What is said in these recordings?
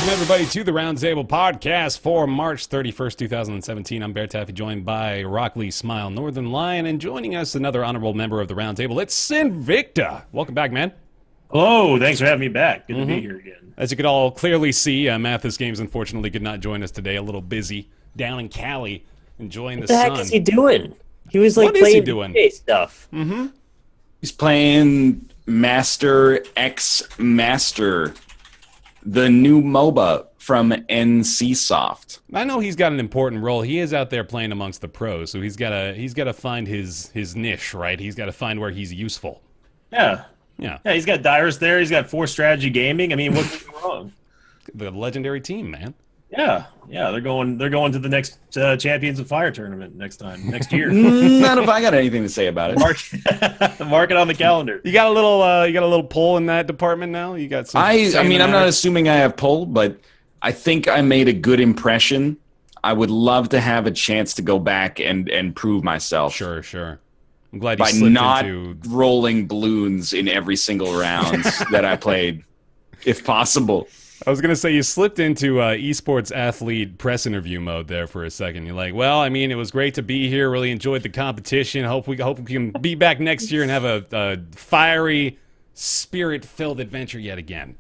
Welcome, everybody, to the Roundtable podcast for March 31st, 2017. I'm BaerTaffy, joined by Rockley Smile Northern Lion, and joining us, another honorable member of the Roundtable, it's Sinvicta. Welcome back, man. Hello, thanks for having me back. Good to be here again. As you could all clearly see, Mathis Games unfortunately could not join us today. A little busy down in Cali, enjoying the sun. What the heck is he doing? He was like What is he playing doing? DJ stuff. He's playing Master X Master, the new MOBA from NCSoft. I know he's got an important role. He is out there playing amongst the pros, so he's got to find his niche, right? He's got to find where he's useful. Yeah, he's got Dyrus there. He's got Force Strategy Gaming. I mean, what could go wrong? The legendary team, man. Yeah, they're going to the next Champions of Fire tournament next year. Not if I got anything to say about it. Mark it on the calendar. You got a little pull in that department now. You got some. I mean, I'm not assuming I have pull, but I think I made a good impression. I would love to have a chance to go back and prove myself. Sure. I'm glad you by slipped not into rolling balloons in every single round that I played, if possible. I was going to say you slipped into esports athlete press interview mode there for a second. You're like, well, I mean, it was great to be here. Really enjoyed the competition. Hope we can be back next year and have a fiery, spirit-filled adventure yet again.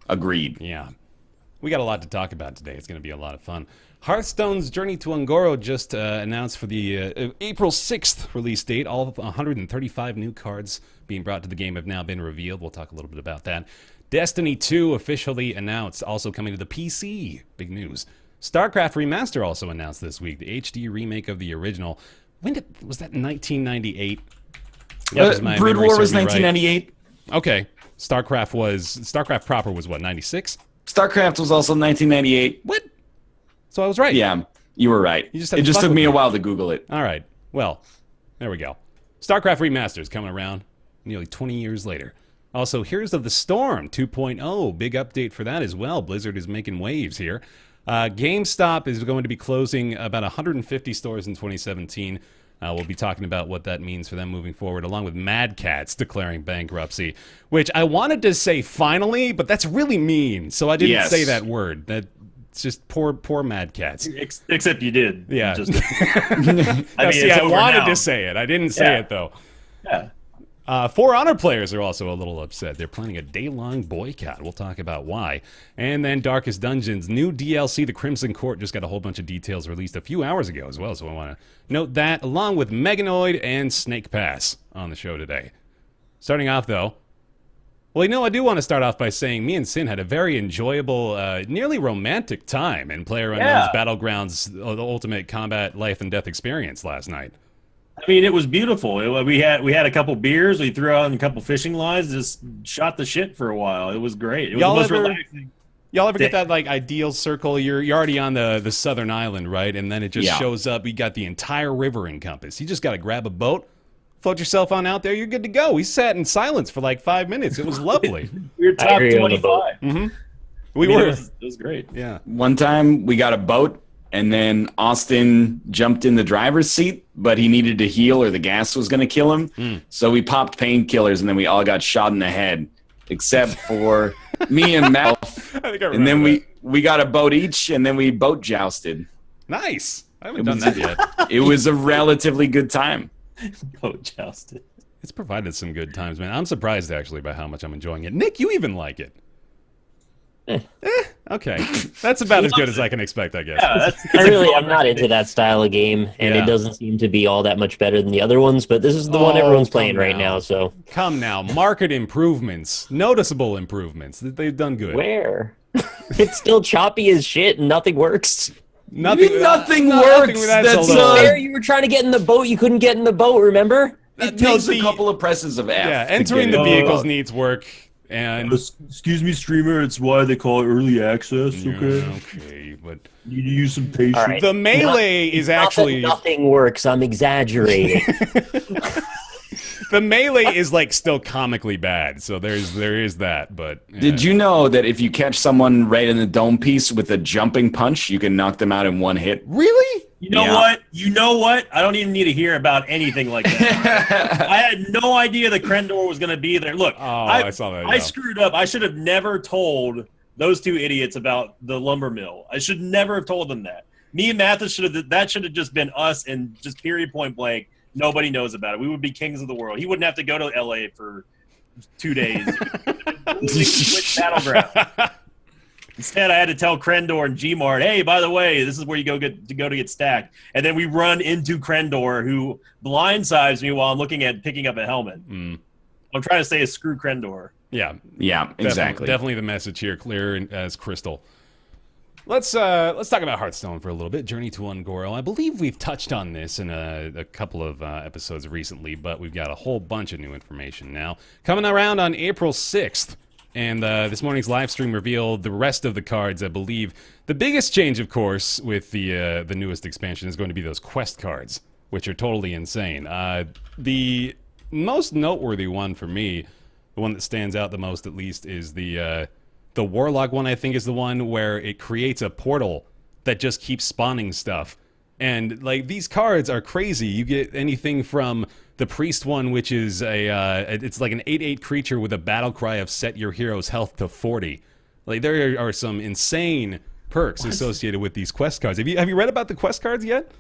Agreed. Yeah. We got a lot to talk about today. It's going to be a lot of fun. Hearthstone's Journey to Ungoro just announced for the April 6th release date. All 135 new cards being brought to the game have now been revealed. We'll talk a little bit about that. Destiny 2 officially announced, also coming to the PC. Big news. StarCraft Remaster also announced this week, the HD remake of the original. Was that 1998? Brood War was 1998. Right. Okay. StarCraft proper was what, 96? StarCraft was also 1998. What? So I was right. Yeah, you were right. It just took me a while to Google it. All right. Well, there we go. StarCraft Remastered is coming around nearly 20 years later. Also, Heroes of the Storm 2.0, big update for that as well. Blizzard is making waves here. GameStop is going to be closing about 150 stores in 2017. We'll be talking about what that means for them moving forward, along with Mad Katz declaring bankruptcy, which I wanted to say finally, but that's really mean, so I didn't say that word. It's just poor Mad Katz. Except you did. Yeah. I wanted to say it. I didn't say it, though. Yeah. For Honor players are also a little upset. They're planning a day-long boycott. We'll talk about why. And then Darkest Dungeons, new DLC, The Crimson Court, just got a whole bunch of details released a few hours ago as well, so I want to note that, along with Meganoid and Snake Pass on the show today. Starting off, though, well, I do want to start off by saying me and Sin had a very enjoyable, nearly romantic time in PlayerUnknown's Battlegrounds, the ultimate combat life and death experience last night. I mean, it was beautiful. We had a couple beers. We threw out a couple fishing lines. Just shot the shit for a while. It was great. It was the most relaxing. Y'all ever get that like ideal circle? You're already on the southern island, right? And then it just shows up. You got the entire river encompassed. You just got to grab a boat, float yourself on out there. You're good to go. We sat in silence for like 5 minutes. It was lovely. We were top 25. We were. It was great. Yeah. One time we got a boat, and then Austin jumped in the driver's seat, but he needed to heal or the gas was going to kill him. So we popped painkillers, and then we all got shot in the head, except for me and Mel. And then we got a boat each, and then we boat jousted. Nice. I haven't done that yet. It was a relatively good time. Boat jousted. It's provided some good times, man. I'm surprised, actually, by how much I'm enjoying it. Nick, you even like it. Okay. That's about as good as I can expect, I guess. Yeah, I'm not into that style of game, and it doesn't seem to be all that much better than the other ones, but this is the one everyone's playing right now, so... Come now. Market improvements. Noticeable improvements. They've done good. Where? It's still choppy as shit, and nothing works. Nothing works. That's There, you were trying to get in the boat, you couldn't get in the boat, remember? It takes a couple of presses of F. Yeah, entering the vehicles needs work. And excuse me, streamer, it's why they call it early access, okay? Okay, but you need to use some patience. Right. The melee is actually... Nothing works, I'm exaggerating. The melee is like still comically bad, so there is that, but... Did you know that if you catch someone right in the dome piece with a jumping punch, you can knock them out in one hit? Really? You know what? I don't even need to hear about anything like that. I had no idea the Krendor was going to be there. Look, I saw that. I screwed up. I should have never told those two idiots about the lumber mill. I should never have told them that. Me and Mathis should have just been us, and just period point blank. Nobody knows about it. We would be kings of the world. He wouldn't have to go to LA for 2 days. Battleground. Instead, I had to tell Krendor and Gmart, hey, by the way, this is where you go to get stacked. And then we run into Krendor, who blindsides me while I'm looking at picking up a helmet. Mm. I'm trying to say is screw Krendor. Yeah, exactly. Definitely the message here, clear as crystal. Let's talk about Hearthstone for a little bit. Journey to Ungoro. I believe we've touched on this in a couple of episodes recently, but we've got a whole bunch of new information now. Coming around on April 6th. And this morning's live stream revealed the rest of the cards, I believe. The biggest change, of course, with the newest expansion is going to be those quest cards, which are totally insane. The most noteworthy one for me, the one that stands out the most at least, is the Warlock one. I think is the one where it creates a portal that just keeps spawning stuff. And like these cards are crazy. You get anything from the Priest one, which is it's like an 8/8 creature with a battle cry of set your hero's health to 40. Like there are some insane perks associated with these quest cards. Have you read about the quest cards yet?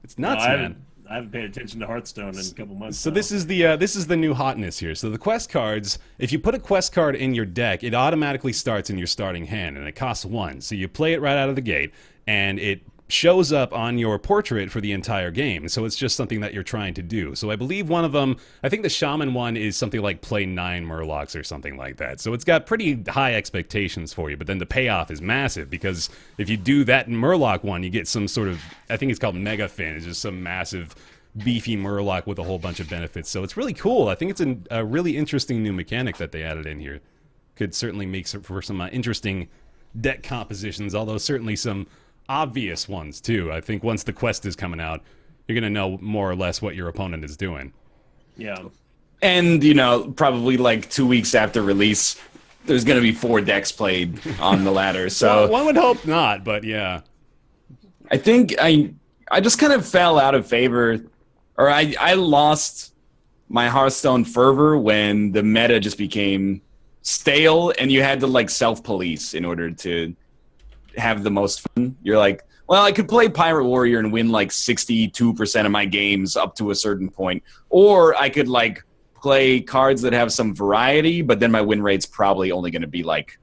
It's nuts, man. I haven't paid attention to Hearthstone in a couple months. So this is the new hotness here. So the quest cards, if you put a quest card in your deck, it automatically starts in your starting hand, and it costs 1. So you play it right out of the gate, and it shows up on your portrait for the entire game. So it's just something that you're trying to do. So I believe one of them, I think the Shaman one is something like play 9 Murlocs or something like that. So it's got pretty high expectations for you, but then the payoff is massive because if you do that Murloc one, you get some sort of, I think it's called Mega Fin. It's just some massive beefy Murloc with a whole bunch of benefits. So it's really cool. I think it's a really interesting new mechanic that they added in here. Could certainly make for some interesting deck compositions, although certainly some obvious ones too. I think once the quest is coming out, you're gonna know more or less what your opponent is doing. Yeah. And probably like 2 weeks after release, there's gonna be 4 decks played on the ladder. So well, one would hope not, but yeah. I think I just kind of fell out of favor, or I lost my Hearthstone fervor when the meta just became stale and you had to like self-police in order to have the most fun. You're like, well, I could play Pirate Warrior and win like 62% of my games up to a certain point, or I could like play cards that have some variety, but then my win rate's probably only going to be like,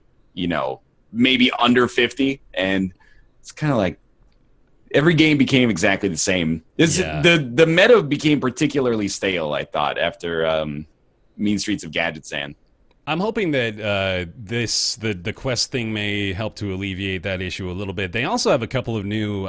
maybe under 50, and it's kind of like every game became exactly the same. The meta became particularly stale, I thought, after Mean Streets of Gadgetzan. I'm hoping that the quest thing may help to alleviate that issue a little bit. They also have a couple of new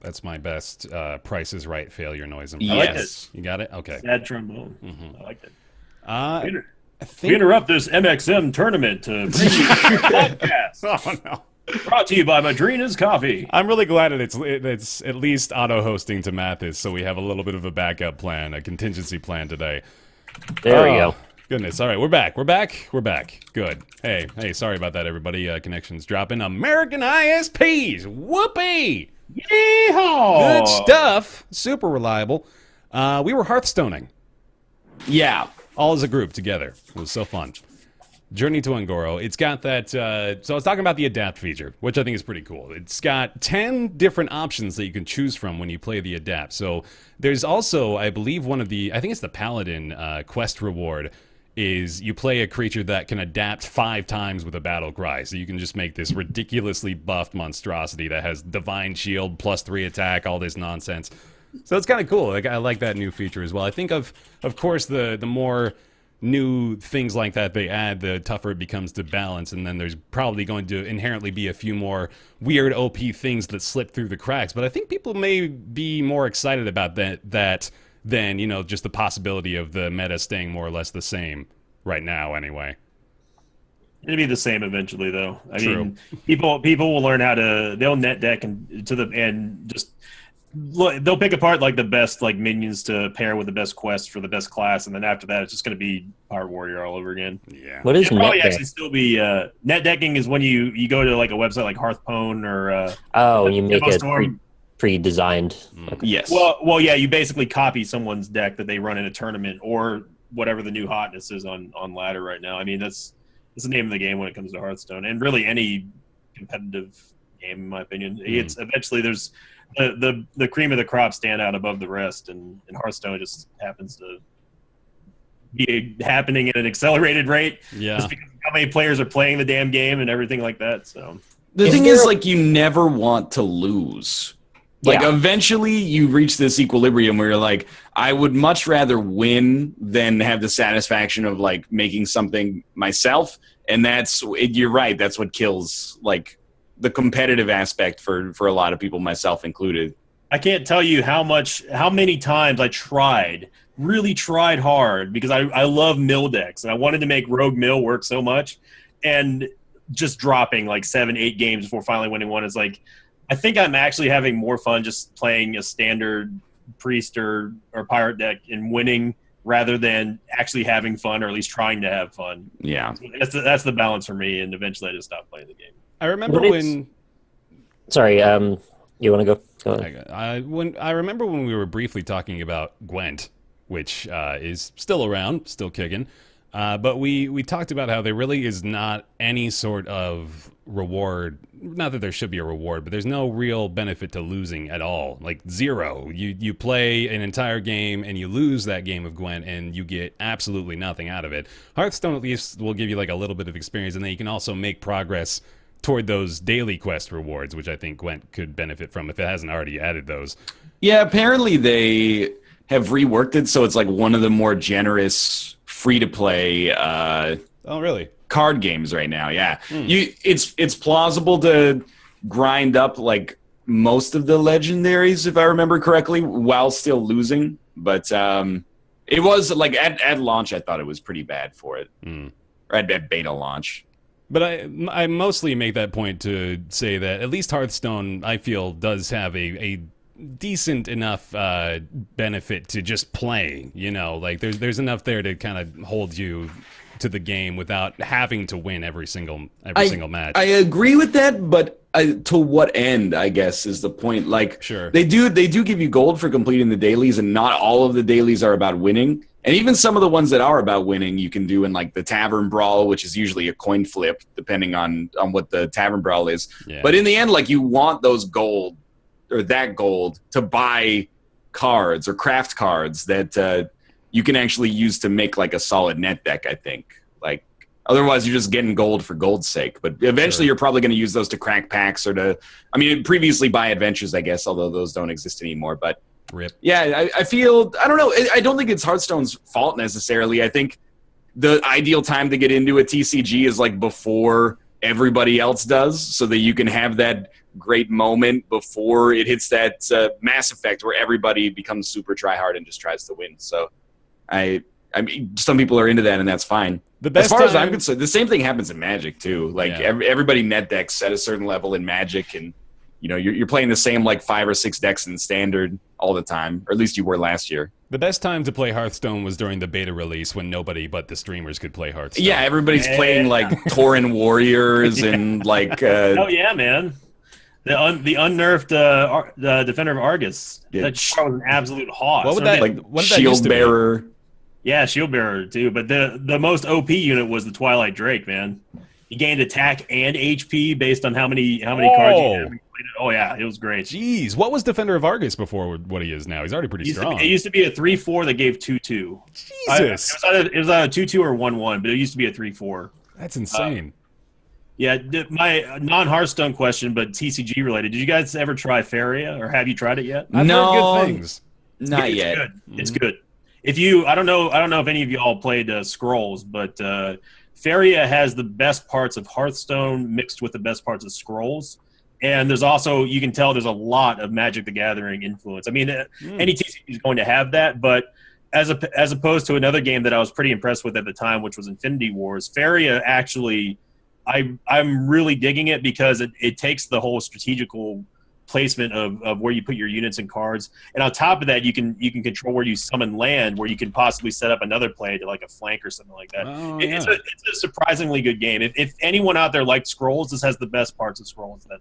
that's my best Price is Right failure noise. I like it. You got it? Okay. Sad trombone. I liked it. We interrupt this MXM tournament to bring you a podcast. Oh no. Brought to you by Madrina's Coffee. I'm really glad that it's at least auto-hosting to Mathis, so we have a little bit of a backup plan, a contingency plan today. There we go. Goodness. All right, we're back. We're back. Good. Hey, sorry about that, everybody. Connection's dropping. American ISPs. Whoopee! Yeehaw! Good stuff. Super reliable. We were Hearthstoning. Yeah. All as a group together. It was so fun. Journey to Ungoro. It's got that, so I was talking about the Adapt feature, which I think is pretty cool. It's got 10 different options that you can choose from when you play the Adapt. So there's also, I believe, I think it's the Paladin quest reward, is you play a creature that can adapt 5 times with a battle cry. So you can just make this ridiculously buffed monstrosity that has Divine Shield, +3 attack, all this nonsense. So it's kind of cool. I like that new feature as well. I think of course, the more new things like that they add, the tougher it becomes to balance, and then there's probably going to inherently be a few more weird OP things that slip through the cracks. But I think people may be more excited about that than, just the possibility of the meta staying more or less the same right now anyway. It'll be the same eventually, though. I True. mean, people will learn how they'll net deck and just look, they'll pick apart like the best like minions to pair with the best quest for the best class, and then after that, it's just going to be Pirate Warrior all over again. Yeah. What is It'll net probably deck? actually still be net decking is when you go to like a website like Hearthstone or And you make Demo a Storm. pre-designed. Yes. Well, yeah, you basically copy someone's deck that they run in a tournament or whatever the new hotness is on ladder right now. I mean, that's the name of the game when it comes to Hearthstone, and really any competitive game, in my opinion. It's eventually there's the cream of the crop stand out above the rest, and Hearthstone just happens to be happening at an accelerated rate. Yeah. Just because of how many players are playing the damn game and everything like that. So the thing is, like, you never want to lose. Like, Yeah. eventually you reach this equilibrium where you're like, I would much rather win than have the satisfaction of, like, making something myself. And you're right, that's what kills, like, the competitive aspect for a lot of people, myself included. I can't tell you how many times I really tried hard, because I love mill decks, and I wanted to make Rogue Mill work so much, and just dropping like 7-8 games before finally winning one is like, I think I'm actually having more fun just playing a standard priest or pirate deck and winning rather than actually having fun, or at least trying to have fun. Yeah. That's the balance for me, and eventually I just stopped playing the game. I remember Sorry, you want to go? Go ahead. I remember when we were briefly talking about Gwent, which is still around, still kicking. But we talked about how there really is not any sort of reward. Not that there should be a reward, but there's no real benefit to losing at all. Like, zero. You play an entire game and you lose that game of Gwent and you get absolutely nothing out of it. Hearthstone at least will give you like a little bit of experience, and then you can also make progress toward those daily quest rewards, which I think Gwent could benefit from if it hasn't already added those. Yeah, apparently they have reworked it so it's like one of the more generous free-to-play oh, really? Card games right now. Yeah. It's plausible to grind up like most of the legendaries, if I remember correctly, while still losing. But it was like at launch, I thought it was pretty bad for it. Or at beta launch. But I mostly make that point to say that at least Hearthstone, I feel, does have a decent enough benefit to just playing. You know, like there's enough there to kind of hold you to the game without having to win every single match. I agree with that, but to what end, I guess, is the point. Like, sure, they do give you gold for completing the dailies, and not all of the dailies are about winning. And even some of the ones that are about winning, you can do in like the Tavern Brawl, which is usually a coin flip, depending on what the Tavern Brawl is. Yeah. But in the end, like, you want those gold or that gold to buy cards or craft cards that you can actually use to make like a solid net deck, I think. Like, otherwise you're just getting gold for gold's sake. But eventually you're probably going to use those to crack packs or to, I mean, previously buy adventures, I guess, although those don't exist anymore. But rip. Yeah, I feel, I don't know. I don't think it's Hearthstone's fault necessarily. I think the ideal time to get into a TCG is like before everybody else does, so that you can have that great moment before it hits that Mass Effect where everybody becomes super try-hard and just tries to win. So I mean, some people are into that, and that's fine. As far as I'm concerned, the same thing happens in Magic too. Like, everybody net decks at a certain level in Magic, and you know, you're playing the same like 5 or 6 decks in Standard all the time, or at least you were last year. The best time to play Hearthstone was during the beta release when nobody but the streamers could play Hearthstone. Yeah, everybody's playing like Tauren Warriors and like. Oh yeah, man! The unnerfed Defender of Argus. That card was an absolute hoss. What would that like? What did Shield that used to Bearer. be? Yeah, Shield Bearer too. But the most OP unit was the Twilight Drake, man. He gained attack and HP based on how many cards you had. Oh yeah, it was great. Jeez, what was Defender of Argus before what he is now? He's already pretty strong. It used to be a 3/4 that gave 2/2. Jesus, it was either 2/2 or 1/1, but it used to be a 3/4. That's insane. Yeah, my non-Hearthstone question, but TCG related. Did you guys ever try Faria, or have you tried it yet? I've heard good things. Not yet. Good. It's good. If you, I don't know if any of you all played Scrolls, but Faria has the best parts of Hearthstone mixed with the best parts of Scrolls. And there's also, you can tell there's a lot of Magic the Gathering influence. I mean, any TCG is going to have that, but as opposed to another game that I was pretty impressed with at the time, which was Infinity Wars, Faria actually, I'm really digging it because it takes the whole strategical placement of where you put your units and cards, and on top of that, you can control where you summon land, where you can possibly set up another play to like a flank or something like that. Oh, it's a surprisingly good game. If anyone out there liked Scrolls, this has the best parts of Scrolls that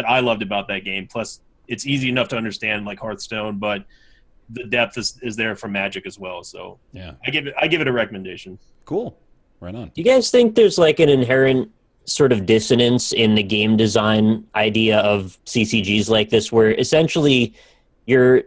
I loved about that game. Plus it's easy enough to understand like Hearthstone, but the depth is there for Magic as well. So Yeah. I give it a recommendation. Cool. Right on. Do you guys think there's like an inherent sort of dissonance in the game design idea of CCGs like this, where essentially your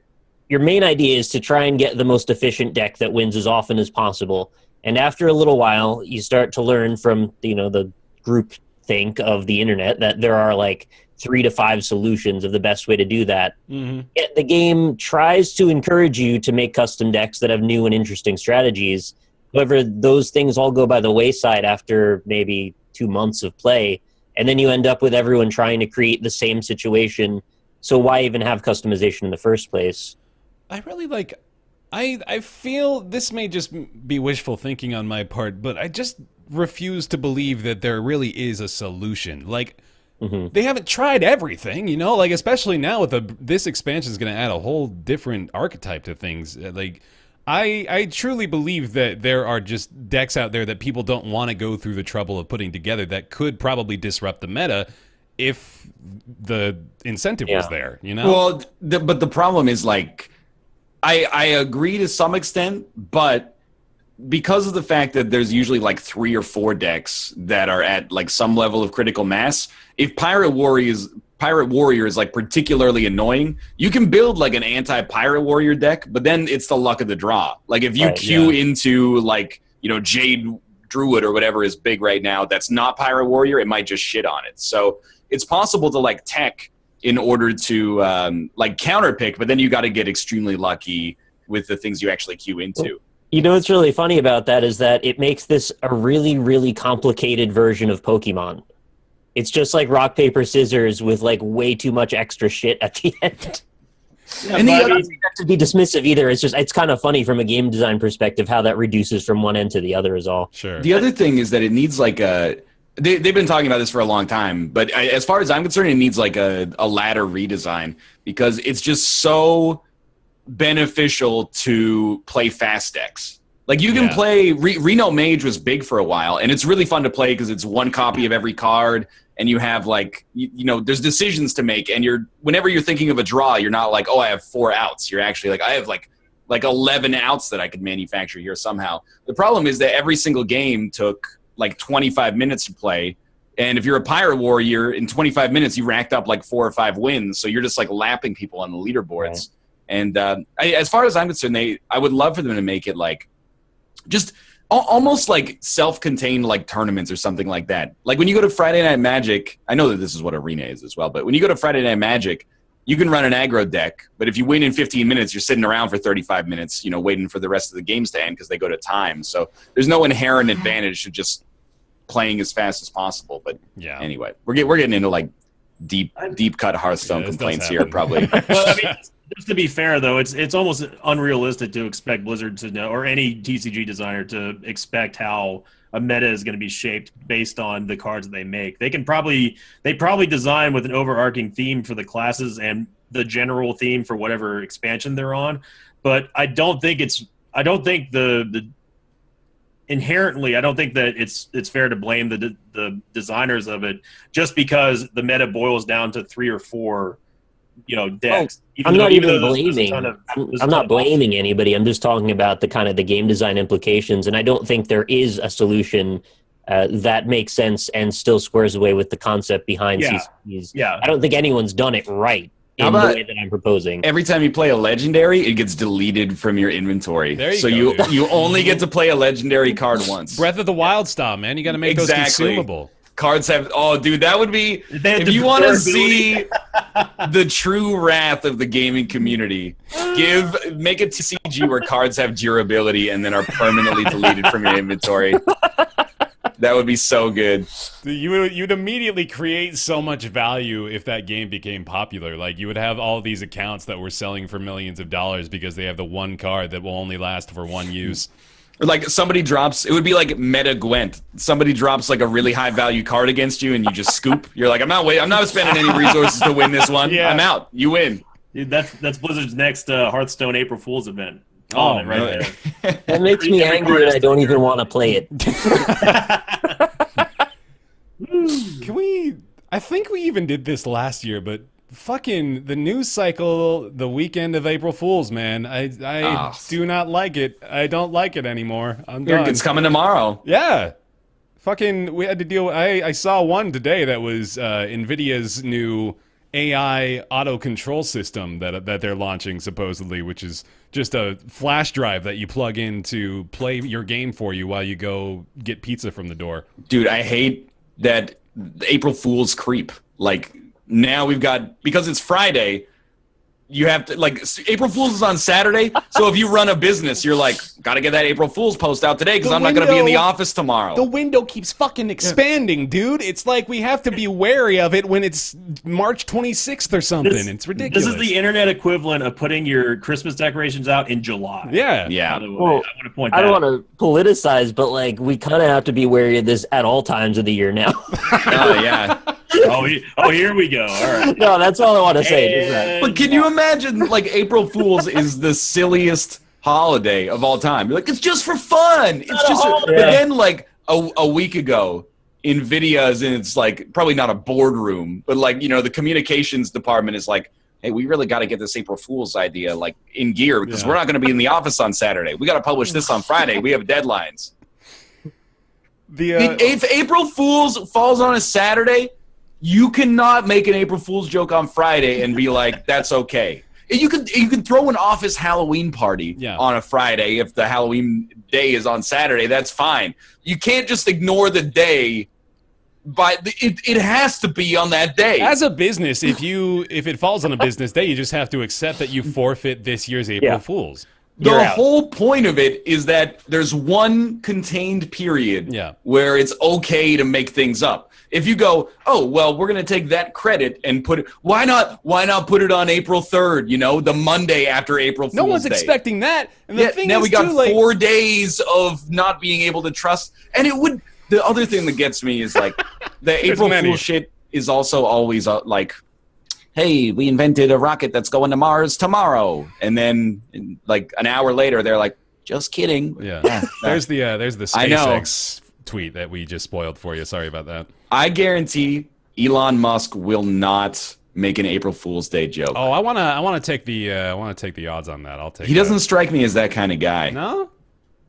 main idea is to try and get the most efficient deck that wins as often as possible, and after a little while you start to learn from the group think of the internet that there are like 3 to 5 solutions of the best way to do that. Mm-hmm. Yet the game tries to encourage you to make custom decks that have new and interesting strategies. However, those things all go by the wayside after maybe 2 months of play, and then you end up with everyone trying to create the same situation. So why even have customization in the first place? I really like... I feel this may just be wishful thinking on my part, but I just refuse to believe that there really is a solution. Like, they haven't tried everything, like, especially now with this expansion is going to add a whole different archetype to things. Like, I truly believe that there are just decks out there that people don't want to go through the trouble of putting together that could probably disrupt the meta if the incentive was there, Well, but the problem is, like, I agree to some extent, but because of the fact that there's usually like 3 or 4 decks that are at like some level of critical mass, if Pirate Warrior is like particularly annoying, you can build like an anti-Pirate Warrior deck, but then it's the luck of the draw. Like if you queue into like, Jade Druid or whatever is big right now that's not Pirate Warrior, it might just shit on it. So it's possible to like tech in order to like counterpick, but then you got to get extremely lucky with the things you actually queue into. What's really funny about that is that it makes this a really, really complicated version of Pokemon. It's just like rock, paper, scissors with like way too much extra shit at the end. Yeah, And I don't think that to be dismissive either. It's kind of funny from a game design perspective how that reduces from one end to the other is all. Sure. The other thing is that it needs like they've been talking about this for a long time, but as far as I'm concerned, it needs like a ladder redesign because it's just so beneficial to play fast decks. Like you can play Reno Mage was big for a while, and it's really fun to play because it's 1 copy of every card, and you have like there's decisions to make, and whenever you're thinking of a draw, you're not like, oh, I have 4 outs. You're actually like, I have like 11 outs that I could manufacture here somehow. The problem is that every single game took like 25 minutes to play, and if you're a Pirate Warrior, in 25 minutes you racked up like 4 or 5 wins, so you're just like lapping people on the leaderboards. Right. And as far as I'm concerned, I would love for them to make it like just almost like self-contained like tournaments or something like that. Like when you go to Friday Night Magic, I know that this is what Arena is as well, but when you go to Friday Night Magic, you can run an aggro deck, but if you win in 15 minutes, you're sitting around for 35 minutes, waiting for the rest of the games to end because they go to time. So there's no inherent advantage to just playing as fast as possible. But anyway, we're getting into like deep cut Hearthstone complaints here, probably. Well, I mean, just to be fair, though, it's almost unrealistic to expect Blizzard to know, or any TCG designer to expect how a meta is going to be shaped based on the cards that they make. They probably design with an overarching theme for the classes and the general theme for whatever expansion they're on, but I don't think inherently, I don't think that it's fair to blame the designers of it just because the meta boils down to 3 or 4, decks. I'm not even blaming. I'm not blaming anybody. I'm just talking about the kind of the game design implications, and I don't think there is a solution that makes sense and still squares away with the concept behind CCGs. Yeah, I don't think anyone's done it right in the way that I'm proposing. Every time you play a legendary, it gets deleted from your inventory. There you go, you only get to play a legendary card once. Breath of the Wild style, man. You got to make those consumable. Cards have... Oh, dude, that would be... If you want to see the true wrath of the gaming community, make a TCG where cards have durability and then are permanently deleted from your inventory. That would be so good. You'd immediately create so much value if that game became popular. Like, you would have all these accounts that were selling for millions of dollars because they have the one card that will only last for one use. Or like somebody drops, it would be like Meta Gwent. Somebody drops like a really high value card against you and you just scoop. You're like, I'm not spending any resources to win this one. Yeah. I'm out. You win. Dude, that's Blizzard's next Hearthstone April Fool's event. Oh, right there. That makes me angry and I don't even want to play it. I think we even did this last year, but fucking the news cycle the weekend of April Fools, man. I do not like it. I don't like it anymore. I'm done. It's coming tomorrow. Yeah. Fucking, we had to deal. I saw one today that was NVIDIA's new AI auto control system that they're launching supposedly, which is just a flash drive that you plug in to play your game for you while you go get pizza from the door. Dude, I hate that April Fool's creep. Like, now we've got, because it's Friday, you have to, like, April Fool's is on Saturday, so if you run a business, you're like, gotta get that April Fool's post out today because I'm not gonna be in the office tomorrow. The window keeps fucking expanding, dude. It's like we have to be wary of it when it's March 26th or something. It's ridiculous. This is the internet equivalent of putting your Christmas decorations out in July. Yeah. Yeah. By the way, Well, I want to point that I don't out. want to politicize, but like we kind of have to be wary of this at all times of the year now. Oh, yeah. Here we go. All right. No, that's all I want to say. Just that. But can you imagine, like, April Fool's is the silliest holiday of all time. You're like, it's just for fun. It's just, but then, like, a week ago, NVIDIA's in its, like, probably not a boardroom, but, like, you know, the communications department is like, hey, we really got to get this April Fool's idea, like, in gear because we're not going to be in the office on Saturday. We got to publish this on Friday. We have deadlines. If April Fool's falls on a Saturday, you cannot make an April Fool's joke on Friday and be like, that's okay. You can throw an office Halloween party on a Friday if the Halloween day is on Saturday. That's fine. You can't just ignore the day. But it has to be on that day. As a business, if it falls on a business day, you just have to accept that you forfeit this year's April Fools. The whole point of it is that there's one contained period where it's okay to make things up. If you go, oh, well, we're going to take that credit and put it, why not put it on April 3rd, you know, the Monday after April Fool's Day? No one's expecting that. And the thing now is, we got too, 4 days of not being able to trust. And the other thing that gets me is like the April Fool shit is also always like, hey, we invented a rocket that's going to Mars tomorrow. And then like an hour later, they're like, just kidding. Yeah. There's the SpaceX tweet that we just spoiled for you. Sorry about that. I guarantee Elon Musk will not make an April Fool's Day joke. Oh, I want to take the odds on that. I'll take. He doesn't strike me as that kind of guy. No.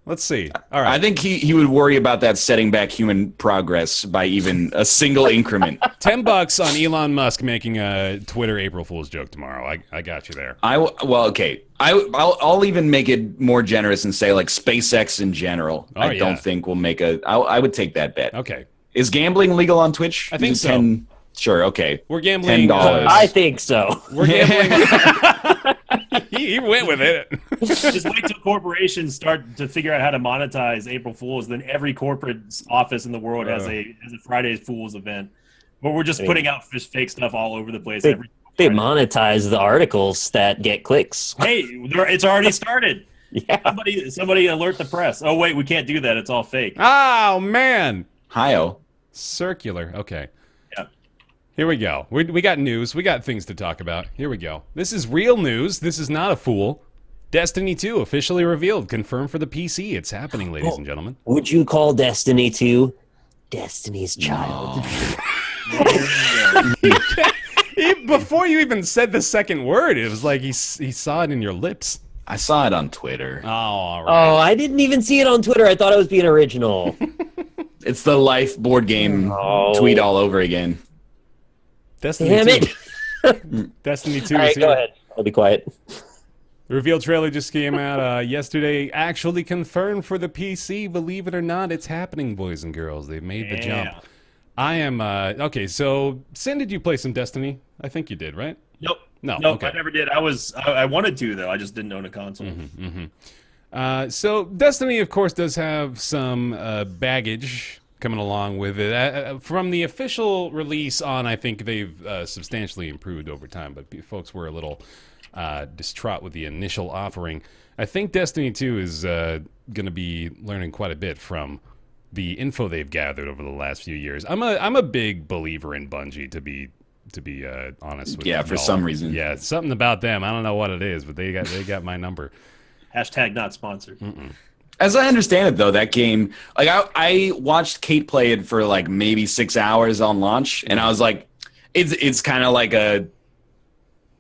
Let's see. All right. I think he would worry about that setting back human progress by even a single increment. $10 on Elon Musk making a Twitter April Fool's joke tomorrow. I got you there. Okay. I'll even make it more generous and say like SpaceX in general. I don't think we'll make I would take that bet. Okay. Is gambling legal on Twitch? I think so. Sure. Okay. We're gambling. $10. I think so. We're gambling. he went with it. Just wait till corporations start to figure out how to monetize April Fools. Then every corporate office in the world has a Friday Fools event, where we're just putting out fake stuff all over the place. They monetize the articles that get clicks. Hey, it's already started. Yeah. Somebody alert the press. Oh wait, we can't do that. It's all fake. Oh man. Hi-oh. Circular. Okay. Yeah. Here we go. We got news. We got things to talk about. Here we go. This is real news. This is not a fool. Destiny 2 officially revealed. Confirmed for the PC. It's happening, ladies and gentlemen. Would you call Destiny 2 Destiny's Child? Before you even said the second word, it was like he saw it in your lips. I saw it on Twitter. Oh, all right. Oh, I didn't even see it on Twitter. I thought I was being original. It's the Life board game tweet all over again. Destiny Damn 2. it. Destiny 2 All is right, here. go ahead. I'll be quiet. The reveal trailer just came out yesterday. Actually confirmed for the PC. Believe it or not, it's happening, boys and girls. They've made the jump. I am... okay, so, Sin, did you play some Destiny? I think you did, right? Nope. No, Nope, okay. I never did. I wanted to, though. I just didn't own a console. So, Destiny, of course, does have some baggage coming along with it. From the official release on, I think they've substantially improved over time, but folks were a little distraught with the initial offering. I think Destiny 2 is going to be learning quite a bit from the info they've gathered over the last few years. I'm a big believer in Bungie, to be honest with you. Yeah, for some reason. Yeah, something about them. I don't know what it is, but they got my number. Hashtag not sponsored. As I understand it, though, that game, like I watched Kate play it for like maybe 6 hours on launch, and I was like, it's kind of like a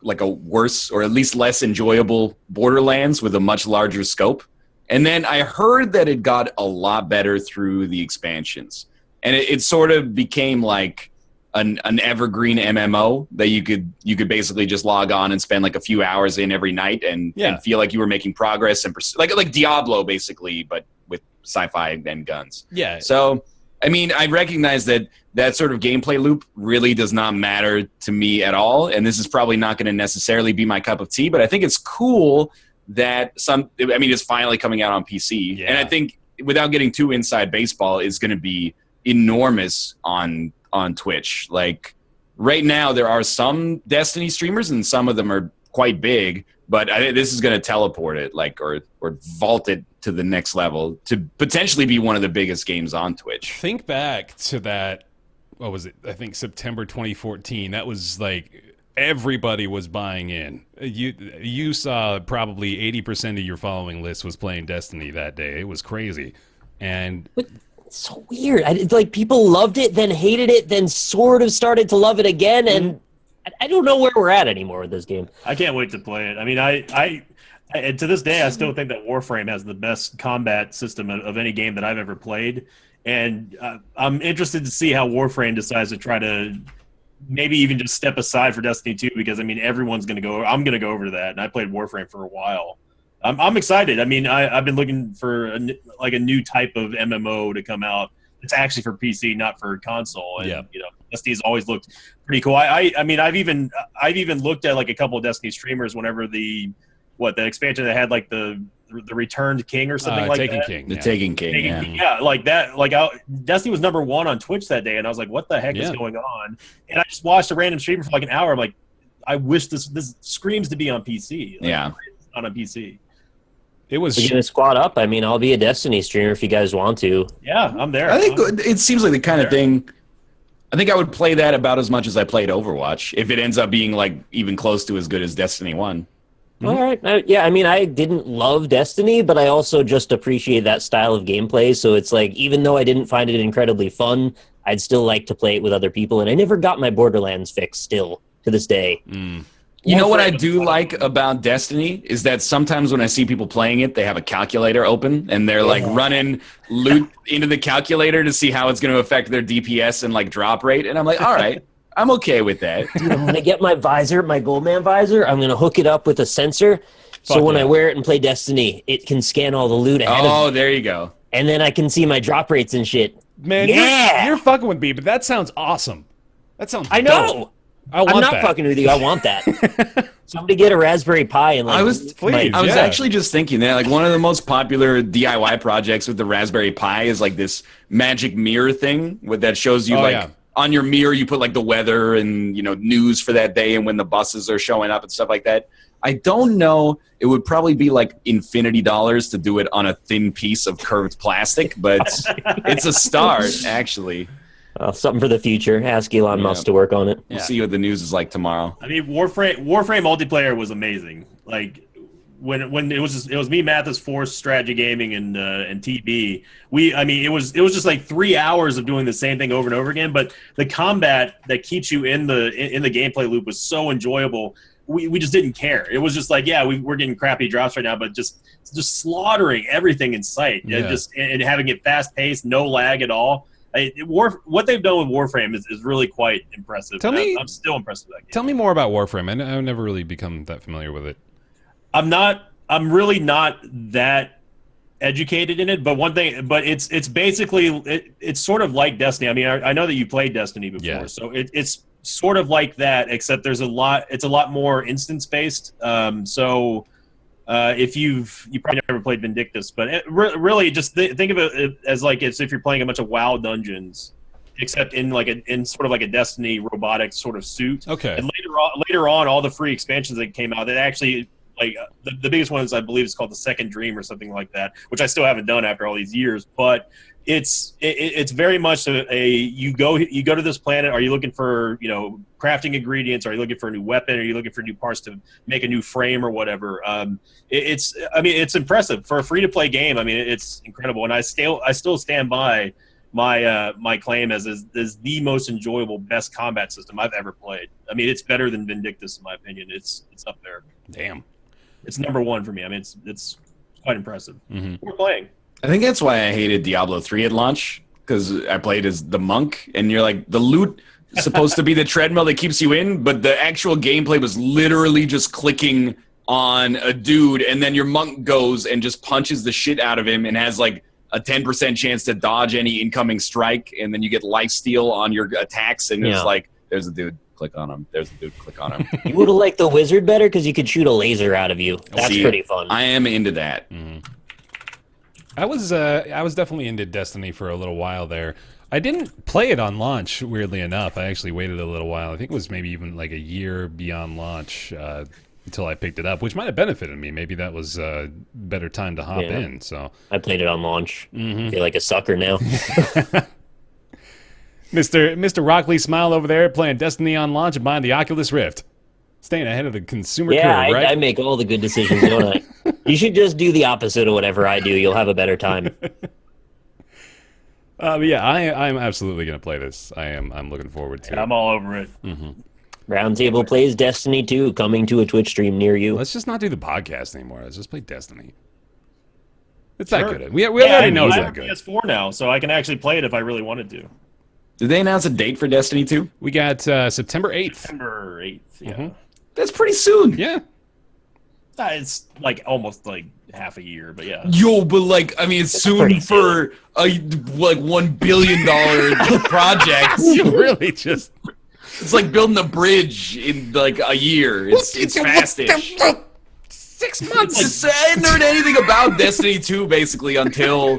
like a worse or at least less enjoyable Borderlands with a much larger scope. And then I heard that it got a lot better through the expansions, and it sort of became like an evergreen MMO that you could basically just log on and spend like a few hours in every night and feel like you were making progress and like Diablo basically, but with sci-fi and guns. Yeah. So I mean, I recognize that sort of gameplay loop really does not matter to me at all, and this is probably not going to necessarily be my cup of tea. But I think it's cool that it's finally coming out on PC, and I think without getting too inside baseball, is going to be enormous on Twitch. Like right now, there are some Destiny streamers, and some of them are quite big. But I think this is going to teleport it, or vault it to the next level to potentially be one of the biggest games on Twitch. Think back to that. What was it? I think September 2014. That was like everybody was buying in. You saw probably 80% of your following list was playing Destiny that day. It was crazy, and. It's so weird. Like people loved it, then hated it, then sort of started to love it again, and I don't know where we're at anymore with this game. I can't wait to play it. I mean, I and to this day, I still think that Warframe has the best combat system of any game that I've ever played, and I'm interested to see how Warframe decides to try to maybe even just step aside for Destiny 2, because I mean, everyone's going to go. I'm going to go over to that, and I played Warframe for a while. I'm excited. I mean, I've been looking for a new type of MMO to come out. It's actually for PC, not for console. And Destiny's always looked pretty cool. I mean, I've even looked at like a couple of Destiny streamers whenever the expansion that had like the Returned King or something like Taken that. King, the Taken King, like that. Like Destiny was number 1 on Twitch that day, and I was like, "What the heck is going on?" And I just watched a random streamer for like an hour. I'm like, "I wish this screams to be on PC." Like, it's not on PC. It was. We're gonna squad up. I mean, I'll be a Destiny streamer if you guys want to. Yeah, I'm there. I think it seems like the kind of thing. I think I would play that about as much as I played Overwatch if it ends up being like even close to as good as Destiny 1. All right. Yeah, I mean, I didn't love Destiny, but I also just appreciate that style of gameplay. So it's like, even though I didn't find it incredibly fun, I'd still like to play it with other people. And I never got my Borderlands fix still to this day. You know what I do like about Destiny is that sometimes when I see people playing it, they have a calculator open and they're like running loot into the calculator to see how it's going to affect their DPS and like drop rate. And I'm like, all right, I'm okay with that. Dude, I'm going to get my visor, my Goldman visor. I'm going to hook it up with a sensor. So when I wear it and play Destiny, it can scan all the loot ahead of me. Oh, there you go. And then I can see my drop rates and shit. Man, you're fucking with me, but that sounds awesome. That sounds I know. dope. I'm not fucking with you. I want that. Somebody get a Raspberry Pi and like. I was actually just thinking that like one of the most popular DIY projects with the Raspberry Pi is like this magic mirror thing that shows you on your mirror you put like the weather and news for that day and when the buses are showing up and stuff like that. I don't know. It would probably be like infinity dollars to do it on a thin piece of curved plastic, but it's a start actually. Something for the future. Ask Elon Musk to work on it. We'll see what the news is like tomorrow. I mean, Warframe multiplayer was amazing. Like when it was me, Mathis, Force, Strategy Gaming, and TB. It was just like 3 hours of doing the same thing over and over again. But the combat that keeps you in the gameplay loop was so enjoyable. We just didn't care. It was just like, we're getting crappy drops right now, but just slaughtering everything in sight. And having it fast paced, no lag at all. What they've done with Warframe is really quite impressive. I'm still impressed with that game. Tell me more about Warframe. I've never really become that familiar with it. I'm really not that educated in it, but it's basically it's sort of like Destiny. I mean, I know that you played Destiny before, so it's sort of like that, except it's a lot more instance based. If you probably never played Vindictus, but really just think of it as like as if you're playing a bunch of WoW dungeons, except in sort of like a Destiny robotics sort of suit. Okay. And later on, all the free expansions that came out, that actually like the biggest ones I believe is called the Second Dream or something like that, which I still haven't done after all these years, but. It's very much you go to this planet. Are you looking for crafting ingredients? Are you looking for a new weapon? Are you looking for new parts to make a new frame or whatever? It's impressive for a free to play game. I mean, it's incredible, and I still stand by my claim as is the most enjoyable, best combat system I've ever played. I mean, it's better than Vindictus in my opinion. It's up there. Damn. It's number one for me. I mean, it's quite impressive. We're playing. I think that's why I hated Diablo 3 at launch, because I played as the monk, and you're like, the loot is supposed to be the treadmill that keeps you in, but the actual gameplay was literally just clicking on a dude, and then your monk goes and just punches the shit out of him and has like a 10% chance to dodge any incoming strike, and then you get lifesteal on your attacks, and it's like, there's a dude, click on him. There's a dude, click on him. You would have liked the wizard better because you could shoot a laser out of you. That's pretty fun. I am into that. I was definitely into Destiny for a little while there. I didn't play it on launch, weirdly enough. I actually waited a little while. I think it was maybe even like a year beyond launch until I picked it up, which might have benefited me. Maybe that was a better time to hop in. So I played it on launch. I feel like a sucker now. Mr. Rockley Smile over there playing Destiny on launch and buying the Oculus Rift. Staying ahead of the consumer curve, right? I make all the good decisions, don't I? You should just do the opposite of whatever I do. You'll have a better time. Yeah, I'm absolutely going to play this. I'm looking forward to it. I'm all over it. Roundtable plays Destiny 2, coming to a Twitch stream near you. Let's just not do the podcast anymore. Let's just play Destiny. It's that good. We already know it's that good. I have PS4 now, so I can actually play it if I really wanted to. Did they announce a date for Destiny 2? We got September 8th. September 8th, yeah. That's pretty soon. Yeah. It's like almost like half a year, but yeah. Yo, but like, I mean, it's soon for a like $1 billion project. You really just... It's like building a bridge in like a year. It's fast-ish. 6 months. I hadn't heard anything about Destiny 2 basically until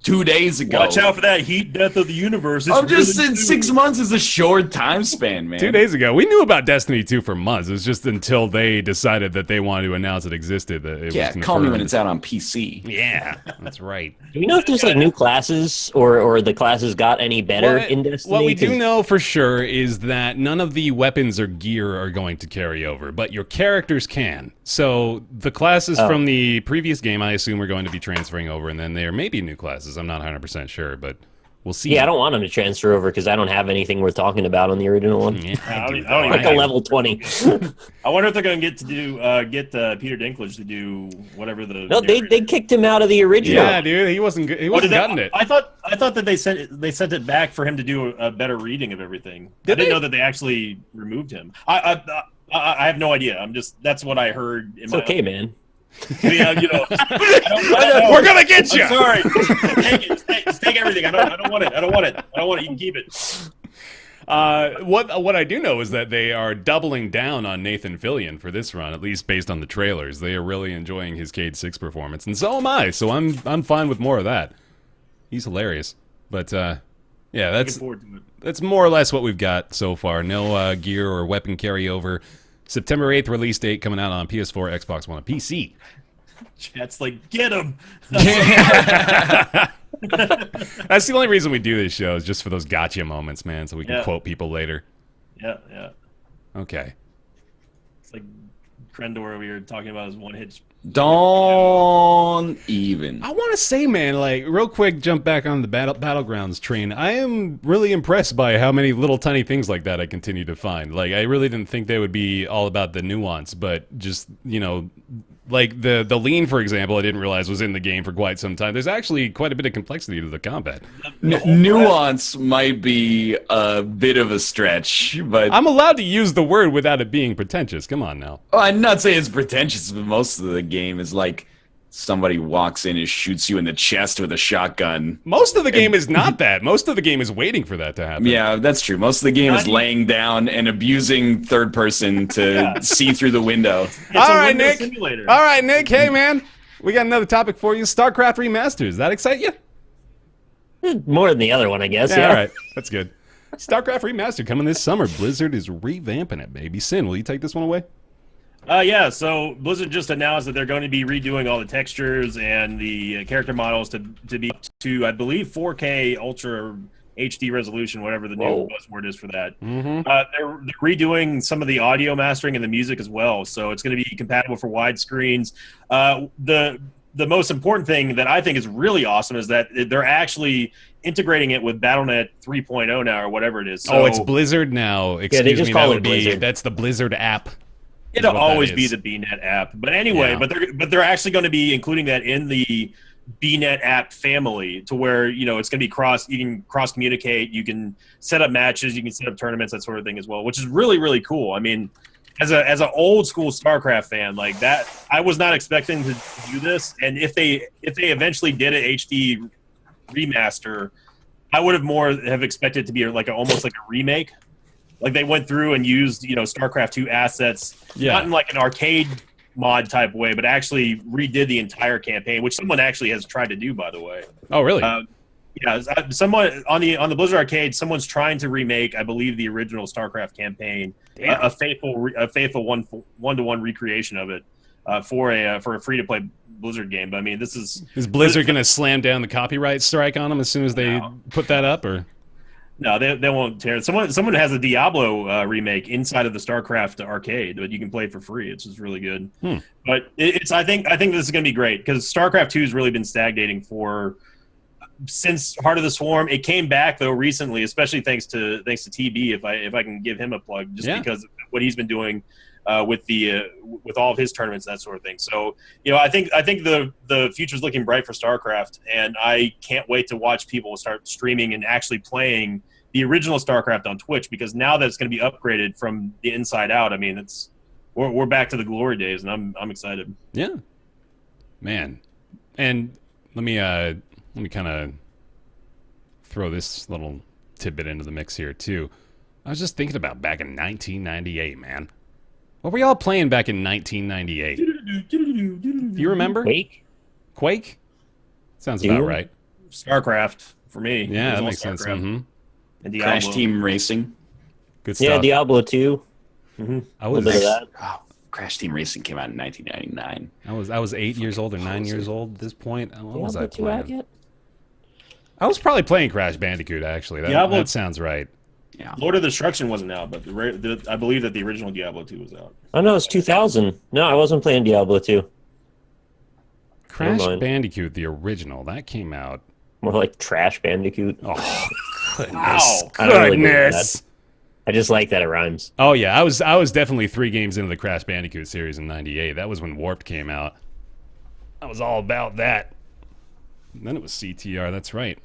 2 days ago. Watch out for that heat death of the universe. I'm just saying 6 months is a short time span, man. 2 days ago. We knew about Destiny 2 for months. It was just until they decided that they wanted to announce it existed that it was confirmed. Call me when it's out on PC. Yeah, that's right. Do we know if there's like new classes or the classes got any better in Destiny? What we do know for sure is that none of the weapons or gear are going to carry over, but your characters can. So the classes from the previous game, I assume, are going to be transferring over, and then there may be new classes. I'm not 100% sure, but we'll see. Yeah, I don't want them to transfer over because I don't have anything worth talking about on the original one. Yeah, I don't like a level 20. I wonder if they're going to get Peter Dinklage to do whatever the. No, they kicked him out of the original. Yeah, dude, he wasn't good. He wasn't gotten it. I thought that they sent it back for him to do a better reading of everything. I didn't know that they actually removed him. I have no idea. That's what I heard. It's okay, man. Yeah, We're gonna get you. I'm sorry. Just take everything. I don't want it. You can keep it. What I do know is that they are doubling down on Nathan Fillion for this run, at least based on the trailers. They are really enjoying his Cade 6 performance, and so am I. So I'm fine with more of that. He's hilarious. But yeah, that's more or less what we've got so far. No gear or weapon carryover. September 8th release date coming out on PS4, Xbox One, and PC. Chat's like, get him. That's the only reason we do this show, is just for those gotcha moments, man, so we can quote people later. Yeah. Okay. It's like Krendor we were talking about his one-hit. Don't even. I want to say, man, like, real quick, jump back on the Battlegrounds train. I am really impressed by how many little tiny things like that I continue to find. Like, I really didn't think they would be all about the nuance, but just, like the lean, for example, I didn't realize was in the game for quite some time. There's actually quite a bit of complexity to the combat. Nuance might be a bit of a stretch, but I'm allowed to use the word without it being pretentious. Come on now. Well, I'm not saying it's pretentious, but most of the game is like somebody walks in and shoots you in the chest with a shotgun. Most of the game is not that. Most of the game is waiting for that to happen. Yeah, that's true. Most of the game is laying down and abusing third person to see through the window. All right, Nick. Simulator. All right, Nick. Hey, man. We got another topic for you. StarCraft Remastered. Does that excite you? More than the other one, I guess. Yeah. All right. That's good. StarCraft Remastered coming this summer. Blizzard is revamping it, baby. Sin, will you take this one away? Yeah, so Blizzard just announced that they're going to be redoing all the textures and the character models to be up to, I believe, 4K Ultra HD resolution, whatever the new buzzword is for that. They're redoing some of the audio mastering and the music as well, so it's going to be compatible for widescreens. the most important thing that I think is really awesome is that they're actually integrating it with Battle.net 3.0 now, or whatever it is. So it's Blizzard now. they Excuse just me, call that it would be Blizzard. that's the Blizzard app. it'll what that always be is. the BNet app. But anyway, Yeah. but they're actually going to be including that in the BNet app family, to where it's going to be you can cross communicate, you can set up matches, you can set up tournaments, that sort of thing as well, which is really, really cool. I mean, as an old school StarCraft fan, like that, I was not expecting to do this. And if they eventually did an HD remaster, I would have expected it to be almost like a remake. Like they went through and used StarCraft 2 assets, not in like an arcade mod type way, but actually redid the entire campaign, which someone actually has tried to do, by the way. Oh, really? Someone on the Blizzard Arcade, someone's trying to remake, I believe, the original StarCraft campaign, a faithful one-to-one recreation of it for a free-to-play Blizzard game. But I mean, is Blizzard going to slam down the copyright strike on them as soon as they put that up, or? No, they won't tear it. Someone has a Diablo remake inside of the StarCraft arcade that you can play for free. It's just really good. But I think this is going to be great, because StarCraft 2 has really been stagnating since Heart of the Swarm. It came back though recently, especially thanks to TB. If I can give him a plug, because of what he's been doing with all of his tournaments, that sort of thing. So I think the future's looking bright for StarCraft, and I can't wait to watch people start streaming and actually playing the original StarCraft on Twitch, because now that it's going to be upgraded from the inside out, I mean, we're back to the glory days, and I'm excited. Yeah, man. And let me kind of throw this little tidbit into the mix here too. I was just thinking about back in 1998, man. What were y'all playing back in 1998? Do you remember? Quake? Sounds about right. StarCraft for me. Yeah, that makes sense. Mm-hmm. And Diablo. Crash Team Racing. Good stuff. Yeah, Diablo 2. Mm-hmm. I was Crash Team Racing came out in 1999. I was 8 years old or 9 years old at this point. What was I Diablo 2 out playing? yet? I was probably playing Crash Bandicoot, actually. That sounds right. Yeah. Lord of Destruction wasn't out, but I believe that the original Diablo 2 was out. Oh, no, it's 2000. No, I wasn't playing Diablo 2. Crash Bandicoot, the original, that came out. More like Trash Bandicoot. Oh, goodness. Wow. I don't really believe Goodness. that. I just like that it rhymes. Oh, yeah. I was definitely 3 games into the Crash Bandicoot series in 98. That was when Warped came out. I was all about that. And then it was CTR. That's right.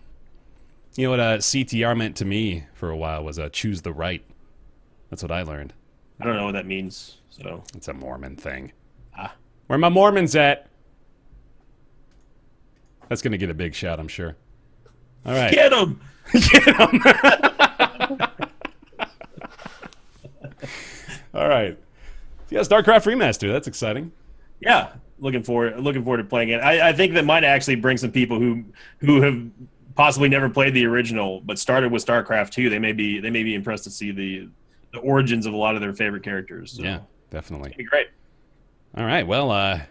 You know what CTR meant to me for a while was choose the right. That's what I learned. I don't know what that means. So it's a Mormon thing. Where my Mormons at? That's going to get a big shout, I'm sure. All right. Get him! Get him! All right. Yeah, StarCraft Remastered. That's exciting. Yeah, looking forward to playing it. I think that might actually bring some people who have possibly never played the original but started with StarCraft 2. They may be impressed to see the origins of a lot of their favorite characters. So. Yeah, definitely. It'd be great. All right. Well,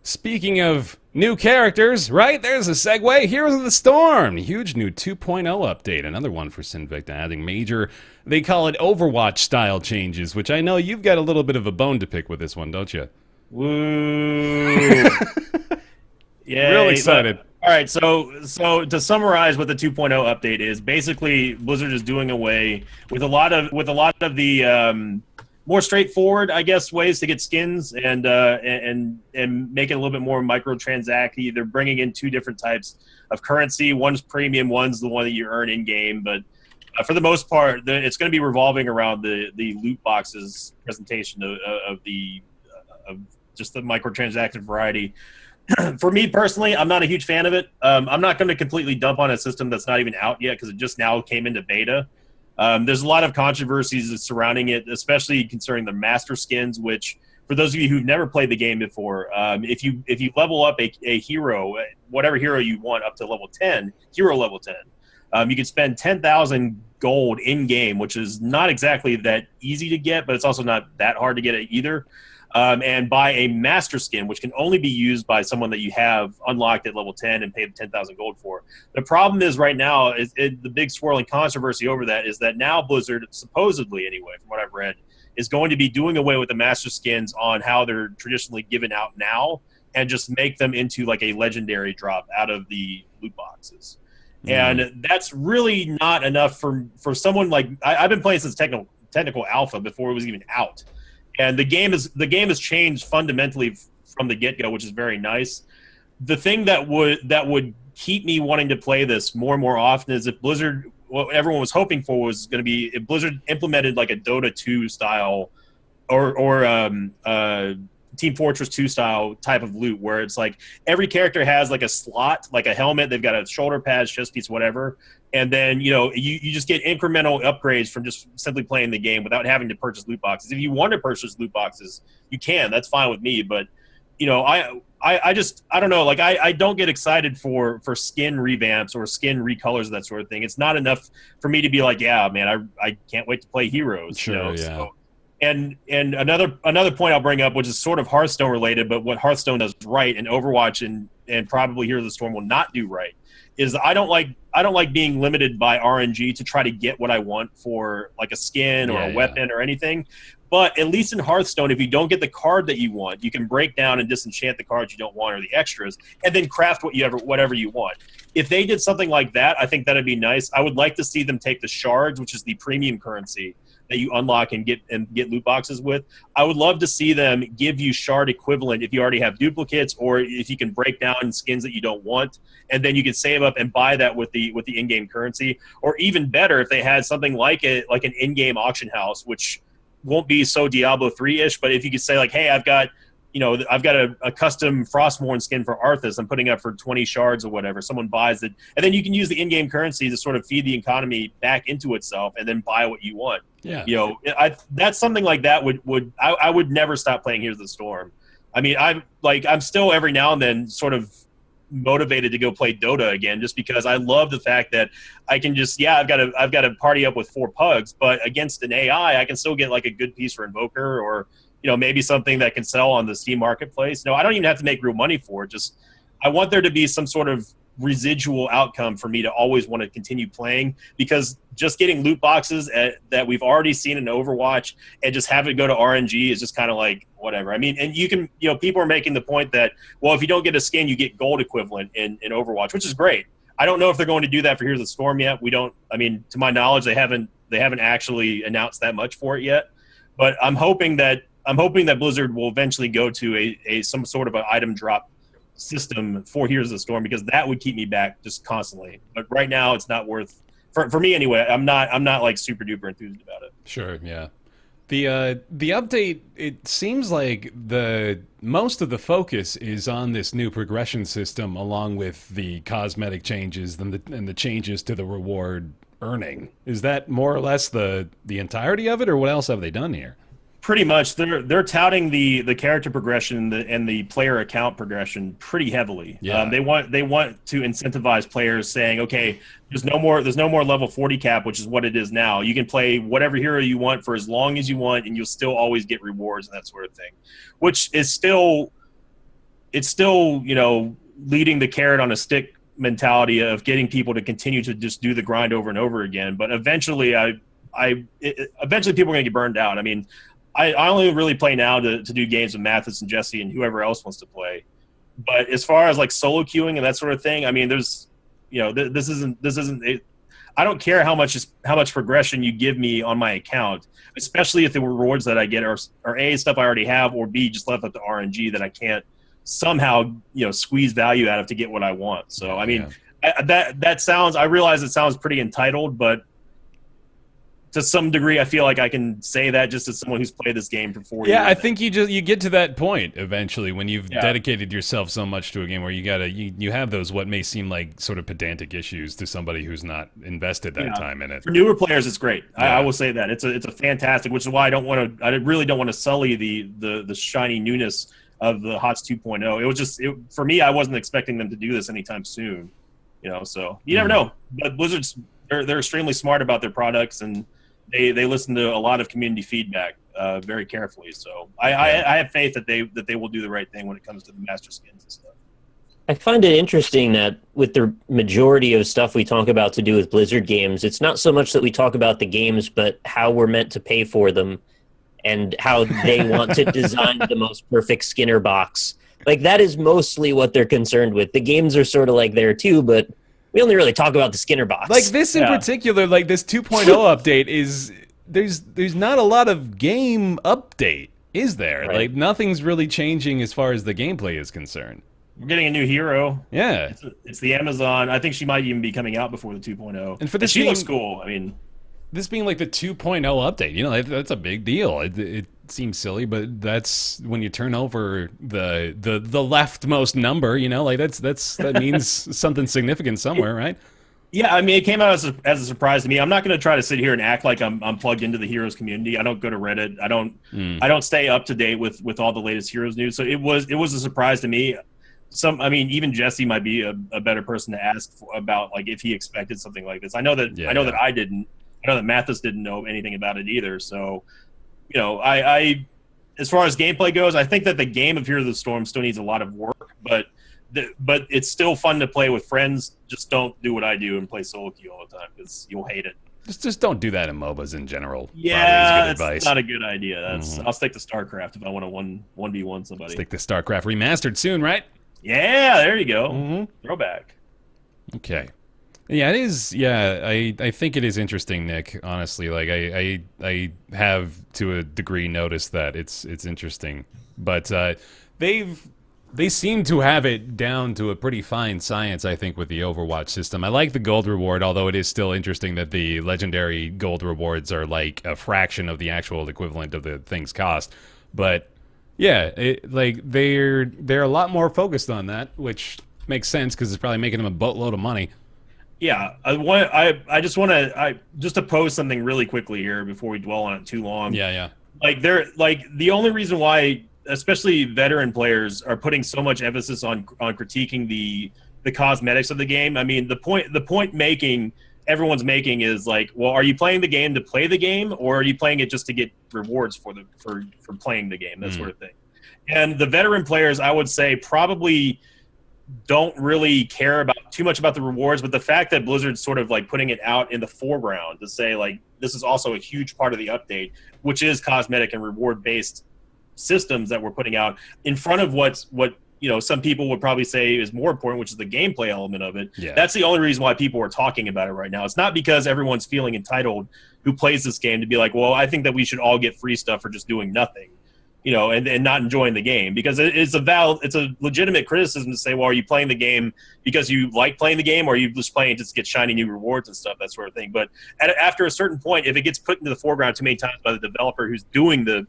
speaking of new characters, right? There's a segue. Heroes of the Storm. Huge new 2.0 update. Another one for Sinvicta, adding major, they call it Overwatch style changes, which I know you've got a little bit of a bone to pick with this one, don't you? Woo! Yeah. Real excited. All right, so to summarize what the 2.0 update is, basically Blizzard is doing away with a lot of the more straightforward, I guess, ways to get skins and make it a little bit more microtransact-y. They're bringing in 2 different types of currency. One's premium, one's the one that you earn in game. But for the most part, it's going to be revolving around the loot boxes presentation of just the microtransaction variety. For me personally, I'm not a huge fan of it. I'm not going to completely dump on a system that's not even out yet because it just now came into beta. There's a lot of controversies surrounding it, especially concerning the master skins, which for those of you who've never played the game before, if you level up a hero, whatever hero you want up to level 10, hero level 10, you can spend 10,000 gold in game, which is not exactly that easy to get, but it's also not that hard to get it either. And buy a master skin, which can only be used by someone that you have unlocked at level 10 and paid 10,000 gold for. The problem is right now, the big swirling controversy over that is that now Blizzard, supposedly anyway, from what I've read, is going to be doing away with the master skins on how they're traditionally given out now, and just make them into like a legendary drop out of the loot boxes. And that's really not enough for someone like I've been playing since technical alpha before it was even out, and the game has changed fundamentally from the get-go, which is very nice. The thing that would keep me wanting to play this more and more often is if Blizzard, what everyone was hoping for was going to be if Blizzard implemented like a Dota 2 style or Team Fortress 2 style type of loot, where it's like every character has like a slot, like a helmet, they've got a shoulder pads, chest piece, whatever, and then you just get incremental upgrades from just simply playing the game without having to purchase loot boxes. If you want to purchase loot boxes, you can. That's fine with me, but I don't know. Like I don't get excited for skin revamps or skin recolors, that sort of thing. It's not enough for me to be like, yeah, man, I can't wait to play Heroes. Sure, yeah. So, and another point I'll bring up, which is sort of Hearthstone related, but what Hearthstone does right and Overwatch and probably Heroes of the Storm will not do right, is I don't like being limited by RNG to try to get what I want for like a skin or a weapon or anything. But at least in Hearthstone, if you don't get the card that you want, you can break down and disenchant the cards you don't want or the extras, and then craft whatever you want. If they did something like that, I think that'd be nice. I would like to see them take the shards, which is the premium currency that you unlock and get loot boxes with. I would love to see them give you shard equivalent if you already have duplicates, or if you can break down skins that you don't want, and then you can save up and buy that with the in-game currency. Or even better, if they had something like an in-game auction house, which won't be so Diablo 3-ish, but if you could say like, hey, I've got a custom Frostmourne skin for Arthas I'm putting up for 20 shards or whatever. Someone buys it, and then you can use the in-game currency to sort of feed the economy back into itself and then buy what you want. Yeah. That's something like that I would never stop playing Heroes of the Storm. I mean, I'm still every now and then sort of motivated to go play Dota again, just because I love the fact that I can just I've got to party up with 4 pugs, but against an AI I can still get like a good piece for Invoker, or maybe something that can sell on the Steam marketplace. No, I don't even have to make real money for it. Just I want there to be some sort of residual outcome for me to always want to continue playing, because just getting loot boxes that we've already seen in Overwatch and just have it go to RNG is just kind of like whatever. I mean, and you can, people are making the point that, well, if you don't get a skin, you get gold equivalent in Overwatch, which is great. I don't know if they're going to do that for Heroes of the Storm yet. To my knowledge, they haven't actually announced that much for it yet. But I'm hoping that Blizzard will eventually go to some sort of an item drop system for Heroes of the Storm, because that would keep me back just constantly. But right now, it's not worth for me anyway. I'm not like super duper enthused about it. Sure, yeah. The update, it seems like most of the focus is on this new progression system, along with the cosmetic changes and the changes to the reward earning. Is that more or less the entirety of it, or what else have they done here? Pretty much, they're touting the character progression and the player account progression pretty heavily. Yeah. They want to incentivize players, saying, okay, there's no more level 40 cap, which is what it is now. You can play whatever hero you want for as long as you want, and you'll still always get rewards and that sort of thing. Which is still leading the carrot on a stick mentality of getting people to continue to just do the grind over and over again. But eventually, eventually people are going to get burned out. I mean, I only really play now to do games with Mathis and Jesse and whoever else wants to play. But as far as like solo queuing and that sort of thing, I mean, there's, this isn't. I don't care how much progression you give me on my account, especially if the rewards that I get are A, stuff I already have, or B, just left up to RNG that I can't somehow squeeze value out of to get what I want. So I mean, I realize it sounds pretty entitled, but to some degree, I feel like I can say that just as someone who's played this game for 4 years. Yeah, I think you get to that point eventually when you've dedicated yourself so much to a game where you have those what may seem like sort of pedantic issues to somebody who's not invested that time in it. For newer players, it's great. Yeah. I will say that it's a fantastic, which is why I really don't want to sully the shiny newness of the HOTS 2.0. It was just for me, I wasn't expecting them to do this anytime soon. So you never know. But Blizzard's they're extremely smart about their products, and they listen to a lot of community feedback very carefully. So I have faith that they will do the right thing when it comes to the master skins and stuff. I find it interesting that with the majority of stuff we talk about to do with Blizzard games, it's not so much that we talk about the games, but how we're meant to pay for them and how they want to design the most perfect Skinner box. Like, that is mostly what they're concerned with. The games are sort of like there too, but we only really talk about the Skinner box. Like this in particular, like this 2.0 update is there's not a lot of game update, is there? Right. Like nothing's really changing as far as the gameplay is concerned. We're getting a new hero. Yeah. It's the Amazon. I think she might even be coming out before the 2.0. And for this she being- looks cool. I mean, This being like the 2.0 update, you know, that's a big deal. It seems silly, but that's when you turn over the leftmost number, you know, like that means something significant somewhere, right? yeah, I mean, it came out as a surprise to me. I'm not going to try to sit here and act like I'm plugged into the Heroes community. I don't go to Reddit. I don't stay up to date with all the latest Heroes news. So it was a surprise to me. I mean, even Jesse might be a better person to ask about, like, if he expected something like this. I know that that I didn't. I know that Mathis didn't know anything about it either. So, you know, I as far as gameplay goes, I think that the game of Heroes of the Storm still needs a lot of work, but it's still fun to play with friends. Just don't do what I do and play solo queue all the time because you'll hate it. Just don't do that in MOBAs in general. Yeah, it's it's not a good idea. I'll stick to StarCraft if I want to 1v1 somebody. Stick to StarCraft Remastered soon, right? Yeah, there you go. Throwback. Okay. Yeah, it is. Yeah, I think it is interesting, Nick. Honestly, like I have to a degree noticed that it's interesting, but they seem to have it down to a pretty fine science. I think with the Overwatch system, I like the gold reward, although it is still interesting that the legendary gold rewards are like a fraction of the actual equivalent of the thing's cost. But yeah, like they're a lot more focused on that, which makes sense because it's probably making them a boatload of money. Yeah, I just want to pose something really quickly here before we dwell on it too long. Yeah. Like the only reason why, especially veteran players, are putting so much emphasis on critiquing the cosmetics of the game. I mean, the point everyone's making is like, well, are you playing the game to play the game, or are you playing it just to get rewards for playing the game, that sort of thing? And the veteran players, I would say, probably don't really care too much about the rewards, but the fact that Blizzard's sort of like putting it out in the foreground to say, like, this is also a huge part of the update, which is cosmetic and reward based systems that we're putting out in front of what you know some people would probably say is more important, which is the gameplay element of it. Yeah. That's the only reason why people are talking about it right now. It's not because everyone's feeling entitled who plays this game to be like, well, I think that we should all get free stuff for just doing nothing, you know, and not enjoying the game, because it's a legitimate criticism to say, well, are you playing the game because you like playing the game, or are you just playing just to get shiny new rewards and stuff, that sort of thing. But after a certain point, if it gets put into the foreground too many times by the developer who's doing the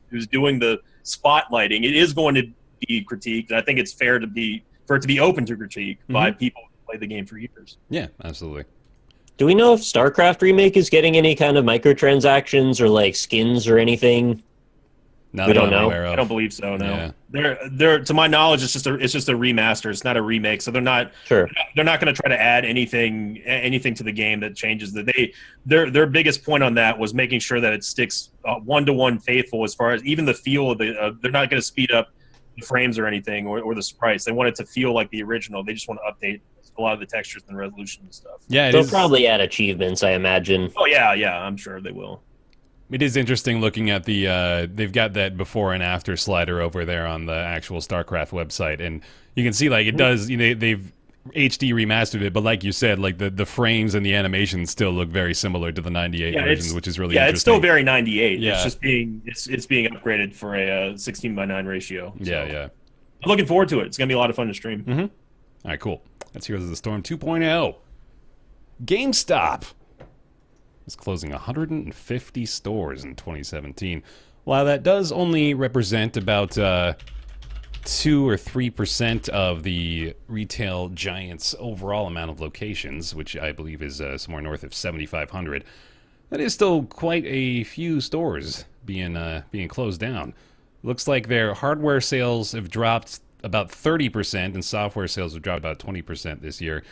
spotlighting, it is going to be critiqued. And I think it's fair for it to be open to critique by people who play the game for years. Yeah, absolutely. Do we know if StarCraft Remake is getting any kind of microtransactions or like skins or anything? Not We that don't I'm know. aware of. I don't believe so. No, Yeah. they're to my knowledge, it's just a remaster. It's not a remake, so they're not Sure. they're not going to try to add anything to the game that changes that. Their biggest point on that was making sure that it sticks 1-to-1 faithful, as far as even the feel of the. They're not going to speed up the frames or anything, or the sprites. They want it to feel like the original. They just want to update a lot of the textures and resolution and stuff. Yeah, it They'll is. probably add achievements, I imagine. Oh yeah, I'm sure they will. It is interesting looking at the, they've got that before and after slider over there on the actual StarCraft website, and you can see, like, it does, you know, they've HD remastered it, but like you said, like the frames and the animations still look very similar to the 98 versions, which is really interesting. It's still very 98. Yeah. It's just being upgraded for a 16:9 ratio. So Yeah. I'm looking forward to it. It's going to be a lot of fun to stream. All right, cool. That's Heroes of the Storm 2.0. GameStop is closing 150 stores in 2017. While that does only represent about 2 or 3% of the retail giant's overall amount of locations, which I believe is somewhere north of 7,500, that is still quite a few stores being closed down. Looks like their hardware sales have dropped about 30%, and software sales have dropped about 20% this year.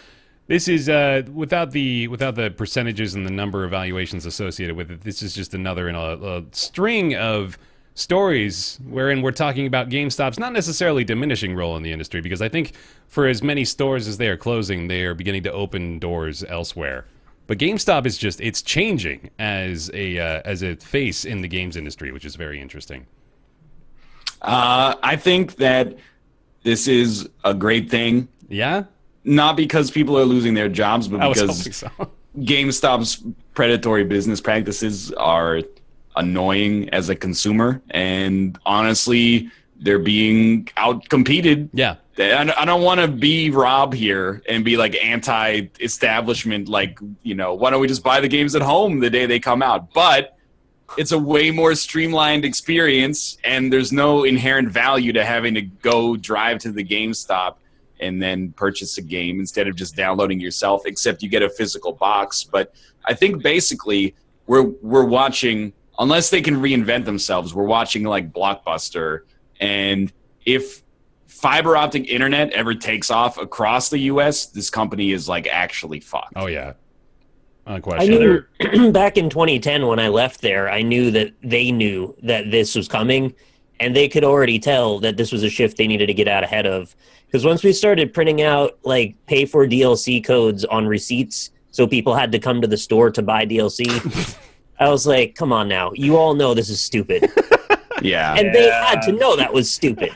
This is without the percentages and the number of valuations associated with it. This is just another in a string of stories wherein we're talking about GameStop's not necessarily diminishing role in the industry, because I think for as many stores as they are closing, they are beginning to open doors elsewhere. But GameStop is it's changing as a face in the games industry, which is very interesting. I think that this is a great thing. Yeah? Not because people are losing their jobs, but I was because hoping so. GameStop's predatory business practices are annoying as a consumer, and honestly, they're being outcompeted. Yeah. I don't want to be Rob here and be like anti-establishment, like, you know, why don't we just buy the games at home the day they come out? But it's a way more streamlined experience, and there's no inherent value to having to go drive to the GameStop and then purchase a game instead of just downloading yourself, except you get a physical box. But I think basically we're watching, unless they can reinvent themselves, we're watching like Blockbuster. And if fiber optic internet ever takes off across the U.S., this company is like actually fucked. Oh, yeah. I Unquestionably. knew back in 2010 when I left there, I knew that they knew that this was coming, and they could already tell that this was a shift they needed to get out ahead of. Because once we started printing out like pay for DLC codes on receipts, so people had to come to the store to buy DLC, I was like, come on now, you all know this is stupid. Yeah. And they had to know that was stupid.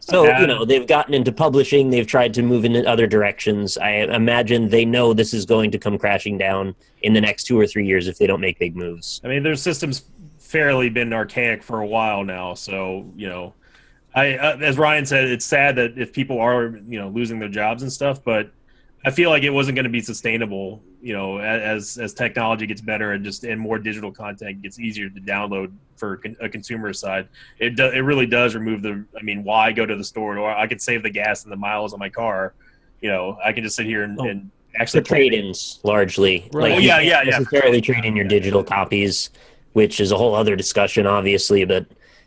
So, you know, they've gotten into publishing. They've tried to move in other directions. I imagine they know this is going to come crashing down in the next 2 or 3 years if they don't make big moves. I mean, their system's fairly been archaic for a while now. So, you know, as Ryan said, it's sad that if people are, you know, losing their jobs and stuff, but I feel like it wasn't going to be sustainable, you know, as technology gets better and more digital content gets easier to download for a consumer side. It really does remove why go to the store? Or I could save the gas and the miles on my car. You know, I can just sit here and actually the trade-ins largely. Right. Like, yeah. necessarily trade in your digital copies, which is a whole other discussion, obviously, but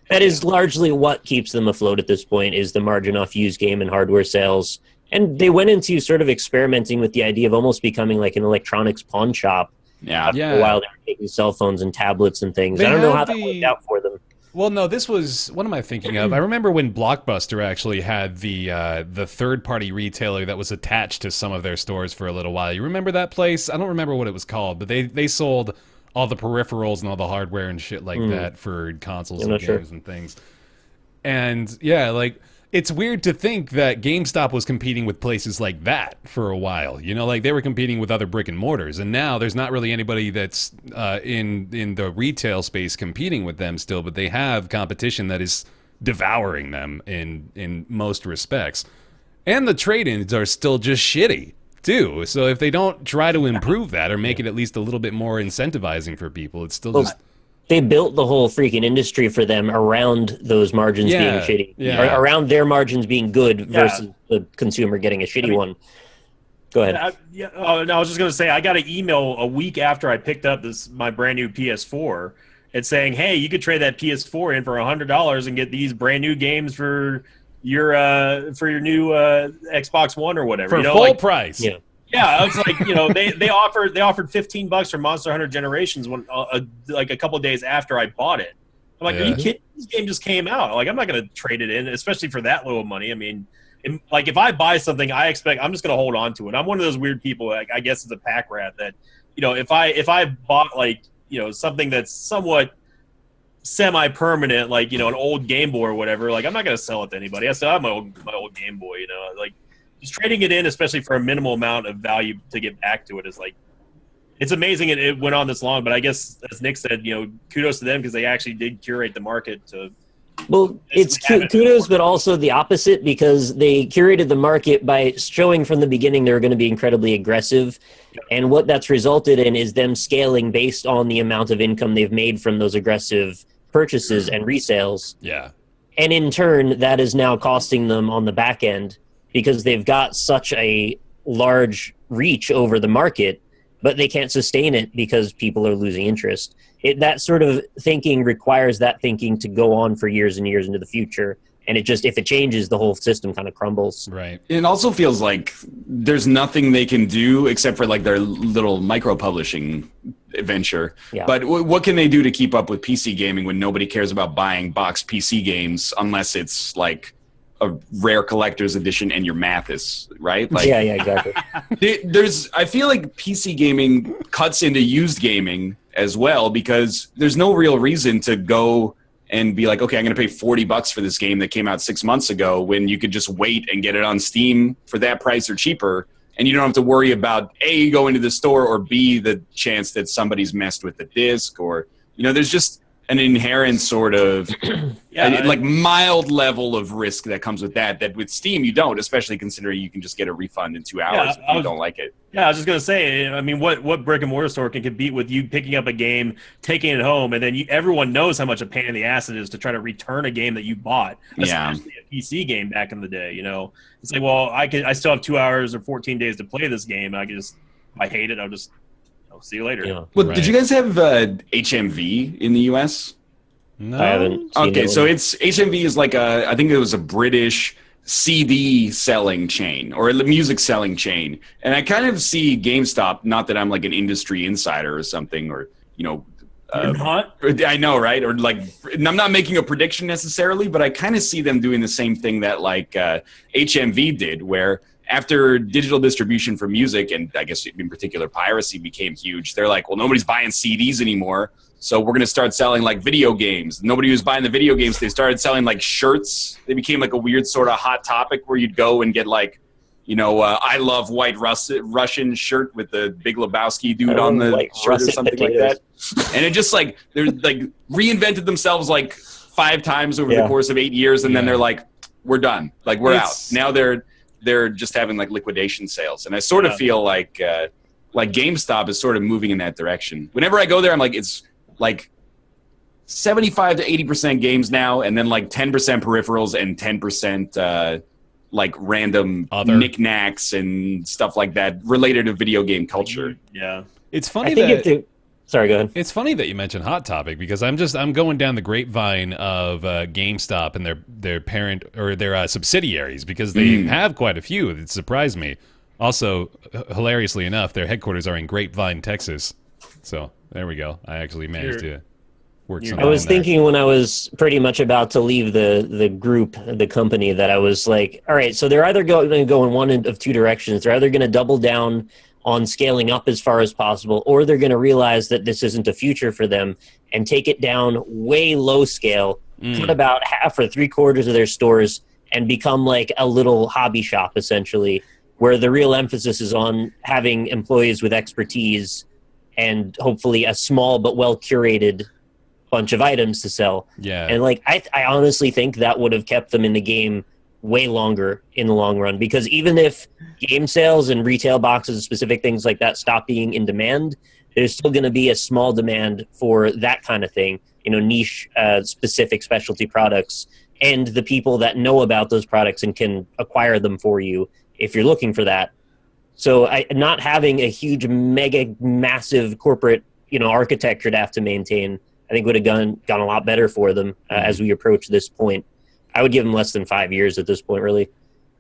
that is largely what keeps them afloat at this point is the margin off used game and hardware sales. And they went into sort of experimenting with the idea of almost becoming like an electronics pawn shop. Yeah. For a while, they were taking cell phones and tablets and things. I don't know how that worked out for them. Well, no, this was, what am I thinking of? I remember when Blockbuster actually had the third-party retailer that was attached to some of their stores for a little while. You remember that place? I don't remember what it was called, but they sold all the peripherals and all the hardware and shit like that for consoles and games and things. And, yeah, like, it's weird to think that GameStop was competing with places like that for a while. You know, like they were competing with other brick and mortars, and now there's not really anybody that's in the retail space competing with them still, but they have competition that is devouring them in most respects. And the trade-ins are still just shitty, too. So if they don't try to improve that or make it at least a little bit more incentivizing for people, it's still just... They built the whole freaking industry for them around those margins being shitty. Yeah. Around their margins being good versus the consumer getting a shitty one. Go ahead. I was just going to say, I got an email a week after I picked up my brand new PS4. It's saying, hey, you could trade that PS4 in for $100 and get these brand new games for your new Xbox One or whatever. For full price. Yeah. Yeah, I was like, you know, they offered $15 for Monster Hunter Generations when like a couple of days after I bought it. I'm like, are you kidding? This game just came out. Like, I'm not going to trade it in, especially for that little money. I mean, if I buy something, I'm just going to hold on to it. I'm one of those weird people. Like, I guess as a pack rat that, you know, if I bought like, you know, something that's somewhat semi-permanent, like, you know, an old Game Boy or whatever, like, I'm not going to sell it to anybody. I still have my old Game Boy, you know, like. Just trading it in, especially for a minimal amount of value to get back to it, is like, it's amazing it went on this long. But I guess, as Nick said, you know, kudos to them because they actually did curate the market to. Well, it's kudos, but also the opposite because they curated the market by showing from the beginning they were going to be incredibly aggressive. And what that's resulted in is them scaling based on the amount of income they've made from those aggressive purchases and resales. Yeah. And in turn, that is now costing them on the back end because they've got such a large reach over the market, but they can't sustain it because people are losing interest. That sort of thinking requires that thinking to go on for years and years into the future. And it just, if it changes, the whole system kind of crumbles. Right. It also feels like there's nothing they can do except for like their little micro publishing venture. Yeah. But what can they do to keep up with PC gaming when nobody cares about buying boxed PC games unless it's like a rare collector's edition and your Mathis, right? Like, yeah, exactly. I feel like PC gaming cuts into used gaming as well because there's no real reason to go and be like, okay, I'm going to pay $40 for this game that came out 6 months ago when you could just wait and get it on Steam for that price or cheaper. And you don't have to worry about A, going to the store, or B, the chance that somebody's messed with the disc, or, there's just an inherent sort of mild level of risk that comes with that with Steam you don't, especially considering you can just get a refund in 2 hours if you don't like it. Yeah, I was just going to say, I mean, what brick and mortar store can compete with you picking up a game, taking it home, and then everyone knows how much a pain in the ass it is to try to return a game that you bought, especially a PC game back in the day, It's like, well, I still have 2 hours or 14 days to play this game. If I hate it, I'll just see you later. Yeah. Well, did you guys have HMV in the U.S.? No. I haven't seen Okay, it. so HMV is like I think it was a British CD selling chain or a music selling chain. And I kind of see GameStop, not that I'm like an industry insider or something, or, You're not? I know, right? Or like, and I'm not making a prediction necessarily, but I kind of see them doing the same thing that like HMV did, where after digital distribution for music, and I guess in particular piracy became huge, they're like, well, nobody's buying CDs anymore, so we're going to start selling like video games. Nobody was buying the video games. They started selling like shirts. They became like a weird sort of hot topic where you'd go and get like, I love White Russian shirt with the Big Lebowski dude on the shirt or something like that. And it just like, they're like reinvented themselves like 5 times over the course of 8 years. And then they're like, we're done. Like we're out. Now they're just having like liquidation sales. And I sort of feel like GameStop is sort of moving in that direction. Whenever I go there, I'm like, it's like 75 to 80% games now, and then like 10% peripherals and 10% like random knickknacks and stuff like that related to video game culture. Yeah. It's funny Sorry, go ahead. It's funny that you mentioned Hot Topic, because I'm going down the grapevine of GameStop and their parent or their subsidiaries, because they have quite a few. It surprised me. Also, hilariously enough, their headquarters are in Grapevine, Texas. So there we go. I actually managed to work something. I was thinking when I was pretty much about to leave the group, the company, that I was like, all right, so they're either going to go in one of 2 directions. They're either going to double down on scaling up as far as possible, or they're going to realize that this isn't a future for them and take it down way low scale, cut about half or 3/4 of their stores, and become like a little hobby shop, essentially, where the real emphasis is on having employees with expertise and hopefully a small but well-curated bunch of items to sell. Yeah. And like I honestly think that would have kept them in the game way longer in the long run, because even if game sales and retail boxes and specific things like that stop being in demand, there's still going to be a small demand for that kind of thing, niche specific specialty products, and the people that know about those products and can acquire them for you if you're looking for that. So not having a huge mega massive corporate architecture to have to maintain, I think would have gone a lot better for them as we approach this point. I would give them less than 5 years at this point, really.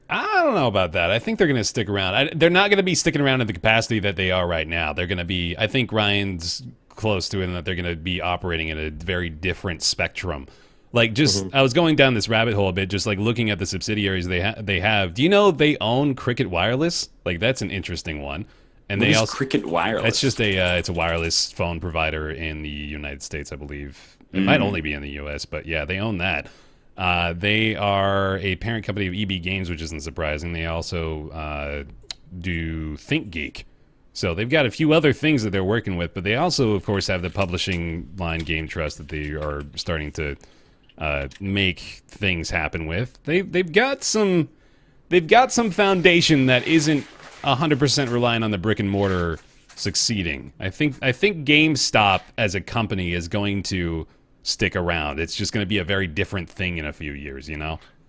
I don't know about that. I think they're going to stick around. They're not going to be sticking around in the capacity that they are right now. They're going to be, I think Ryan's close to it, and that they're going to be operating in a very different spectrum. Like, just, I was going down this rabbit hole a bit, just like looking at the subsidiaries they have. Do you know they own Cricket Wireless? Like, that's an interesting one. And what they is also Cricket Wireless? It's just it's a wireless phone provider in the United States, I believe. It might only be in the U.S., but yeah, they own that. They are a parent company of EB Games, which isn't surprising. They also do ThinkGeek. So they've got a few other things that they're working with, but they also, of course, have the publishing line Game Trust that they are starting to make things happen with. They've got some foundation that isn't 100% reliant on the brick and mortar succeeding. I think GameStop as a company is going to stick around. It's just going to be a very different thing in a few years,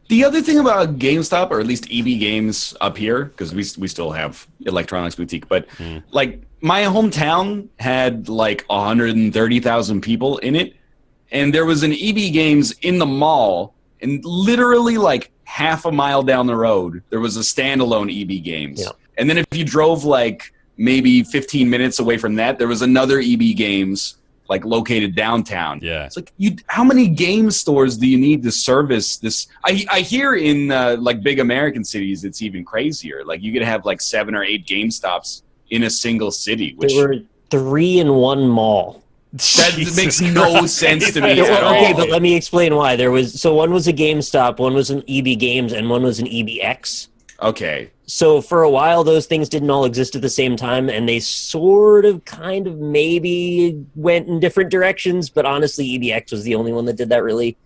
The other thing about GameStop, or at least EB Games up here, because we still have Electronics Boutique, but like my hometown had like 130,000 people in it, and there was an EB Games in the mall, and literally like half a mile down the road, there was a standalone EB Games. Yeah. And then if you drove like maybe 15 minutes away from that, there was another EB Games like located downtown. Yeah. It's like, how many game stores do you need to service this? I hear in like big American cities, it's even crazier. Like you could have like 7 or 8 GameStops in a single city. Which there were 3 in one mall. That makes no sense to me Yeah, at well, okay, all. but let me explain why. One was a GameStop, one was an EB Games, and one was an EBX. Okay. So for a while, those things didn't all exist at the same time, and they sort of, kind of, maybe went in different directions. But honestly, EBX was the only one that did that. Really,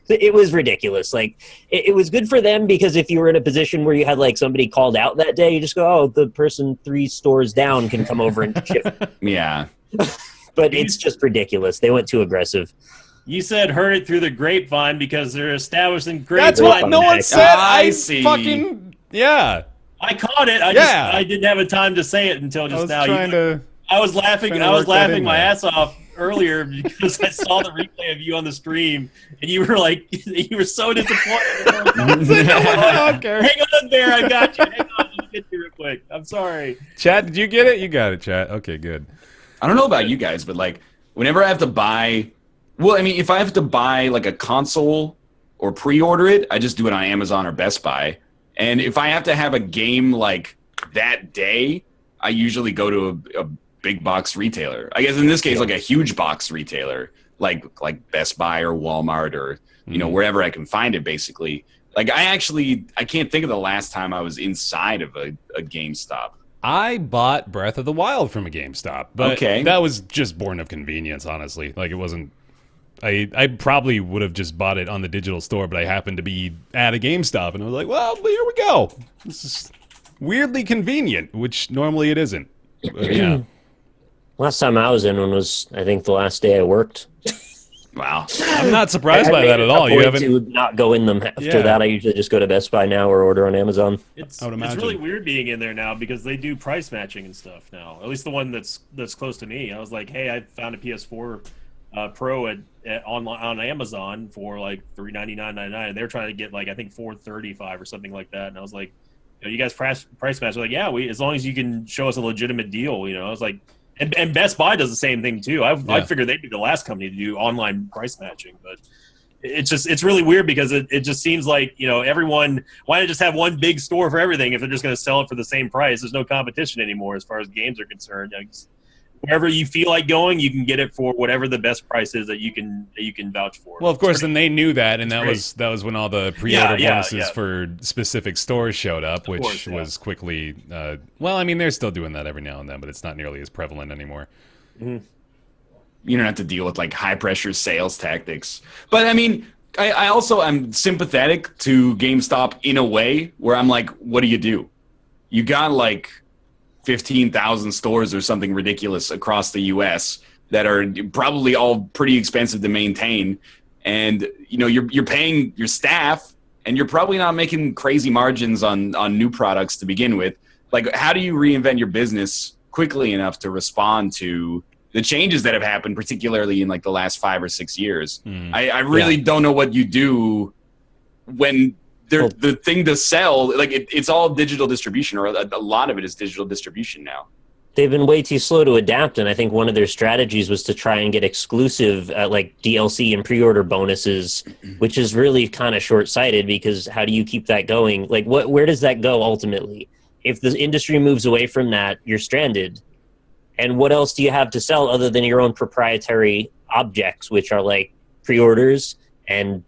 it was ridiculous. Like it was good for them because if you were in a position where you had like somebody called out that day, you just go, "Oh, the person 3 stores down can come over and ship." Yeah. But it's just ridiculous. They went too aggressive. You said heard it through the grapevine because they're established in That's grapevine. what no one said. I see. Fucking yeah. I caught it. I didn't have a time to say it until just now. I was laughing. trying to I was work that laughing in my there. ass off earlier because I saw the replay of you on the stream, and you were like, you were so disappointed. I don't care. Hang on there, I got you. Hang on, let me get you real quick. I'm sorry. Chat, did you get it? You got it, chat. Okay, good. I don't know about you guys, but like whenever I have to buy, well, I mean, if I have to buy like a console or pre-order it, I just do it on Amazon or Best Buy. And if I have to have a game like that day, I usually go to a big box retailer. I guess in this case, like a huge box retailer, like Best Buy or Walmart or you know wherever I can find it. Basically, like I can't think of the last time I was inside of a GameStop. I bought Breath of the Wild from a GameStop, but Okay. that was just born of convenience, honestly. Like, it wasn't... I probably would have just bought it on the digital store, but I happened to be at a GameStop, and I was like, well, here we go. This is weirdly convenient, which normally it isn't. But, yeah. Last time I was in one was, I think, the last day I worked. Wow. I'm not surprised by I that made at a all. You point haven't... to not go in them after Yeah. that. I usually just go to Best Buy now or order on Amazon. It's I would imagine. really weird being in there now because they do price matching and stuff now. At least the one that's close to me. I was like, hey, I found a PS4 Pro at on Amazon for like $399.99. They're trying to get like I think $435 or something like that. And I was like, you guys price match? They're like, yeah, as long as you can show us a legitimate deal. I was like, and Best Buy does the same thing too. I figured they'd be the last company to do online price matching, but it's really weird because it just seems like everyone, why not just have one big store for everything if they're just going to sell it for the same price? There's no competition anymore as far as games are concerned. Wherever you feel like going, you can get it for whatever the best price is that you can vouch for. Well, of course, and they knew that, and that great. was when all the pre-order bonuses yeah. for specific stores showed up, which course, yeah. was quickly. Well, I mean, they're still doing that every now and then, but it's not nearly as prevalent anymore. You don't have to deal with like high pressure sales tactics. But I mean, I also am sympathetic to GameStop in a way where I'm like, what do? You got like 15,000 stores or something ridiculous across the US that are probably all pretty expensive to maintain. And you're paying your staff and you're probably not making crazy margins on new products to begin with. Like, how do you reinvent your business quickly enough to respond to the changes that have happened, particularly in like the last 5 or 6 years? I really don't know what you do when the thing to sell, like it's all digital distribution, or a lot of it is digital distribution now. They've been way too slow to adapt, and I think one of their strategies was to try and get exclusive like DLC and pre-order bonuses, which is really kind of short-sighted because how do you keep that going? Like, where does that go ultimately? If the industry moves away from that, you're stranded. And what else do you have to sell other than your own proprietary objects, which are like pre-orders and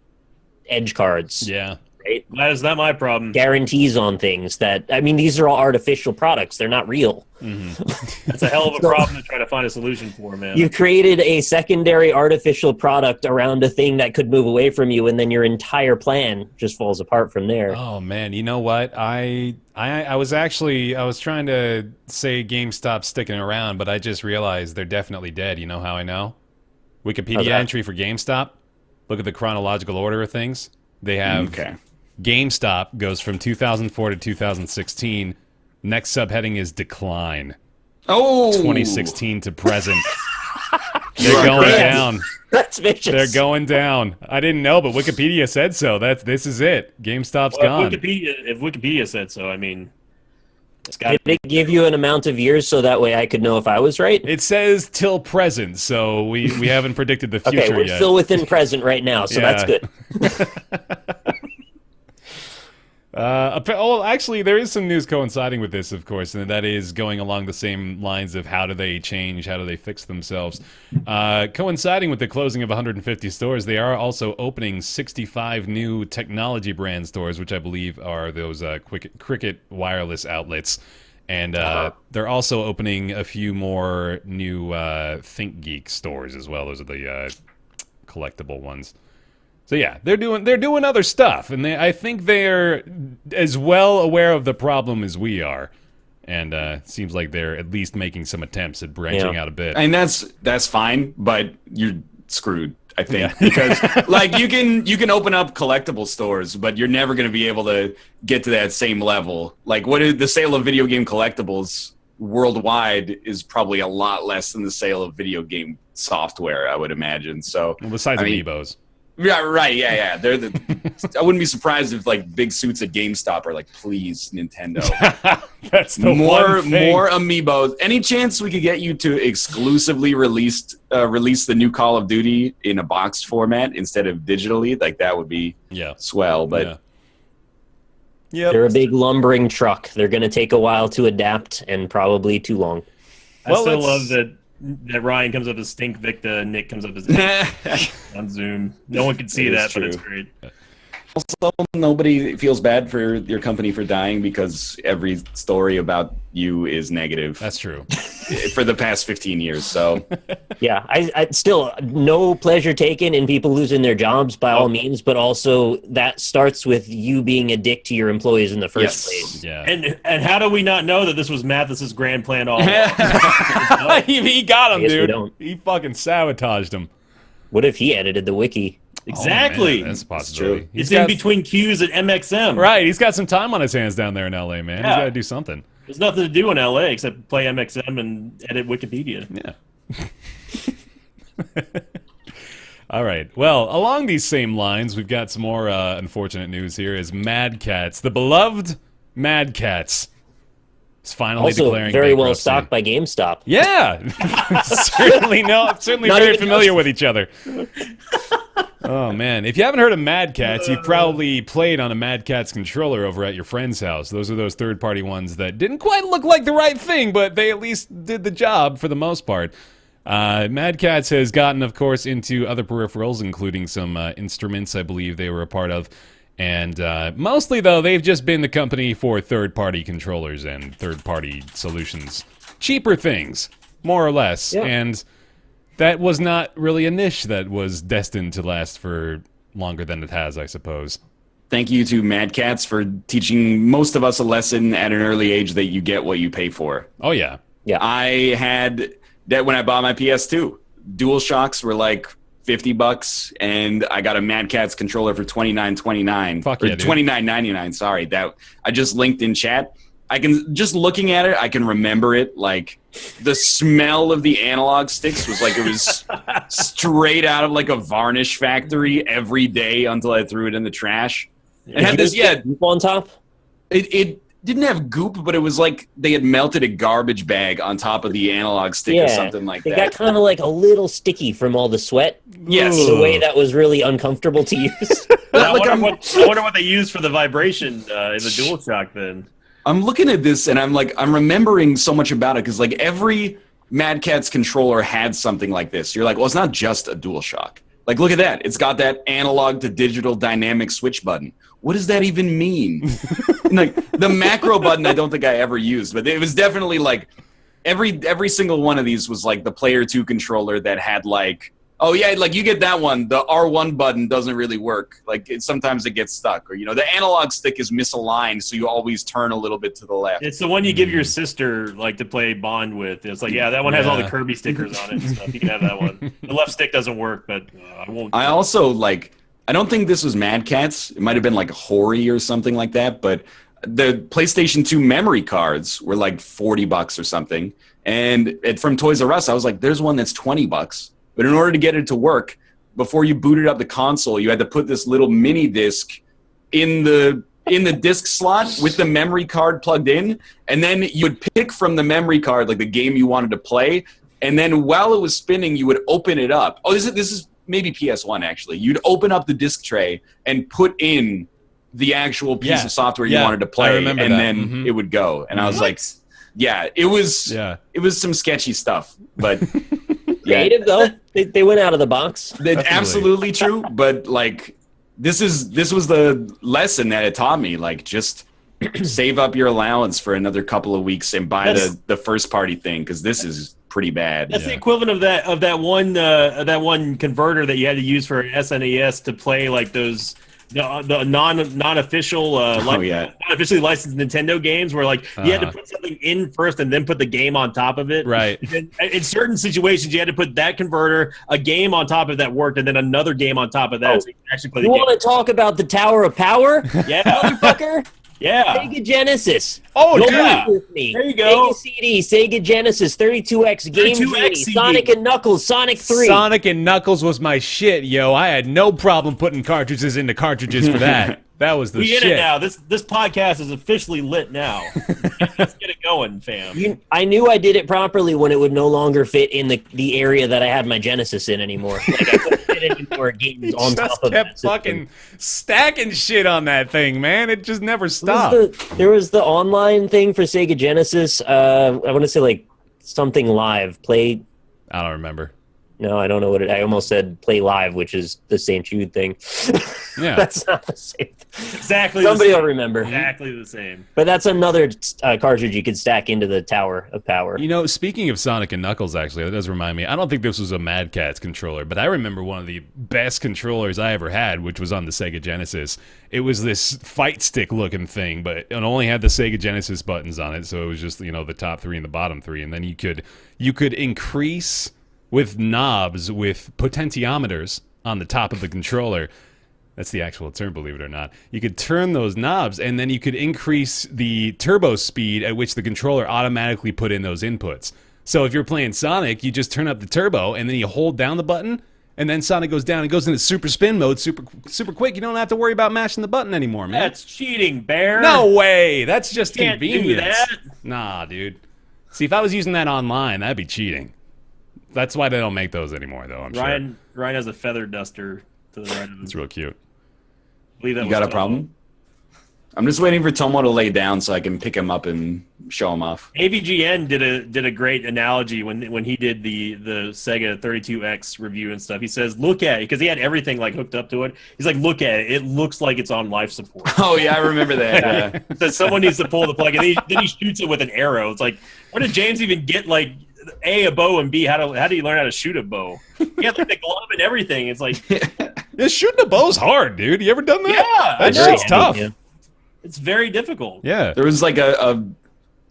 edge cards? Yeah. Right? That is not my problem. Guarantees on things that, I mean, these are all artificial products. They're not real. That's a hell of a problem to try to find a solution for, man. You created a secondary artificial product around a thing that could move away from you, and then your entire plan just falls apart from there. Oh man, you know what? I was trying to say GameStop sticking around, but I just realized they're definitely dead. You know how I know? How's Wikipedia that? entry for GameStop. Look at the chronological order of things. They have GameStop goes from 2004 to 2016. Next subheading is decline. Oh, 2016 to present. They're going down. That's vicious. They're going down. I didn't know, but Wikipedia said so. This is it. GameStop's gone. If Wikipedia said so, I mean, it's got. Did it give you an amount of years so that way I could know if I was right? It says till present, so we haven't predicted the future Okay, we're yet. still within present right now, so that's Yeah. good. Actually, there is some news coinciding with this, of course, and that is going along the same lines of how do they change, how do they fix themselves. Coinciding with the closing of 150 stores, they are also opening 65 new technology brand stores, which I believe are those Cricket wireless outlets. And they're also opening a few more new ThinkGeek stores as well. Those are the collectible ones. So yeah, they're doing other stuff, and I think they're as well aware of the problem as we are, and seems like they're at least making some attempts at branching out a bit. And that's fine, but you're screwed, I think, because like you can open up collectible stores, but you're never going to be able to get to that same level. Like, what is the sale of video game collectibles worldwide is probably a lot less than the sale of video game software, I would imagine. So, well, besides amiibos. Yeah, right. Yeah. They're I wouldn't be surprised if like big suits at GameStop are like, please, Nintendo. That's the more amiibos. Any chance we could get you to exclusively release the new Call of Duty in a boxed format instead of digitally? Like that would be swell. But they're a big lumbering truck. They're going to take a while to adapt and probably too long. I still love that Ryan comes up as Stinkvicta and Nick comes up as on Zoom. No one can see that, but it's great. Also, nobody feels bad for your company for dying because every story about you is negative. That's true. For the past 15 years, so. Yeah, I still, no pleasure taken in people losing their jobs by all means, but also that starts with you being a dick to your employees in the first place. Yeah. And how do we not know that this was Mathis's grand plan all along? He got him, I guess we dude. don't. He fucking sabotaged him. What if he edited the wiki? Exactly. Oh, man, that's a possibility. It's in between queues at MXM. Right, he's got some time on his hands down there in LA, man. He's got to do something. There's nothing to do in LA except play MXM and edit Wikipedia. Yeah. All right. Well, along these same lines, we've got some more unfortunate news here as Mad Katz, the beloved Mad Katz, is finally Also declaring very well bankruptcy. stocked by GameStop. Yeah. certainly very familiar with each other. Oh, man. If you haven't heard of Mad Katz, you've probably played on a Mad Katz controller over at your friend's house. Those are those third-party ones that didn't quite look like the right thing, but they at least did the job for the most part. Mad Katz has gotten, of course, into other peripherals, including some instruments I believe they were a part of. And mostly, though, they've just been the company for third-party controllers and third-party solutions. Cheaper things, more or less. Yeah. And that was not really a niche that was destined to last for longer than it has, I suppose. Thank you to Mad Katz for teaching most of us a lesson at an early age that you get what you pay for. Oh, yeah. Yeah. I had that when I bought my PS2. DualShocks were like $50, and I got a Mad Katz controller for $29.29. Fuck or yeah, dude. $29.99. Sorry, that I just linked in chat. I can just looking at it, I can remember it. Like the smell of the analog sticks was like it was straight out of like a varnish factory every day until I threw it in the trash. And had this, on top. It didn't have goop, but it was like they had melted a garbage bag on top of the analog stick or something like that. It got kind of like a little sticky from all the sweat. Yes. In a way that was really uncomfortable to use. I wonder what they used for the vibration in the DualShock then. I'm looking at this and I'm remembering so much about it because like every Mad Katz controller had something like this. You're like, well, it's not just a DualShock. Like, look at that. It's got that analog to digital dynamic switch button. What does that even mean? Like the macro button, I don't think I ever used, but it was definitely like every single one of these was like the Player 2 controller that had like, oh yeah, like you get that one. The R1 button doesn't really work. Like sometimes it gets stuck, or the analog stick is misaligned, so you always turn a little bit to the left. It's the one you give your sister like to play Bond with. It's like, yeah, that one has all the Kirby stickers on it and stuff. You can have that one. The left stick doesn't work, but I won't. I also like. I don't think this was Mad Katz. It might have been like Hori or something like that. But the PlayStation 2 memory cards were like $40 or something. And from Toys R Us, I was like, "There's one that's $20." But in order to get it to work, before you booted up the console, you had to put this little mini disc in the disc slot with the memory card plugged in, and then you would pick from the memory card like the game you wanted to play, and then while it was spinning, you would open it up. Oh, this is maybe PS1 actually. You'd open up the disc tray and put in the actual piece Yeah. of software you Yeah. wanted to I play, remember and that. then Mhm. it would go. And I was like, yeah, it was some sketchy stuff, but Creative though. They went out of the box. absolutely true. But like, this was the lesson that it taught me. Like, just save up your allowance for another couple of weeks and buy the first party thing, because this is pretty bad. That's the equivalent of that one converter that you had to use for SNES to play like those the non-official non-officially licensed Nintendo games, where like you had to put something in first and then put the game on top of it. Right. In certain situations, you had to put that converter, a game on top of that worked, and then another game on top of that. So you can actually play the You game. want to talk about the Tower of Power? Yeah. Motherfucker. Yeah. Sega Genesis. Oh, Go dude. back with me. There you go. Sega CD, Sega Genesis, 32X, Game 32X Genie, CD. Sonic and Knuckles, Sonic 3. Sonic and Knuckles was my shit, yo. I had no problem putting cartridges into cartridges for that. That was the We shit. in it now. This podcast is officially lit now. Let's get it going, fam. I knew I did it properly when it would no longer fit in the area that I had my Genesis in anymore. Like I couldn't fit any more games He on just top of kept that fucking stacking shit on that thing, man. It just never stopped. There was the online thing for Sega Genesis. I want to say like something live. Play. I don't remember. No, I don't know what it. I almost said Play Live, which is the St. Jude thing. Yeah. That's not the same. Exactly. Somebody the will same. remember. Exactly the same. But that's another cartridge you could stack into the Tower of Power. You know, speaking of Sonic and Knuckles, actually, that does remind me. I don't think this was a Mad Catz controller, but I remember one of the best controllers I ever had, which was on the Sega Genesis. It was this fight stick looking thing, but it only had the Sega Genesis buttons on it, so it was just, the top three and the bottom three, and then you could increase with knobs with potentiometers on the top of the controller. That's the actual term, believe it or not. You could turn those knobs, and then you could increase the turbo speed at which the controller automatically put in those inputs. So if you're playing Sonic, you just turn up the turbo, and then you hold down the button, and then Sonic goes down and goes into super spin mode super quick. You don't have to worry about mashing the button anymore, man. That's cheating, Bear. No way! That's just Can't do convenience. that. Nah, dude. See, if I was using that online, that'd be cheating. That's why they don't make those anymore, though, I'm sure. Ryan has a feather duster to the right of him. It's real cute. I believe that You was got a Tomo. problem? I'm just waiting for Tomo to lay down so I can pick him up and show him off. AVGN did a great analogy when he did the Sega 32X review and stuff. He says, look at it, because he had everything like hooked up to it. He's like, look at it. It looks like it's on life support. Oh, yeah, I remember that. Yeah. He says someone needs to pull the plug, and then he shoots it with an arrow. It's like, where did James even get like A, a bow, and B, how do you learn how to shoot a bow? He had like the glove and everything. It's like, Yeah, shooting a bow's hard, dude. You ever done that? yeah, That I know. shit's tough. Yeah. It's very difficult. Yeah. There was like a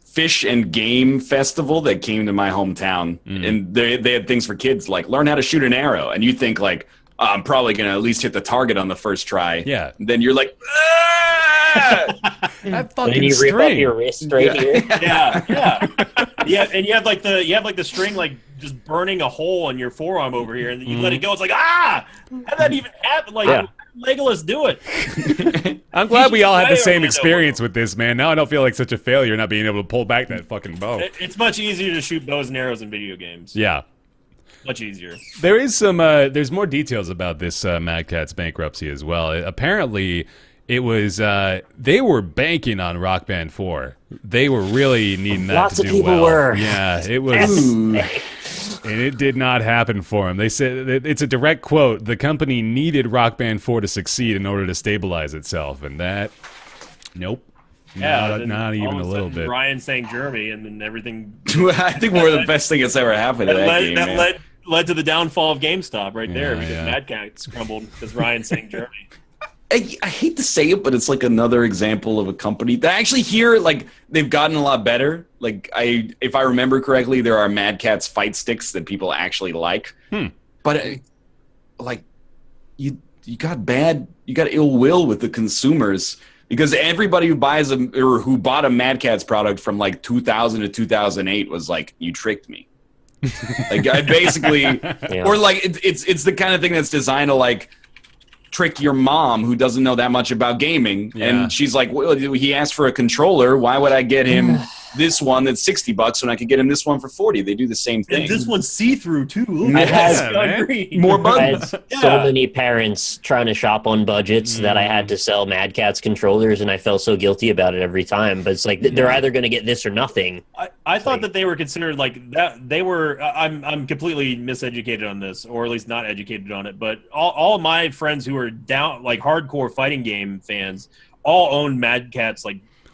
fish and game festival that came to my hometown, and they had things for kids like learn how to shoot an arrow, and you think like, I'm probably gonna at least hit the target on the first try. Yeah. And then you're like, ah! That And fucking then you rip up string. your wrist right here. Yeah. And you have like the string like just burning a hole in your forearm over here, and then you let it go. It's like, how did that even happen? Like, Yeah. how did Legolas do it? I'm glad we all had the same Orlando. experience with this, man. Now I don't feel like such a failure not being able to pull back that fucking bow. It's much easier to shoot bows and arrows in video games. Yeah. Much easier. There is some, there's more details about this Mad Catz bankruptcy as well. Apparently, it was, they were banking on Rock Band 4. They were really needing that Lots to of do people well. were. Yeah, it was, and it did not happen for them. They said, it's a direct quote, the company needed Rock Band 4 to succeed in order to stabilize itself, and that, nope. Yeah, Not even all of a little sudden bit. Ryan sang Jeremy, and then everything I think we're the best thing that's ever happened to that game. man. led to the downfall of GameStop right there, Yeah, because yeah. Mad Catz crumbled because Ryan sang Jeremy. I hate to say it, but it's like another example of a company that actually here, like, they've gotten a lot better. Like, if I remember correctly, there are Mad Catz fight sticks that people actually like. But like, you got ill will with the consumers, because everybody who buys or who bought a Mad Catz product from like 2000 to 2008 was like, you tricked me. Like, I basically, or like it's the kind of thing that's designed to like trick your mom who doesn't know that much about gaming, and she's like, well, he asked for a controller, why would I get him this one that's $60 when I could get him this one for $40. They do the same thing. And this one's see-through too. Look, I it had- has man. green. More I had buttons. so many parents trying to shop on budgets that I Mm. had to sell Mad Catz controllers, and I felt so guilty about it every time. But it's like they're either going to get this or nothing. I thought that they were considered like that. They were. I'm completely miseducated on this, or at least not educated on it. But all of my friends who are down like hardcore fighting game fans all own Mad Catz.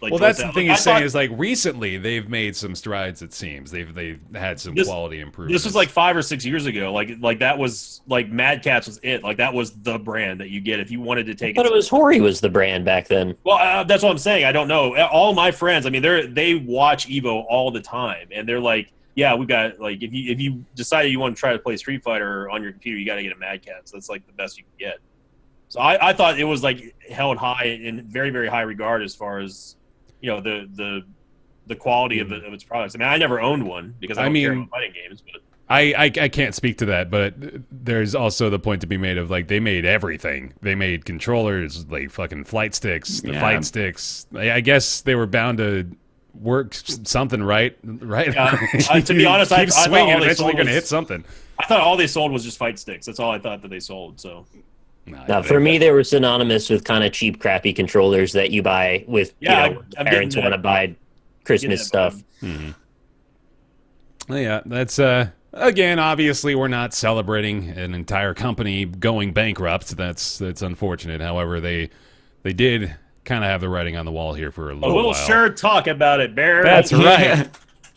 Well, that's the thing I he's saying thought is like recently they've made some strides. It seems they've had some quality improvements. this was like 5 or 6 years ago. Like that was like Mad Catz was it. Like that was the brand that you get if you wanted to I take thought it was Hori was the brand back then. Well, that's what I'm saying. I don't know. All my friends, I mean, they watch Evo all the time, and they're like, "Yeah, we've got like if you decided you want to try to play Street Fighter on your computer, you got to get a Mad Catz. That's like the best you can get." So I thought it was like held high in very very high regard as far as the quality of its products. I mean, I never owned one because I don't care about fighting games, but. I can't speak to that, but there's also the point to be made of like they made everything. They made controllers, like fucking flight sticks, the fight sticks. I guess they were bound to work something right. To be honest, I keep thought swinging. all they Eventually, sold you're gonna was- hit something. I thought all they sold was just fight sticks. That's all I thought that they sold. So Now, for me, they were synonymous with kind of cheap, crappy controllers that you buy with Yeah, I'm parents getting want to that. buy Christmas stuff. Well, yeah, that's again. Obviously, we're not celebrating an entire company going bankrupt. That's unfortunate. However, they did kind of have the writing on the wall here for a little we'll while. sure talk about it, Bear. That's right.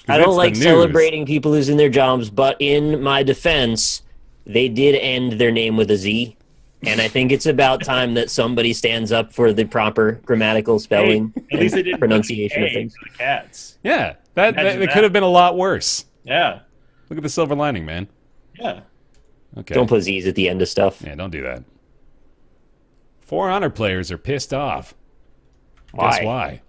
I That's don't the like news. celebrating people losing their jobs, but in my defense, they did end their name with a Z. And I think it's about time that somebody stands up for the proper grammatical spelling At least they didn't pronunciation of put things. the A for the cats. Yeah, that Imagine it that. could have been a lot worse. Yeah, Look at the silver lining, man. yeah. Okay. Don't put Z's at the end of stuff. Yeah, don't do that. For Honor players are pissed off. Why? Guess why?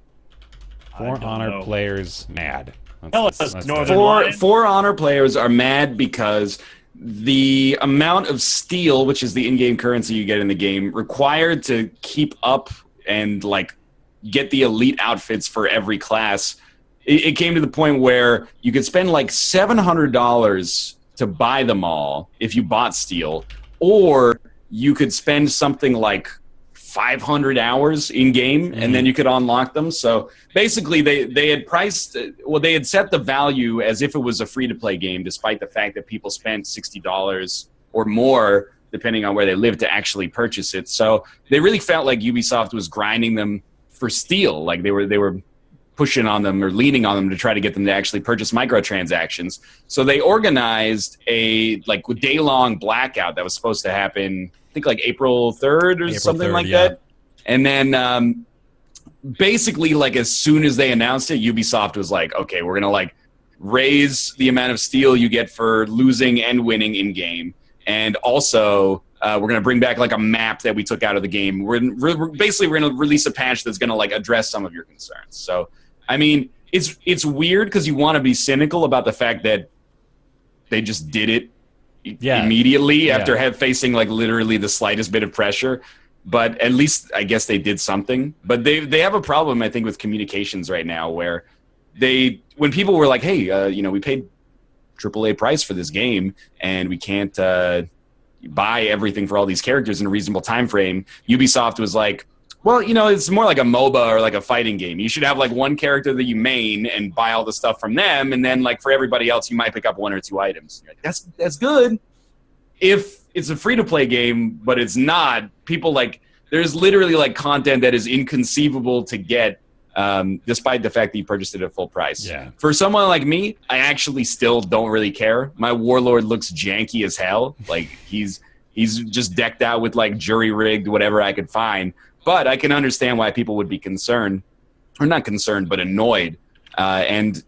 For don't Honor know. players mad. That's- Tell us, that's Northern the- Lion. For Honor players are mad because the amount of steel, which is the in-game currency you get in the game, required to keep up and like get the elite outfits for every class, it came to the point where you could spend like $700 to buy them all if you bought steel, or you could spend something like 500 hours in game and then you could unlock them. So basically they had priced, they had set the value as if it was a free-to-play game, despite the fact that people spent $60 or more depending on where they live to actually purchase it. So they really felt like Ubisoft was grinding them for steel. Like they were pushing on them or leaning on them to try to get them to actually purchase microtransactions. So they organized a like day-long blackout that was supposed to happen, I think like April 3rd or something 3rd, like yeah. that. And then basically like as soon as they announced it, Ubisoft was like, okay, we're going to like raise the amount of steel you get for losing and winning in game. And also we're going to bring back like a map that we took out of the game. We're basically going to release a patch that's going to like address some of your concerns. So, I mean, it's weird because you want to be cynical about the fact that they just did it immediately after facing like literally the slightest bit of pressure. But at least I guess they did something. But they have a problem, I think, with communications right now where when people were like, hey, we paid AAA price for this game and we can't buy everything for all these characters in a reasonable time frame, Ubisoft was like, well, it's more like a MOBA or like a fighting game. You should have like one character that you main and buy all the stuff from them, and then like for everybody else, you might pick up one or two items. You're like, that's good. If it's a free-to-play game, but it's not, people like there's literally like content that is inconceivable to get, despite the fact that you purchased it at full price. Yeah. For someone like me, I actually still don't really care. My Warlord looks janky as hell. Like he's just decked out with like jury-rigged whatever I could find. But I can understand why people would be concerned, or not concerned, but annoyed. And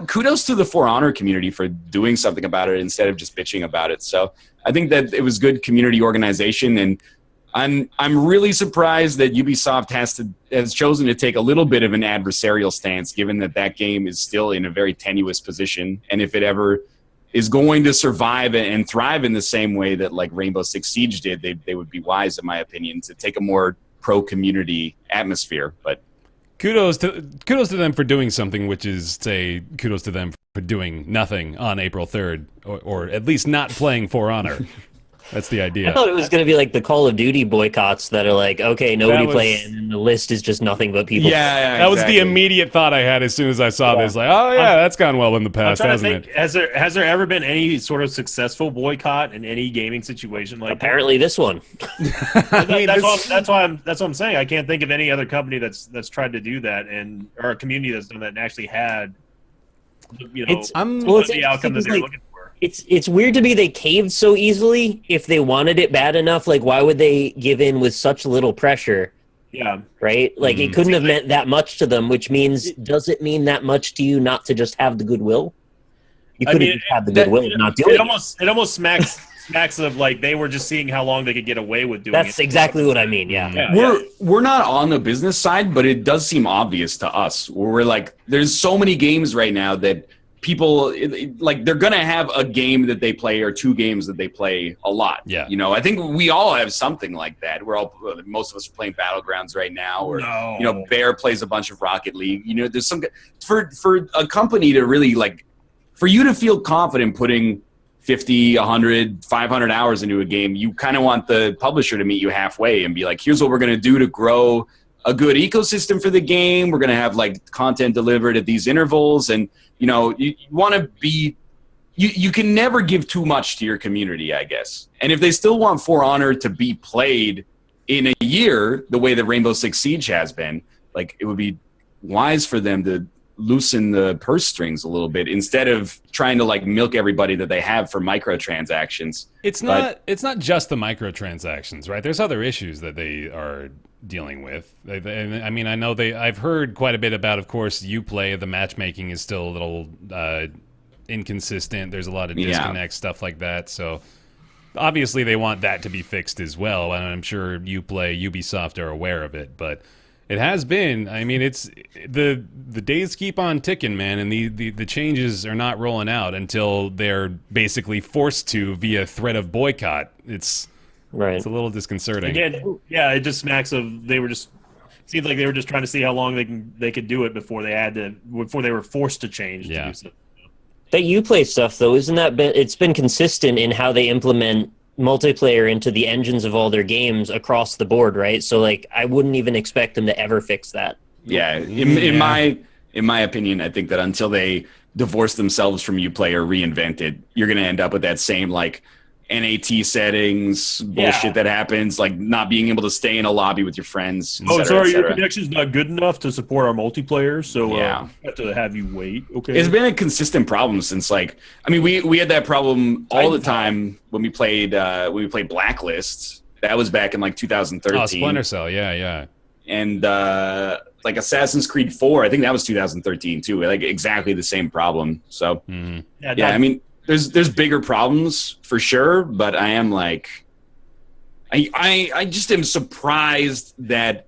kudos to the For Honor community for doing something about it instead of just bitching about it. So I think that it was good community organization, and I'm really surprised that Ubisoft has chosen to take a little bit of an adversarial stance, given that game is still in a very tenuous position, and if it ever is going to survive and thrive in the same way that like Rainbow Six Siege did, they would be wise, in my opinion, to take a more pro-community atmosphere. But Kudos to them for doing something, which is, say, kudos to them for doing nothing on April 3rd, or at least not playing For Honor. That's the idea. I thought it was going to be like the Call of Duty boycotts that are like, okay, nobody was- play it, and then the list is just nothing but people. Yeah, That was the immediate thought I had as soon as I saw this. Like, oh yeah, that's gone well in the I'm past, trying to hasn't think, it? has there ever been any sort of successful boycott in any gaming situation like that? Apparently, this one. That's what I'm saying. I can't think of any other company that's tried to do that, or a community that's done that and actually had, It's- well, it's the outcome that interesting, they're like, looking for. It's weird to me they caved so easily. If they wanted it bad enough, like why would they give in with such little pressure? Yeah, Right? Like it couldn't have meant that much to them, which means does it mean that much to you not to just have the goodwill? You could have just had the goodwill of not doing it. It almost smacks of like they were just seeing how long they could get away with doing it. That's exactly what I mean. Yeah. We're not on the business side, but it does seem obvious to us. Where we're like, there's so many games right now that people like they're gonna have a game that they play or two games that they play a lot. Yeah. I think we all have something like that. Most of us are playing Battlegrounds right now, or Bear plays a bunch of Rocket League. There's some for a company to really like, for you to feel confident putting 50, 100, 500 hours into a game, you kind of want the publisher to meet you halfway and be like, here's what we're going to do to grow a good ecosystem for the game. We're going to have like content delivered at these intervals. And, you want to be, you can never give too much to your community, I guess. And if they still want For Honor to be played in a year, the way that Rainbow Six Siege has been, like it would be wise for them to loosen the purse strings a little bit instead of trying to like milk everybody that they have for microtransactions. It's not just the microtransactions, right? There's other issues that they are dealing with. I mean, I know I've heard quite a bit about, of course, Uplay. The matchmaking is still a little inconsistent. There's a lot of disconnects, stuff like that. So obviously they want that to be fixed as well, and I'm sure Uplay, Ubisoft are aware of it, but it has been. I mean, it's the days keep on ticking, man, and the changes are not rolling out until they're basically forced to via threat of boycott. It's a little disconcerting. Again, yeah, it just smacks of seems like they were just trying to see how long they could do it before they were forced to change. Yeah. To do so. That Uplay stuff, though, it's been consistent in how they implement multiplayer into the engines of all their games across the board, right? So, like, I wouldn't even expect them to ever fix that. Yeah, in my opinion, I think that until they divorce themselves from Uplay or reinvent it, you're going to end up with that same like NAT settings bullshit that happens, like not being able to stay in a lobby with your friends. Your connection's not good enough to support our multiplayer, so we have to have you wait. Okay, it's been a consistent problem since we had that problem all the time when we played Blacklist. That was back in like 2013. Oh, Splinter Cell, yeah. And like Assassin's Creed 4, I think that was 2013 too. Like exactly the same problem. So I mean, there's bigger problems for sure, but I am like, I just am surprised that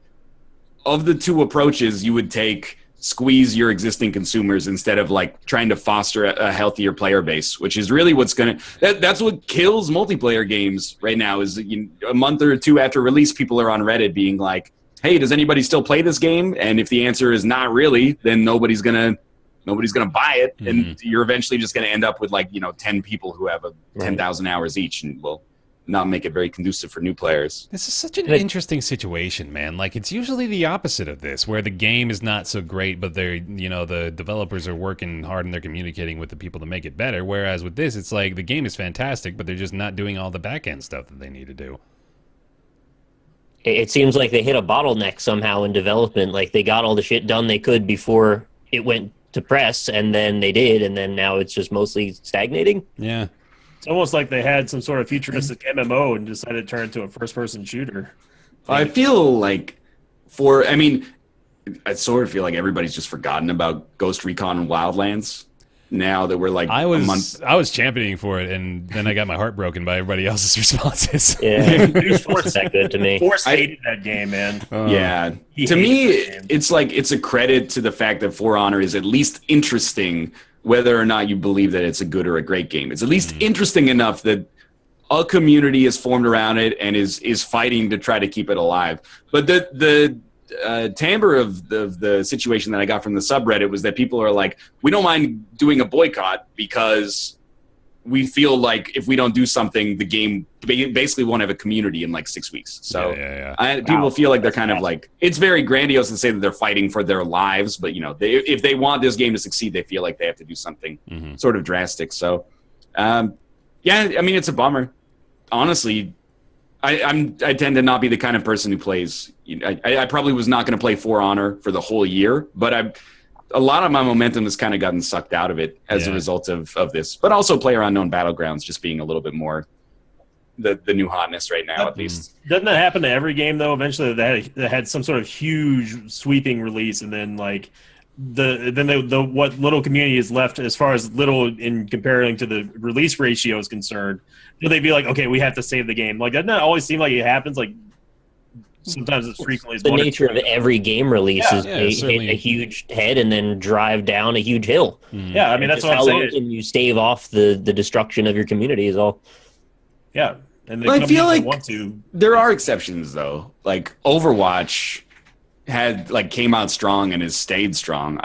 of the two approaches you would take, squeeze your existing consumers instead of like trying to foster a healthier player base, which is really what's that's what kills multiplayer games right now. Is a month or two after release, people are on Reddit being like, hey, does anybody still play this game? And if the answer is not really, then nobody's gonna buy it, and you're eventually just gonna end up with 10 people who have 10,000 hours each, and will not make it very conducive for new players. This is such an interesting situation, man. Like, it's usually the opposite of this, where the game is not so great, but the developers are working hard and they're communicating with the people to make it better. Whereas with this, it's like the game is fantastic, but they're just not doing all the back end stuff that they need to do. It seems like they hit a bottleneck somehow in development. Like they got all the shit done they could before it went to press, and then they did, and then now it's just mostly stagnating. Yeah. It's almost like they had some sort of futuristic MMO and decided to turn it into a first-person shooter. I feel like I sort of feel like everybody's just forgotten about Ghost Recon and Wildlands now that we're like I was championing for it, and then I got my heart broken by everybody else's responses. Yeah, Force that good to me. Force hated that game, man. To me, it's like it's a credit to the fact that For Honor is at least interesting, whether or not you believe that it's a good or a great game. It's at least interesting enough that a community is formed around it and is fighting to try to keep it alive. But the timbre of the situation that I got from the subreddit was that people are like, we don't mind doing a boycott because we feel like if we don't do something, the game basically won't have a community in like 6 weeks. So people feel like they're kind of like, it's very grandiose to say that they're fighting for their lives, but you know, if they want this game to succeed, they feel like they have to do something sort of drastic. So, I mean, it's a bummer. Honestly, I tend to not be the kind of person who plays. I probably was not going to play For Honor for the whole year, but a lot of my momentum has kind of gotten sucked out of it as a result of this. But also PlayerUnknown Battlegrounds just being a little bit more the new hotness right now, at least. Doesn't that happen to every game though? Eventually, that had some sort of huge sweeping release, and then like the what little community is left, as far as little in comparing to the release ratio is concerned, will they be like, okay, we have to save the game? Like, doesn't that always seem like it happens? Like sometimes it's frequently the nature of every game release is hit a huge head and then drive down a huge hill. Yeah, I mean that's what I'm saying. How long saying. can you stave off the destruction of your community is all. Yeah, and I feel like there are exceptions though. Like Overwatch came out strong and has stayed strong.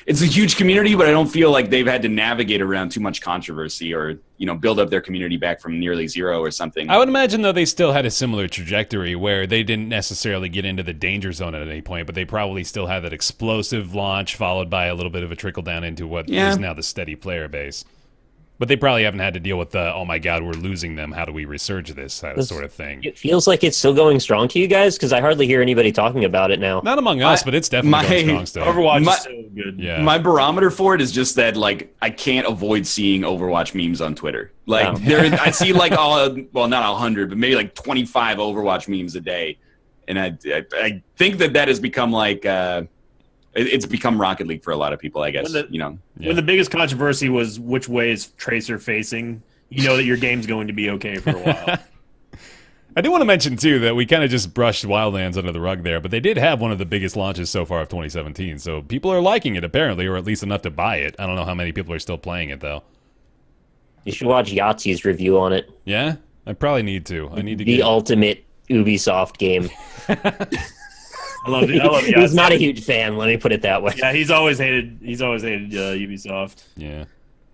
It's a huge community, but I don't feel like they've had to navigate around too much controversy or, build up their community back from nearly zero or something. I would imagine, though, they still had a similar trajectory where they didn't necessarily get into the danger zone at any point, but they probably still had that explosive launch followed by a little bit of a trickle down into what is now the steady player base. But they probably haven't had to deal with the, oh my god, we're losing them, how do we resurge this sort of thing. It feels like it's still going strong to you guys, because I hardly hear anybody talking about it now. Not among us, but it's definitely going strong still. Overwatch is still good. Yeah. My barometer for it is just that, like, I can't avoid seeing Overwatch memes on Twitter. Like, I see, like, not 100, but maybe, like, 25 Overwatch memes a day. And I think that has become, like... it's become Rocket League for a lot of people, I guess. When the biggest controversy was which way is Tracer facing, you know that your game's going to be okay for a while. I do want to mention, too, that we kind of just brushed Wildlands under the rug there, but they did have one of the biggest launches so far of 2017, so people are liking it, apparently, or at least enough to buy it. I don't know how many people are still playing it, though. You should watch Yahtzee's review on it. Yeah? I probably need to. I need to the ultimate Ubisoft game. I love Yahtzee. He's not a huge fan, let me put it that way. Yeah, he's always hated Ubisoft. Yeah.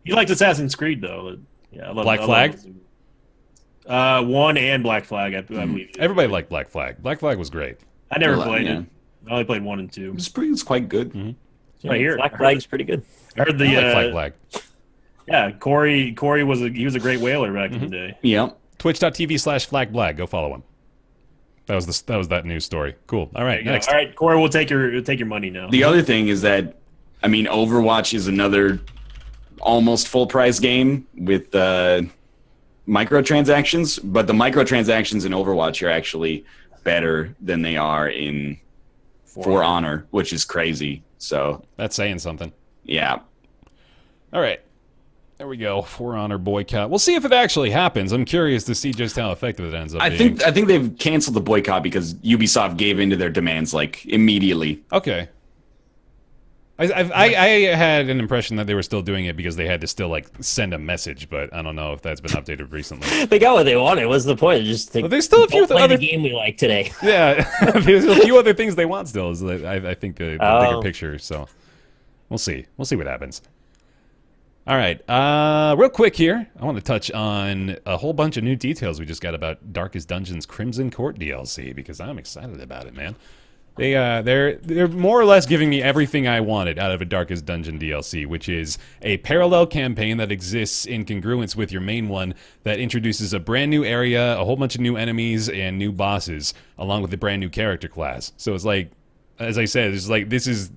He liked Assassin's Creed though. Yeah, I love Black Flag? One and Black Flag, I believe. Everybody liked Black Flag. Black Flag was great. I never played it. I only played 1 and 2. It's quite good. Mm-hmm. Right here. Black Flag's pretty good. I heard Black Flag. Yeah, Corey was a great whaler back in the day. Yeah. Twitch.tv/FlagBlack. Go follow him. That was that news story. Cool. All right, next. All right, Corey, we'll take your money now. The other thing is that, I mean, Overwatch is another almost full price game with microtransactions, but the microtransactions in Overwatch are actually better than they are in For Honor, which is crazy. So that's saying something. Yeah. All right. There we go. For Honor boycott. We'll see if it actually happens. I'm curious to see just how effective it ends up being. I think they've canceled the boycott because Ubisoft gave in to their demands like immediately. Okay. I had an impression that they were still doing it because they had to still like send a message, but I don't know if that's been updated recently. They got what they wanted. What's the point? Just well, there's still a few other game we like today. Yeah, there's a few other things they want still. Is I think the bigger picture. So we'll see. We'll see what happens. All right, real quick here, I want to touch on a whole bunch of new details we just got about Darkest Dungeon's Crimson Court DLC because I'm excited about it, man. They're more or less giving me everything I wanted out of a Darkest Dungeon DLC, which is a parallel campaign that exists in congruence with your main one that introduces a brand new area, a whole bunch of new enemies, and new bosses, along with a brand new character class. So it's like, as I said, it's like this is...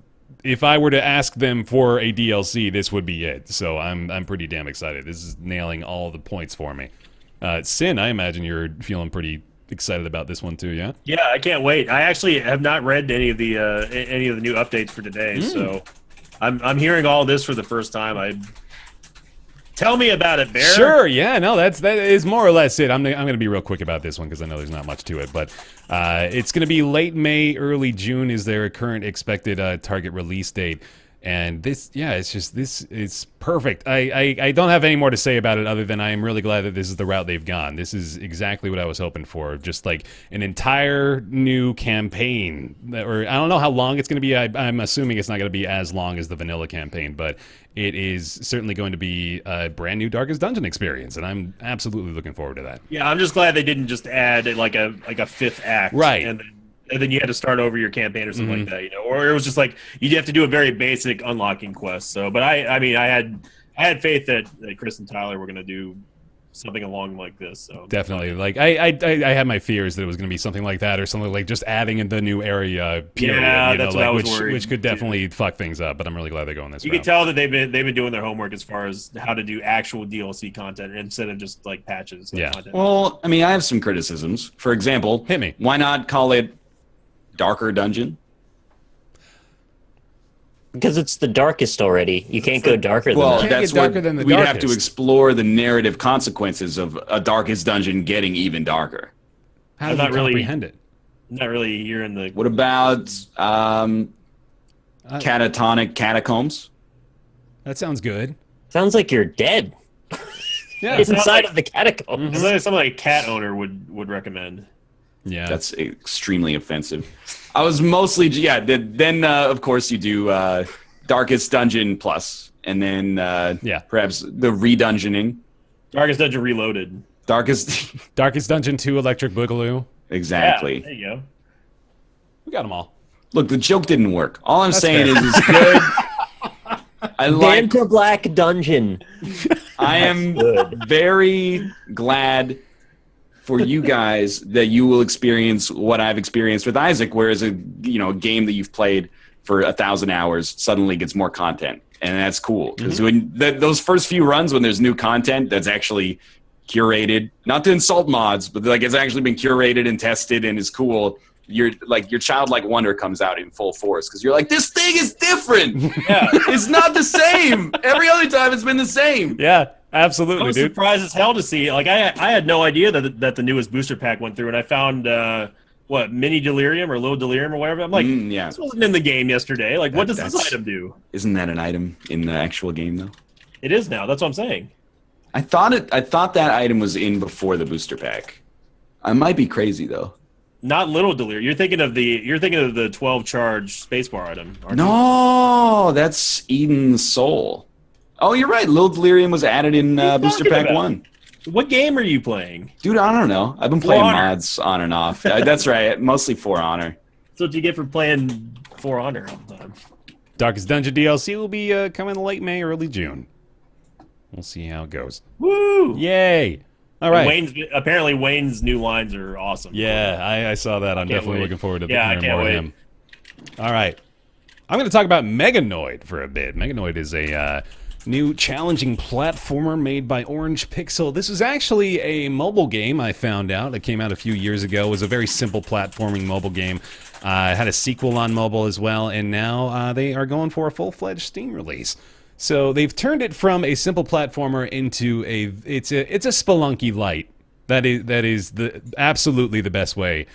If I were to ask them for a DLC, this would be it. So I'm pretty damn excited. This is nailing all the points for me. Sin, I imagine you're feeling pretty excited about this one too, yeah? Yeah, I can't wait. I actually have not read any of the new updates for today, so I'm hearing all this for the first time. Tell me about it, Bear. Sure, yeah, no, that is more or less it. I'm going to be real quick about this one because I know there's not much to it, but it's going to be late May, early June is their current expected target release date. And this, it's perfect. I don't have any more to say about it other than I am really glad that this is the route they've gone. This is exactly what I was hoping for. Just like an entire new campaign. Or I don't know how long it's going to be. I'm assuming it's not going to be as long as the vanilla campaign, but it is certainly going to be a brand new Darkest Dungeon experience, and I'm absolutely looking forward to that. Yeah, I'm just glad they didn't just add like a fifth act, Right? And then you had to start over your campaign or something like that, or it was just like you have to do a very basic unlocking quest. So, but I mean, I had faith that Chris and Tyler were going to do something along like this. So definitely, like I had my fears that it was going to be something like that or something like just adding in the new area. Period, yeah, that's what I was worried. Which could definitely fuck things up. But I'm really glad they're going this route. You can tell that they've been doing their homework as far as how to do actual DLC content instead of just like patches. Yeah. Content. Well, I mean, I have some criticisms. For example, hit me. Why not call it Darker Dungeon? Because it's the darkest already. You can't go darker than Well, that. Can't that's get darker what than the we'd have to darkest. explore the narrative consequences of a Darkest Dungeon getting even darker. How I'm do you not really- comprehend it? I'm not really hearing the. What about catatonic catacombs? That sounds good. Sounds like you're dead. Yeah, It's not inside like- of the catacombs. Something like a cat owner would recommend. yeah. That's extremely offensive. I was mostly, then of course you do Darkest Dungeon Plus, and then perhaps the redungeoning. Darkest Dungeon Reloaded. Darkest, Darkest Dungeon 2, Electric Boogaloo. exactly. Yeah, there you go. We got them all. Look, the joke didn't work. All I'm saying fair. is it's good. I like. Vanta Black Dungeon. I am very glad for you guys that you will experience what I've experienced with Isaac, whereas a game that you've played for 1,000 hours suddenly gets more content, and that's cool because when those first few runs when there's new content that's actually curated, not to insult mods, but like it's actually been curated and tested and is cool. Your childlike wonder comes out in full force because you're like, this thing is different. Yeah. It's not the same. Every other time it's been the same. Yeah, I absolutely, was dude. surprised as hell to see. Like I had no idea that the newest booster pack went through, and I found mini delirium or low delirium or whatever. I'm like, Yeah. this wasn't in the game yesterday. Like, what does this That's- item do? Isn't that an item in the actual game though? It is now. That's what I'm saying. I thought that item was in before the booster pack. I might be crazy though. Not little delirium. You're thinking of the 12 charge spacebar item. aren't you? No, that's Eden's Soul. Oh, you're right. Little Delirium was added in What are you Booster talking Pack about? 1. What game are you playing? Dude, I don't know. I've been For playing Honor. mods on and off. That's right. Mostly For Honor. That's what you get for playing For Honor all the time. Darkest Dungeon DLC will be coming late May, early June. We'll see how it goes. Woo! Yay! All right. Apparently Wayne's new lines are awesome. Yeah, I saw that. I'm Can't definitely wait. looking forward to Yeah, I hearing can't more wait. of him. All right. I'm going to talk about Meganoid for a bit. Meganoid is a new challenging platformer made by Orange Pixel. This is actually a mobile game, I found out. It came out a few years ago. It was a very simple platforming mobile game. It had a sequel on mobile as well, and now they are going for a full-fledged Steam release. So they've turned it from a simple platformer into it's a Spelunky light. That is absolutely the best way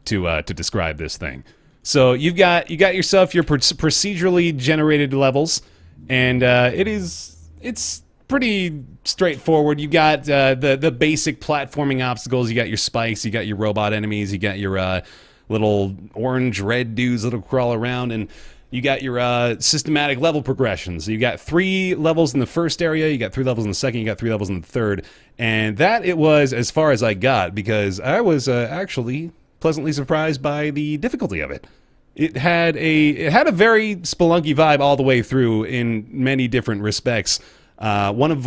to describe this thing. So you got yourself your procedurally generated levels, and it's pretty straightforward. You got the basic platforming obstacles. You got your spikes. You got your robot enemies. You got your little orange red dudes that'll crawl around, and you got your systematic level progression. So you got 3 levels in the first area, you got 3 levels in the second, you got 3 levels in the third. And that it was as far as I got, because I was actually pleasantly surprised by the difficulty of it. It had a very Spelunky vibe all the way through in many different respects. One of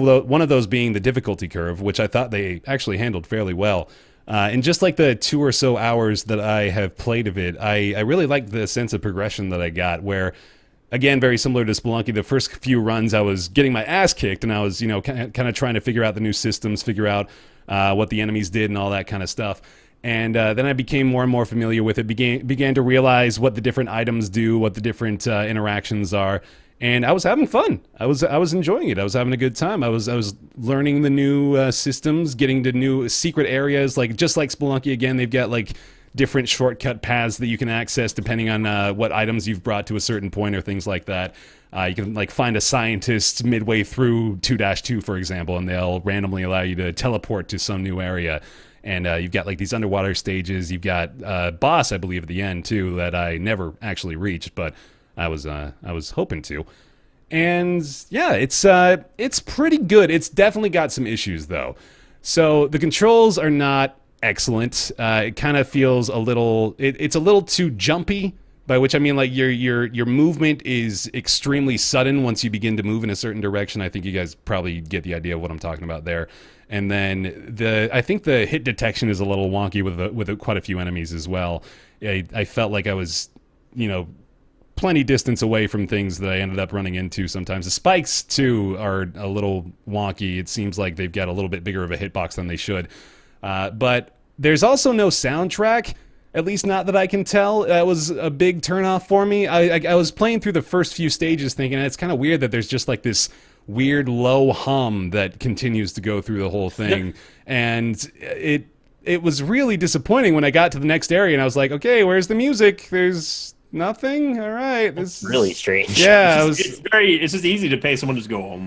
those being the difficulty curve, which I thought they actually handled fairly well. And just like the 2 or so hours that I have played of it, I really liked the sense of progression that I got, where, again, very similar to Spelunky, the first few runs I was getting my ass kicked, and I was, kind of trying to figure out the new systems, figure out what the enemies did and all that kind of stuff. And then I became more and more familiar with it, began to realize what the different items do, what the different interactions are. And I was having fun. I was enjoying it. I was having a good time. I was learning the new systems, getting to new secret areas. Just like Spelunky again, they've got like different shortcut paths that you can access depending on what items you've brought to a certain point or things like that. You can like find a scientist midway through 2-2, for example, and they'll randomly allow you to teleport to some new area. And you've got like these underwater stages. You've got a boss, I believe, at the end too, that I never actually reached, but I was hoping to. And yeah, it's pretty good. It's definitely got some issues though. So the controls are not excellent. It kind of feels a little. It's a little too jumpy. By which I mean like your movement is extremely sudden once you begin to move in a certain direction. I think you guys probably get the idea of what I'm talking about there. And then I think the hit detection is a little wonky with quite a few enemies as well. I felt like I was, plenty distance away from things that I ended up running into sometimes. The spikes too are a little wonky. It seems like they've got a little bit bigger of a hitbox than they should. But there's also no soundtrack. At least not that I can tell. That was a big turnoff for me. I was playing through the first few stages thinking it's kind of weird that there's just like this weird low hum that continues to go through the whole thing. And it was really disappointing when I got to the next area and I was like, okay, where's the music? There's nothing? All right. This is really strange. Yeah. It's just easy to pay someone to just go,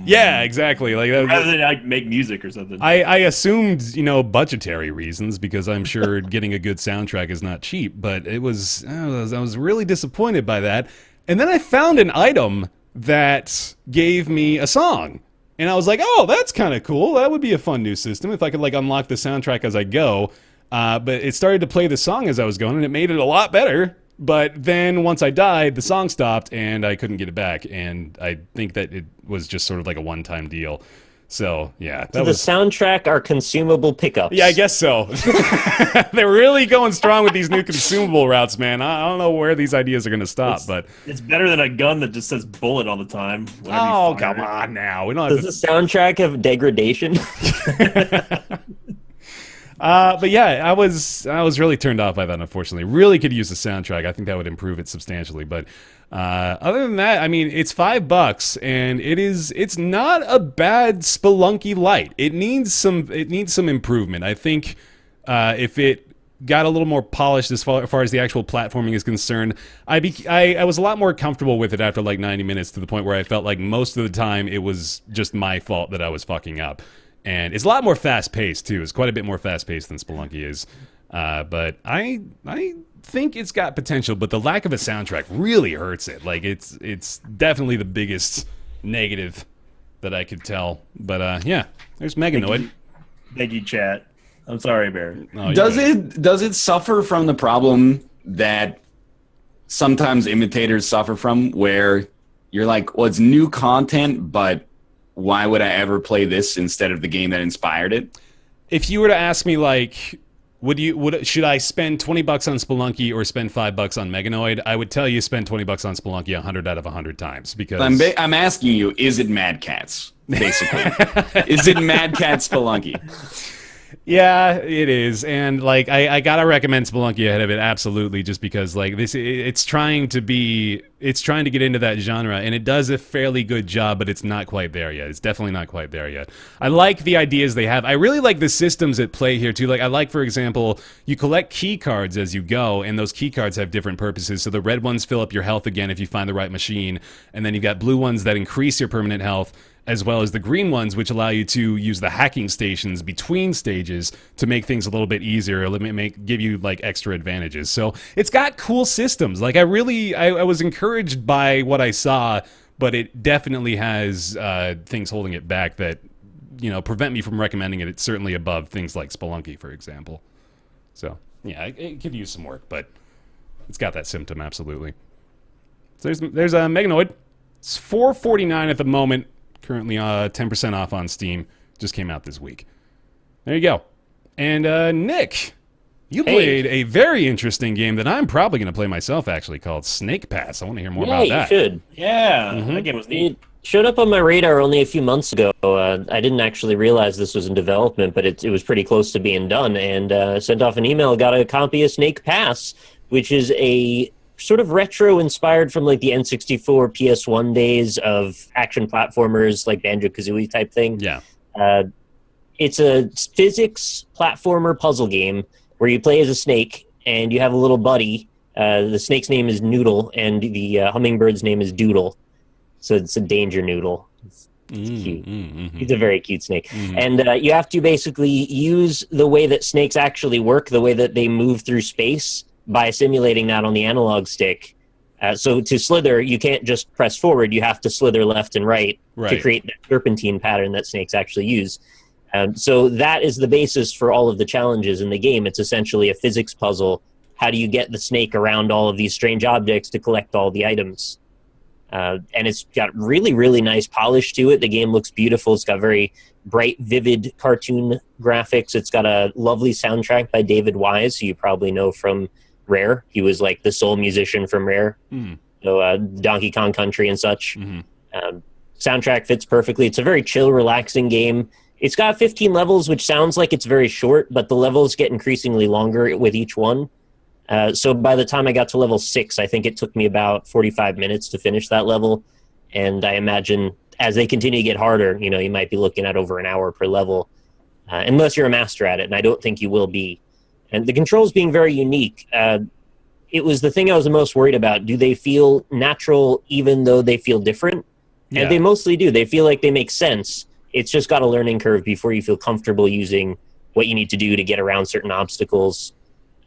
yeah, exactly. Like rather than like make music or something. I assumed, budgetary reasons because I'm sure getting a good soundtrack is not cheap. But I was really disappointed by that. And then I found an item that gave me a song, and I was like, oh, that's kind of cool. That would be a fun new system if I could like unlock the soundtrack as I go. But it started to play the song as I was going, and it made it a lot better. But then once I died, the song stopped and I couldn't get it back. And I think that it was just sort of like a one-time deal. So, yeah. So the soundtrack are consumable pickups. Yeah, I guess so. They're really going strong with these new consumable routes, man. I don't know where these ideas are going to stop, but it's better than a gun that just says bullet all the time. Oh, come on now. We don't have Does the soundtrack have degradation? But yeah, I was really turned off by that, unfortunately. Really could use the soundtrack. I think that would improve it substantially. But other than that, I mean, it's $5, and it's not a bad Spelunky light. It needs some improvement. I think if it got a little more polished as far as the actual platforming is concerned, I was a lot more comfortable with it after like 90 minutes, to the point where I felt like most of the time it was just my fault that I was fucking up. And it's a lot more fast-paced, too. It's quite a bit more fast-paced than Spelunky is. But I think it's got potential, but the lack of a soundtrack really hurts it. Like, it's definitely the biggest negative that I could tell. But, yeah, there's Meganoid. Thank you, chat. I'm sorry, Bear. Oh, does it suffer from the problem that sometimes imitators suffer from, where you're like, well, it's new content, but why would I ever play this instead of the game that inspired it? If you were to ask me, like, should I spend $20 on Spelunky or spend $5 on Meganoid? I would tell you spend $20 on Spelunky 100 out of 100 times, because I'm asking you, is it Mad Catz? Basically, is it Mad Catz Spelunky? Yeah, it is, and like I gotta recommend Spelunky ahead of it, absolutely, just because like it's trying to get into that genre, and it does a fairly good job, but it's not quite there yet. It's definitely not quite there yet. I like the ideas they have. I really like the systems at play here too. Like I like, for example, you collect key cards as you go, and those key cards have different purposes. So the red ones fill up your health again if you find the right machine, and then you've got blue ones that increase your permanent health, as well as the green ones, which allow you to use the hacking stations between stages to make things a little bit easier, give you like extra advantages. So it's got cool systems. Like I was encouraged by what I saw, but it definitely has things holding it back that prevent me from recommending it. It's certainly above things like Spelunky, for example. So yeah, it could use some work, but it's got that symptom, absolutely. So there's a Meganoid. It's $4.49 at the moment. Currently 10% off on Steam. Just came out this week. There you go. And Nick, you played a very interesting game that I'm probably going to play myself, actually, called Snake Pass. I want to hear more about that. You should. Yeah, that game was neat. It showed up on my radar only a few months ago. I didn't actually realize this was in development, but it was pretty close to being done. And sent off an email, got a copy of Snake Pass, which is a sort of retro inspired from like the N64 PS1 days of action platformers, like Banjo-Kazooie type thing. Yeah. It's a physics platformer puzzle game where you play as a snake and you have a little buddy. The snake's name is Noodle, and the hummingbird's name is Doodle. So it's a danger noodle. It's cute. He's a very cute snake. And you have to basically use the way that snakes actually work, the way that they move through space, by simulating that on the analog stick. So to slither, you can't just press forward. You have to slither left and right to create that serpentine pattern that snakes actually use. So that is the basis for all of the challenges in the game. It's essentially a physics puzzle. How do you get the snake around all of these strange objects to collect all the items? And it's got really, really nice polish to it. The game looks beautiful. It's got very bright, vivid cartoon graphics. It's got a lovely soundtrack by David Wise, who you probably know from Rare. He was like the soul musician from Rare. So Donkey Kong Country and such. Soundtrack fits perfectly. It's a very chill, relaxing game. It's got 15 levels, which sounds like it's very short, but the levels get increasingly longer with each one. So by the time I got to level 6, I think it took me about 45 minutes to finish that level. And I imagine as they continue to get harder, you might be looking at over an hour per level, unless you're a master at it, and I don't think you will be. And the controls being very unique, it was the thing I was the most worried about. Do they feel natural even though they feel different? Yeah. And they mostly do. They feel like they make sense. It's just got a learning curve before you feel comfortable using what you need to do to get around certain obstacles.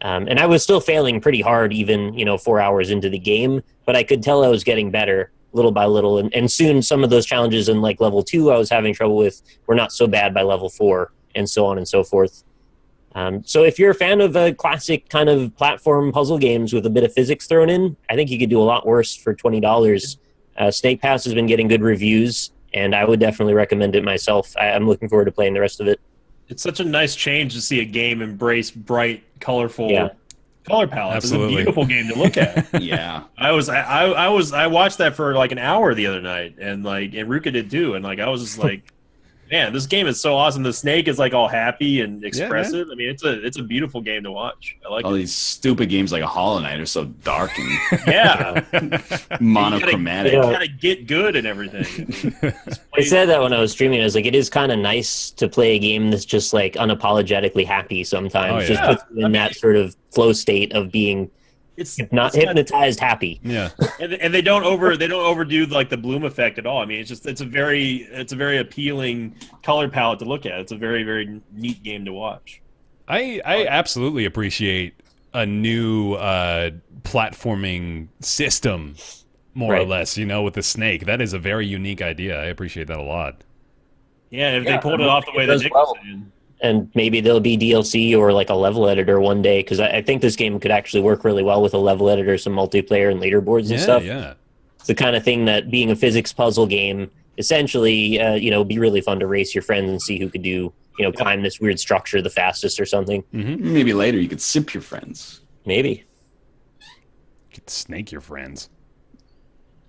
And I was still failing pretty hard even, 4 hours into the game, but I could tell I was getting better little by little. And soon some of those challenges in like level 2 I was having trouble with were not so bad by level 4, and so on and so forth. So if you're a fan of a classic kind of platform puzzle games with a bit of physics thrown in, I think you could do a lot worse for $20. Snake Pass has been getting good reviews, and I would definitely recommend it myself. I'm looking forward to playing the rest of it. It's such a nice change to see a game embrace bright, colorful color palettes. Absolutely. It's a beautiful game to look at. Yeah. I watched that for like an hour the other night, and Ruka did too, and I was just like, man, this game is so awesome. The snake is like all happy and expressive. I mean, it's a beautiful game to watch. I like all it. these stupid games like a Hollow Knight are so dark and You monochromatic. gotta get good and everything. I said that when I was streaming. I was like, it is kind of nice to play a game that's just like unapologetically happy sometimes. Oh, yeah. Just puts you in that sort of flow state of being not hypnotized happy. Yeah. And they don't overdo like the bloom effect at all. I mean, it's a very appealing color palette to look at. It's a very, very neat game to watch. I absolutely appreciate a new platforming system, more or less, with the snake. That is a very unique idea. I appreciate that a lot. Yeah, if they pulled it off the way that Nick was saying. And maybe there'll be DLC or like a level editor one day, because I think this game could actually work really well with a level editor, some multiplayer and leaderboards and stuff. Yeah. It's the kind of thing that, being a physics puzzle game, essentially, be really fun to race your friends and see who could do, climb this weird structure the fastest or something. Mm-hmm. Maybe later you could sip your friends. Maybe. You could snake your friends.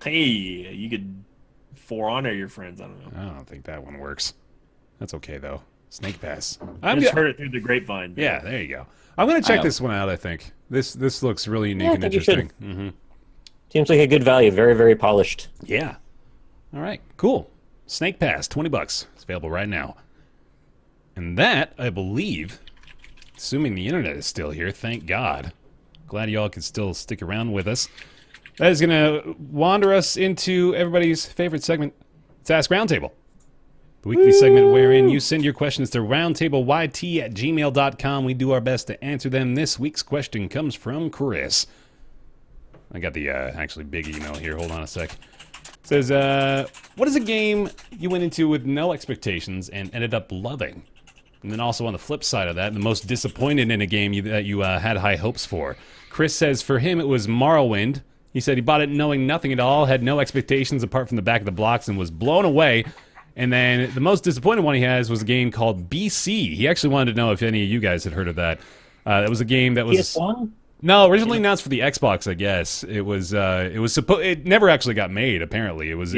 Hey, you could For Honor your friends. I don't know. I don't think that one works. That's okay, though. Snake Pass. I just heard it through the grapevine. Yeah, there you go. I'm going to check this one out, I think. This looks really unique and think you should. interesting. Mm-hmm. Seems like a good value. Very, very polished. Yeah. All right, cool. Snake Pass, $20. It's available right now. And that, I believe, assuming the internet is still here, thank God. Glad y'all can still stick around with us. That is going to wander us into everybody's favorite segment. It's Ask Roundtable. The weekly segment wherein you send your questions to roundtableyt@gmail.com. We do our best to answer them. This week's question comes from Chris. I got the actually big email here. Hold on a sec. It says, what is a game you went into with no expectations and ended up loving? And then also on the flip side of that, the most disappointed in a game that you had high hopes for. Chris says for him it was Morrowind. He said he bought it knowing nothing at all, had no expectations apart from the back of the blocks, and was blown away. And then the most disappointing one he has was a game called BC. He actually wanted to know if any of you guys had heard of that. That was a game that was PS1? No, originally announced for the Xbox, I guess. It never actually got made. Apparently, it was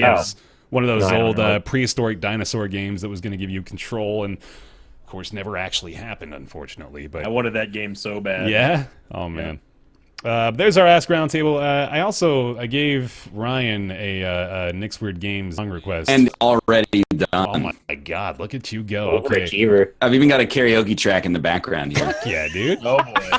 one of those old prehistoric dinosaur games that was going to give you control, and of course, never actually happened, unfortunately. But I wanted that game so bad. Yeah. Oh man. There's our Ask Roundtable. I gave Ryan a Nick's Weird Games song request. And already done. Oh my God, look at you go. Okay. Overachiever. I've even got a karaoke track in the background here. Yeah, dude. Oh boy.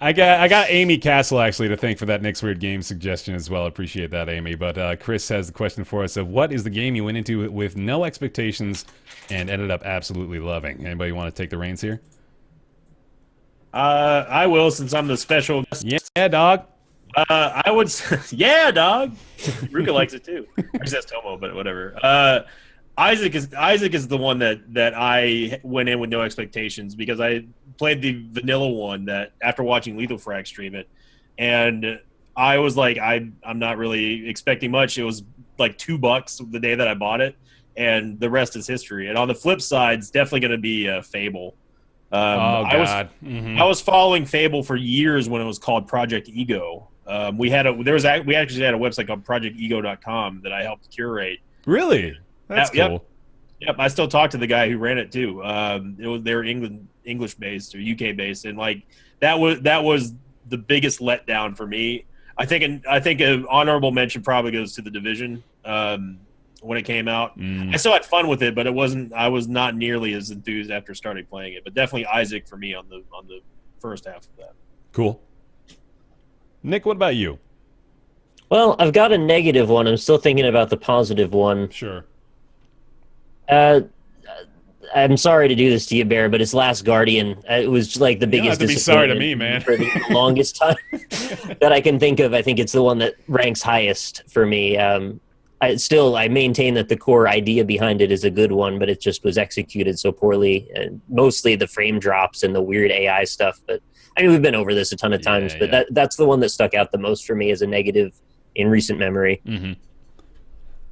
I got Amy Castle actually to thank for that Nick's Weird Game suggestion as well. Appreciate that, Amy. But Chris has the question for us of what is the game you went into with no expectations and ended up absolutely loving? Anybody want to take the reins here? I will, since I'm the special guest. Yeah, dog. I would, yeah, dog. Ruka likes it too. Actually, that's Tomo, but whatever. Isaac is the one that I went in with no expectations because I played the vanilla one that after watching Lethal Frag stream it, and I was like, I'm not really expecting much. It was like $2 the day that I bought it, and the rest is history. And on the flip side, it's definitely going to be Fable. God. I was following Fable for years when it was called Project Ego. We actually had a website called ProjectEgo.com that I helped curate. Really? That's cool. Yep, I still talk to the guy who ran it too. They were English based or UK based, and like that was the biggest letdown for me. I think an honorable mention probably goes to The Division when it came out. I still had fun with it, but I was not nearly as enthused after starting playing it. But definitely Isaac for me on the first half of that. Cool. Nick, what about you? Well, I've got a negative one. I'm still thinking about the positive one. Sure. I'm sorry to do this to you, Bear, but it's Last Guardian. It was like the biggest sorry disappointment to me, man. for the longest time that I can think of. I think it's the one that ranks highest for me. I maintain that the core idea behind it is a good one, but it just was executed so poorly, and mostly the frame drops and the weird AI stuff. But I mean, we've been over this a ton of times, but that's the one that stuck out the most for me as a negative in recent memory. Mm-hmm.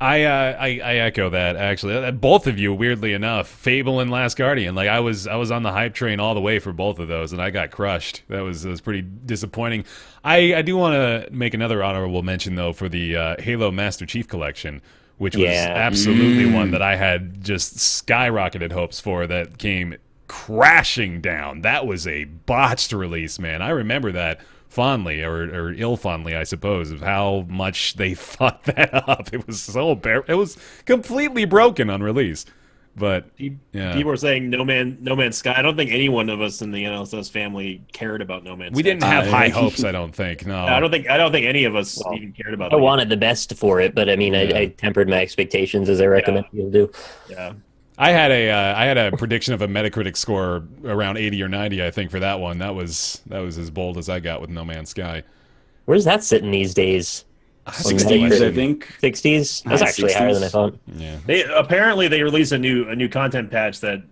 I echo that actually. Both of you, weirdly enough, Fable and Last Guardian. Like I was on the hype train all the way for both of those, and I got crushed. That was pretty disappointing. I do want to make another honorable mention though for the Halo Master Chief Collection, which was absolutely one that I had just skyrocketed hopes for that came crashing down. That was a botched release, man. I remember that fondly, or ill-fondly, I suppose, of how much they fucked that up. It was it was completely broken on release. But people are saying No Man's Sky. I don't think any one of us in the NLSS family cared about No Man's Sky. We didn't have high hopes, I don't think. No, I don't think any of us even cared about it. I wanted the best for it, but I mean, I tempered my expectations as I recommend people do. Yeah. I had a prediction of a Metacritic score around 80 or 90, I think, for that one. That was as bold as I got with No Man's Sky. Where's that sitting these days? 60s, I think. 60s? That's actually 60s. Higher than I thought. Yeah. They released a new content patch that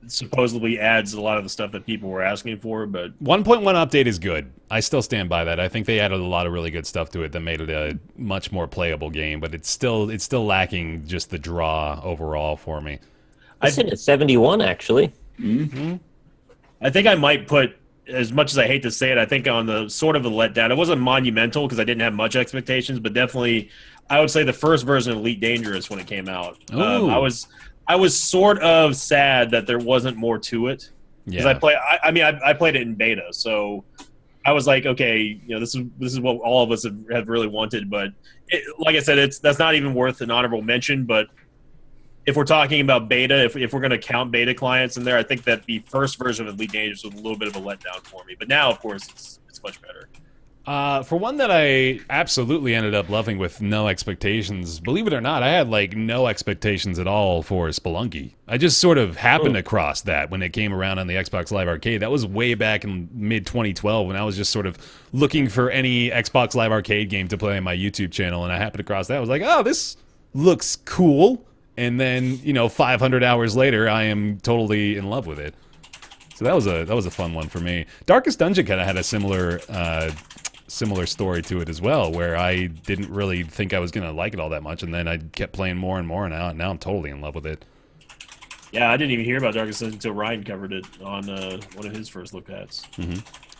supposedly adds a lot of the stuff that people were asking for, but 1.1 update is good. I still stand by that. I think they added a lot of really good stuff to it that made it a much more playable game, but it's still lacking just the draw overall for me. I said it's 71 actually. Mm-hmm. I think I might put, as much as I hate to say it, I think on the sort of a letdown. It wasn't monumental because I didn't have much expectations, but definitely I would say the first version of Elite Dangerous when it came out. I was sort of sad that there wasn't more to it because I played it in beta, so I was like, okay, this is what all of us have really wanted. But like I said, that's not even worth an honorable mention. But if we're talking about beta, if we're going to count beta clients in there, I think that the first version of Elite Dangerous was a little bit of a letdown for me. But now, of course, it's much better. For one that I absolutely ended up loving with no expectations, believe it or not, I had like no expectations at all for Spelunky. I just sort of happened across that when it came around on the Xbox Live Arcade. That was way back in mid-2012 when I was just sort of looking for any Xbox Live Arcade game to play on my YouTube channel, and I happened across that. I was like, oh, this looks cool. And then, 500 hours later, I am totally in love with it. So that was a fun one for me. Darkest Dungeon kind of had a similar story to it as well, where I didn't really think I was going to like it all that much, and then I kept playing more and more, and now I'm totally in love with it. Yeah, I didn't even hear about Darkest Dungeon until Ryan covered it on one of his first look ats. Mm-hmm.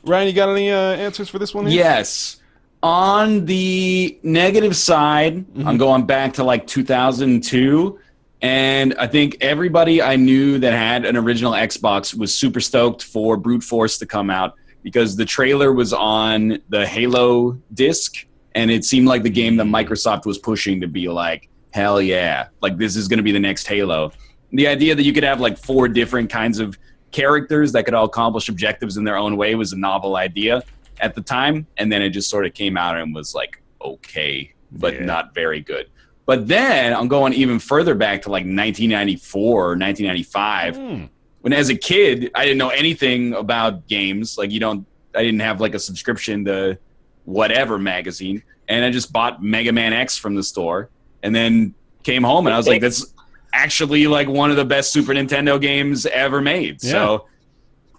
Ryan, you got any answers for this one here? Yes. On the negative side, I'm going back to like 2002. And I think everybody I knew that had an original Xbox was super stoked for Brute Force to come out because the trailer was on the Halo disc, and it seemed like the game that Microsoft was pushing to be like, hell yeah, like this is going to be the next Halo. And the idea that you could have like 4 different kinds of characters that could all accomplish objectives in their own way was a novel idea at the time, and then it just sort of came out and was like okay, but not very good. But then I'm going even further back to like 1994 or 1995 when as a kid I didn't know anything about games. Like I didn't have like a subscription to whatever magazine, and I just bought Mega Man X from the store and then came home and I was like, that's actually like one of the best Super Nintendo games ever made. Yeah. So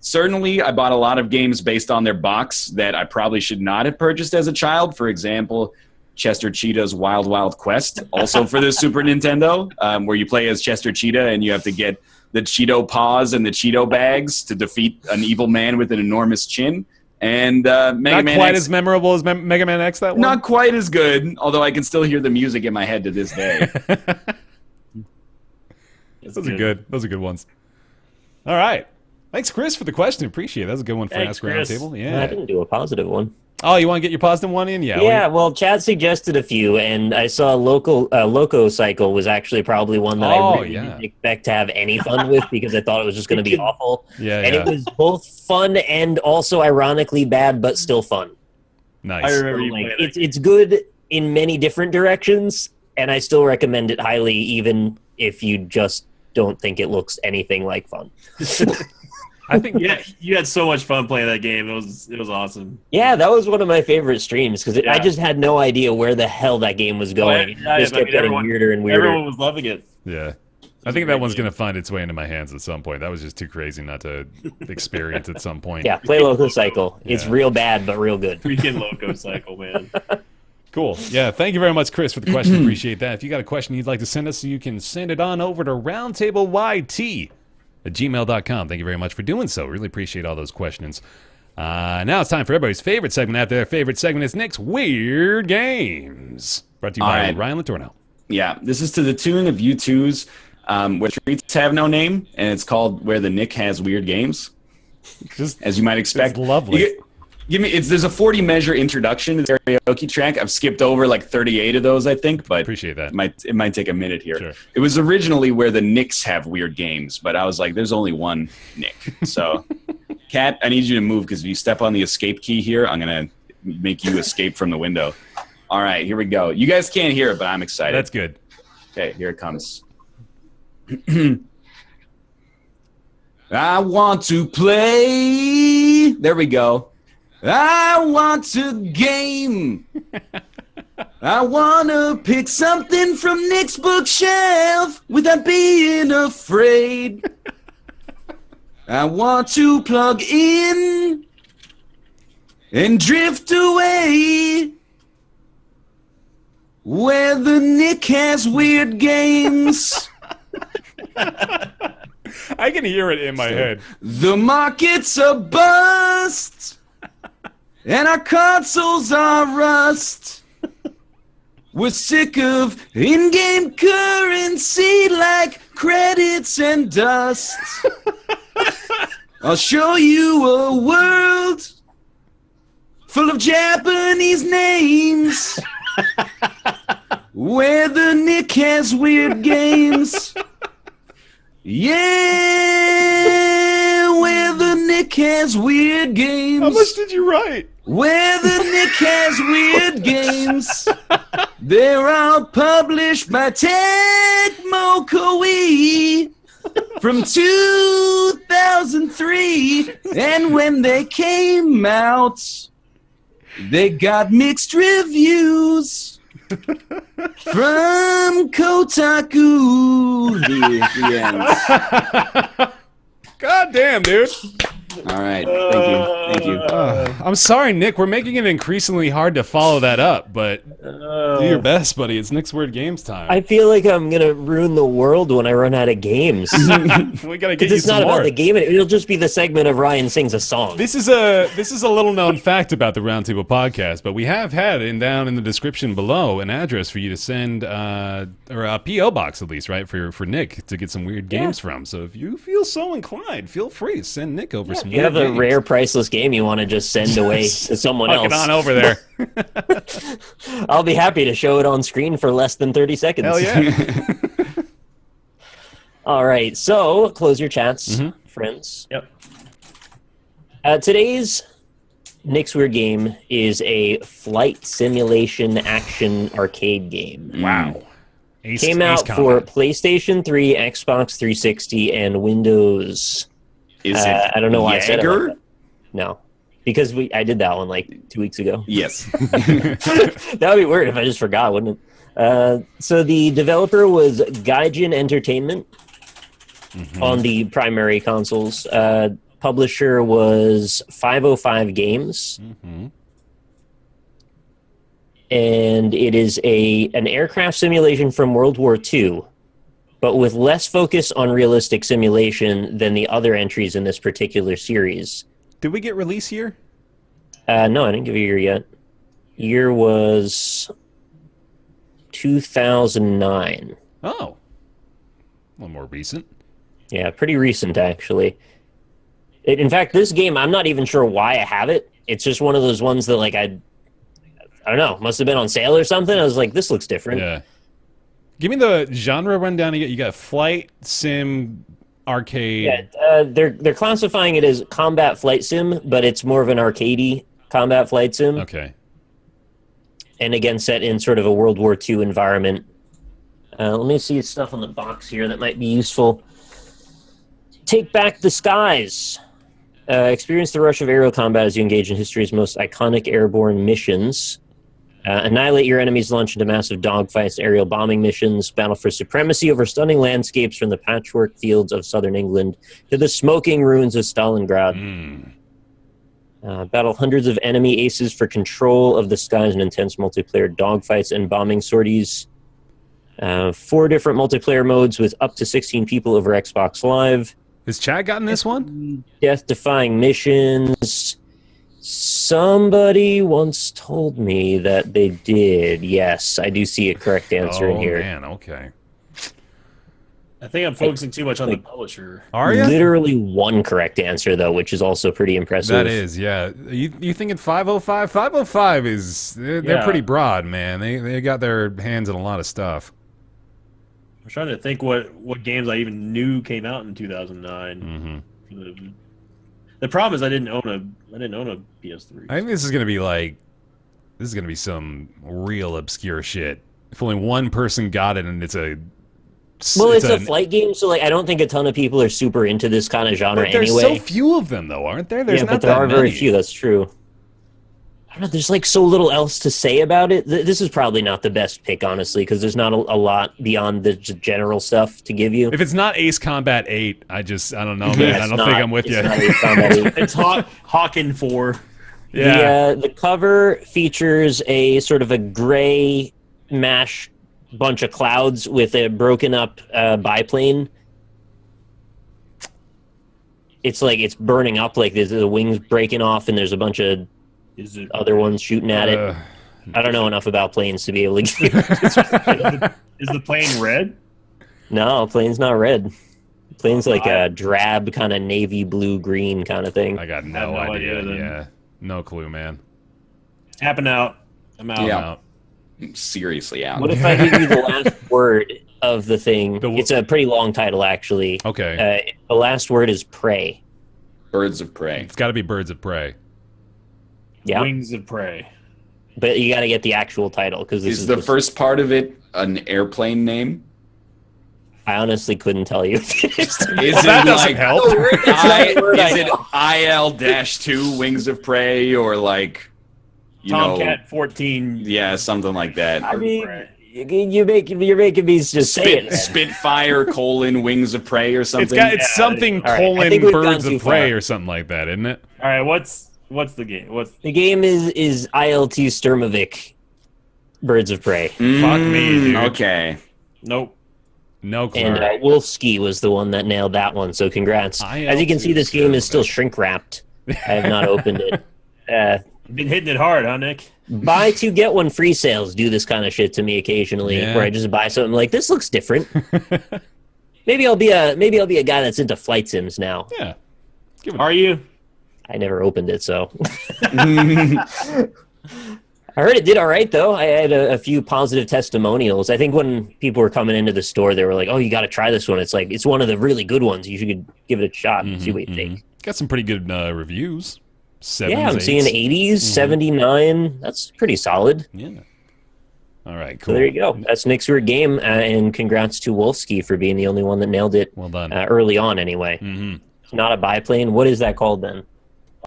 certainly I bought a lot of games based on their box that I probably should not have purchased as a child. For example, Chester Cheetah's Wild Wild Quest, also for the Super Nintendo, where you play as Chester Cheetah and you have to get the Cheeto paws and the Cheeto bags to defeat an evil man with an enormous chin. And Mega not Man quite X, as memorable as Mega Man X, that one? Not quite as good, although I can still hear the music in my head to this day. Those are good. Those are good ones. All right. Thanks, Chris, for the question. Appreciate it. That was a good one for Ask Roundtable. Yeah. I didn't do a positive one. Oh, you want to get your positive one in? Yeah. Yeah, well, Chad suggested a few, and I saw Loco Cycle was actually probably one that I really didn't expect to have any fun with because I thought it was just going to be awful. It was both fun and also ironically bad, but still fun. Nice. I remember it's good in many different directions, and I still recommend it highly, even if you just don't think it looks anything like fun. I think you had so much fun playing that game. It was awesome. Yeah, that was one of my favorite streams because I just had no idea where the hell that game was going. It just kept getting weirder and weirder. Everyone was loving it. Yeah. I think that one's going to find its way into my hands at some point. That was just too crazy not to experience at some point. Yeah, play Loco Cycle. It's real bad, but real good. Freaking Loco Cycle, man. Cool. Yeah, thank you very much, Chris, for the question. Appreciate that. If you got a question you'd like to send us, you can send it on over to roundtableyt@gmail.com. Thank you very much for doing so. Really appreciate all those questions. Now it's time for everybody's favorite segment out there. Favorite segment is Nick's Weird Games. Brought to you by Ryan Letourneau. Yeah, this is to the tune of U2's Where Streets Have No Name, and it's called Where the Nick Has Weird Games. Just, as you might expect. It's lovely. There's a 40 measure introduction to the karaoke track. I've skipped over like 38 of those, I think, but appreciate that. It might take a minute here. Sure. It was originally Where the Knicks Have Weird Games, but I was like, there's only one Nick. So, Kat, I need you to move because if you step on the escape key here, I'm gonna make you escape from the window. All right, here we go. You guys can't hear it, but I'm excited. That's good. Okay, here it comes. I want to play. There we go. I want to game. I want to pick something from Nick's bookshelf without being afraid. I want to plug in and drift away where the Nick has weird games. I can hear it in my head. The market's a bust, and our consoles are rust. We're sick of in-game currency like credits and dust. I'll show you a world full of Japanese names where the Nick has weird games. Yeah, where the Nick has weird games. How much did you write? Where the Nick has weird games. They're all published by Tecmo Koei from 2003. And when they came out, they got mixed reviews. From Kotaku. The end. God damn, dude. All right. Thank you. I'm sorry, Nick. We're making it increasingly hard to follow that up, but do your best, buddy. It's Nick's Weird Games time. I feel like I'm going to ruin the world when I run out of games. We got to get you it's some not more. about the game. It'll just be the segment of Ryan sings a song. This is a little known fact about the Roundtable podcast, but we have had down in the description below an address for you to send, or a PO box at least, right, for Nick to get some weird games from. So if you feel so inclined, feel free to send Nick over some. You have a rare, priceless game you want to just send away to someone else. Get on over there. I'll be happy to show it on screen for less than 30 seconds. Hell yeah. All right, so close your chats. friends. Yep. Today's Nick's Weird Game is a flight simulation action arcade game. Wow. Came out for PlayStation 3, Xbox 360, and Windows. Is it? I don't know why I said it like Jaeger? that. No, because I did that one like 2 weeks ago. Yes. That would be weird if I just forgot, wouldn't it? So the developer was Gaijin Entertainment on the primary consoles. Publisher was 505 Games. And it is an aircraft simulation from World War II, but with less focus on realistic simulation than the other entries in this particular series. Did we get release year? No, I didn't give you a year yet. Year was 2009. Oh. A little more recent. Yeah, pretty recent, actually. In fact, this game, I'm not even sure why I have it. It's just one of those ones that, like, I don't know, must have been on sale or something. I was like, this looks different. Yeah. Give me the genre rundown. You got flight, sim, arcade. Yeah, they're classifying it as combat flight sim, but it's more of an arcadey combat flight sim. Okay. And again, set in sort of a World War II environment. Let me see stuff on the box here that might be useful. Take back the skies. Experience the rush of aerial combat as you engage in history's most iconic airborne missions. Annihilate your enemies, launch into massive dogfights, aerial bombing missions, battle for supremacy over stunning landscapes from the patchwork fields of southern England to the smoking ruins of Stalingrad. Battle hundreds of enemy aces for control of the skies in intense multiplayer dogfights and bombing sorties. 4 different multiplayer modes with up to 16 people over Xbox Live. Has Chad gotten this one? Death-defying missions. Somebody once told me that they did. Yes, I do see a correct answer in here. Oh, man, okay. I think I'm focusing too much on the publisher. Are you? Literally one correct answer, though, which is also pretty impressive. That is, yeah. You thinking 505? 505 is... They're pretty broad, man. They got their hands in a lot of stuff. I'm trying to think what games I even knew came out in 2009. The problem is I didn't own a PS3. I think this is gonna be some real obscure shit. If only one person got it, and it's a flight game, so like I don't think a ton of people are super into this kind of genre there's anyway. so few of them, though, aren't there? There's not but there that are many. very few. That's true. I don't know. There's like so little else to say about it. This is probably not the best pick, honestly, because there's not a lot beyond the general stuff to give you. If it's not Ace Combat 8, I don't know, man. I don't think I'm with you. It's Hawken 4. Yeah. The cover features a sort of a gray mash bunch of clouds with a broken up biplane. It's like it's burning up, like there's the wings breaking off, and there's a bunch of other ones shooting at it. I don't know enough about planes to be able to get it. Is the plane red? No, plane's not red. Plane's like a drab kind of navy blue green kind of thing. I got no idea. Yeah, no clue, man. Tapping out. I'm out. Yeah. I'm seriously out. What if I give you the last word of the thing? It's a pretty long title, actually. Okay. The last word is prey. Birds of Prey. It's got to be Birds of Prey. Yeah. Wings of Prey. But you got to get the actual title because this is the first part of it an airplane name? I honestly couldn't tell you. Is that doesn't help. Is it IL-2 Wings of Prey or like Tomcat 14? Yeah, something like that. I mean, you're making me just say it. Spitfire Wings of Prey or something. It's something right. Birds of Prey or something like that, isn't it? All right, what's the game? The game is ILT Sturmovik Birds of Prey. Fuck me, dude. Okay. Nope. No clue. And Wolfsky was the one that nailed that one, so congrats. As you can see, this game is still shrink wrapped. I have not opened it. You've been hitting it hard, huh, Nick? Buy 2 get 1 free sales do this kind of shit to me occasionally, where I just buy something like this looks different. Maybe I'll be a guy that's into flight sims now. Yeah. Are you? I never opened it, so. I heard it did all right, though. I had a few positive testimonials. I think when people were coming into the store, they were like, "Oh, you got to try this one. It's like it's one of the really good ones. You should give it a shot and see what you think." Got some pretty good reviews. Yeah, I'm seeing 80s, 79. That's pretty solid. Yeah. All right, So cool. there you go. That's Nick's Weird Game, and congrats to Wolfsky for being the only one that nailed it. Well done. Early on, anyway. Mhm. Not a biplane. What is that called then?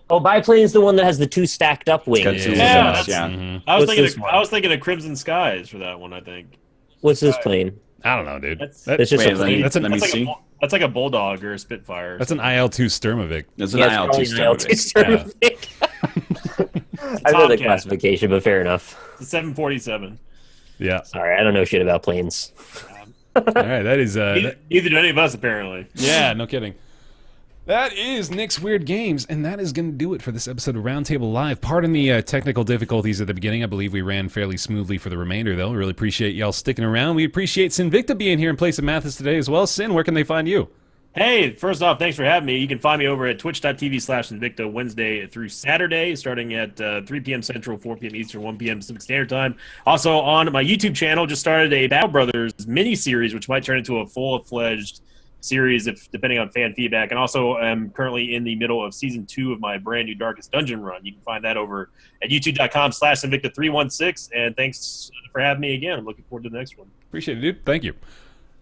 Oh, biplane is the one that has the two stacked up wings. got two Yeah, wings, that's- yeah. Mhm. I was What's this thinking. one? I was thinking of Crimson Skies for that one. I think What's this plane? I don't know, dude. That's- It's just Wait, a let me, plane. That's an- let me that's like see. that's like a bulldog or a Spitfire. That's an IL-2 Sturmovik. There's an Yeah, it's IL-2 probably an IL-2 Sturmovik. Sturmovik. I know the Tomcat. classification, but fair enough. It's a 747. Yeah. Sorry, I don't know shit about planes. All right, that is Neither do any of us, apparently. yeah, no kidding. That is Nick's Weird Games, and that is going to do it for this episode of Roundtable Live. Pardon the technical difficulties at the beginning. I believe we ran fairly smoothly for the remainder, though. We really appreciate y'all sticking around. We appreciate Sinvicta being here in place of Mathis today as well. Sin, where can they find you? Hey, first off, thanks for having me. You can find me over at twitch.tv/Sinvicta Wednesday through Saturday, starting at 3 p.m. Central, 4 p.m. Eastern, 1 p.m. Pacific Standard Time. Also on my YouTube channel, just started a Battle Brothers mini-series, which might turn into a full-fledged series if depending on fan feedback. And also I'm currently in the middle of season 2 of my brand new Darkest Dungeon run. You can find that over at youtube.com/Sinvicta316. And thanks for having me again. I'm looking forward to the next one. Appreciate it, dude. Thank you.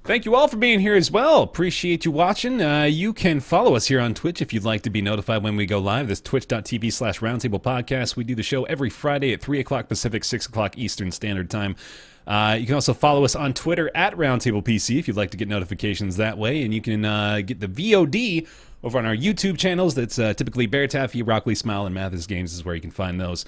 Thank you all for being here as well. Appreciate you watching. You can follow us here on Twitch if you'd like to be notified when we go live. This twitch.tv/Roundtable Podcast. We do the show every Friday at 3 o'clock Pacific, 6 o'clock Eastern Standard Time. You can also follow us on Twitter at RoundtablePC if you'd like to get notifications that way. And you can get the VOD over on our YouTube channels. That's typically BaerTaffy, Rockley Smile, and Mathis Games is where you can find those.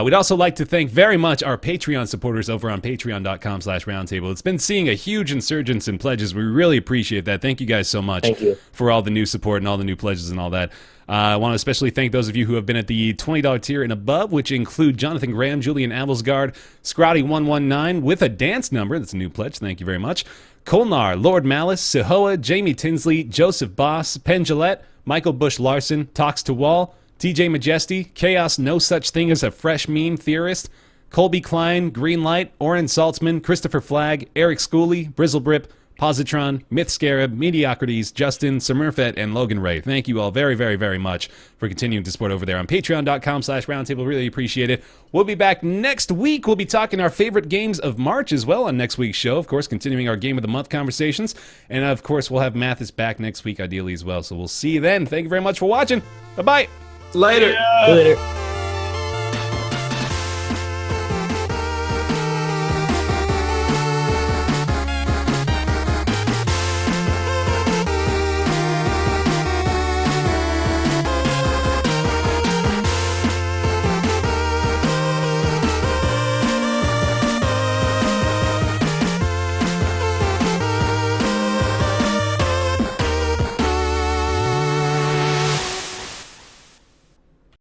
We'd also like to thank very much our Patreon supporters over on patreon.com/roundtable. It's been seeing a huge insurgence in pledges. We really appreciate that. Thank you guys so much Thank you. for all the new support and all the new pledges and all that. I want to especially thank those of you who have been at the $20 tier and above, which include Jonathan Graham, Julian Avelsgaard, Scrotty119 with a dance number. That's a new pledge. Thank you very much. Kolnar, Lord Malice, Sehoa, Jamie Tinsley, Joseph Boss, Penn Gillette, Michael Bush Larson, Talks to Wall, TJ Majesty, Chaos No Such Thing as a Fresh Meme Theorist, Colby Klein, Greenlight, Oren Saltzman, Christopher Flagg, Eric Schooley, Brizzlebrip, Positron, Myth Scarab, Mediocrities, Justin, Sumurfet, and Logan Ray. Thank you all very, very, very much for continuing to support over there on patreon.com/roundtable. Really appreciate it. We'll be back next week. We'll be talking our favorite games of March as well on next week's show. Of course, continuing our Game of the Month conversations. And of course, we'll have Mathis back next week ideally as well. So we'll see you then. Thank you very much for watching. Bye-bye. Later. Later.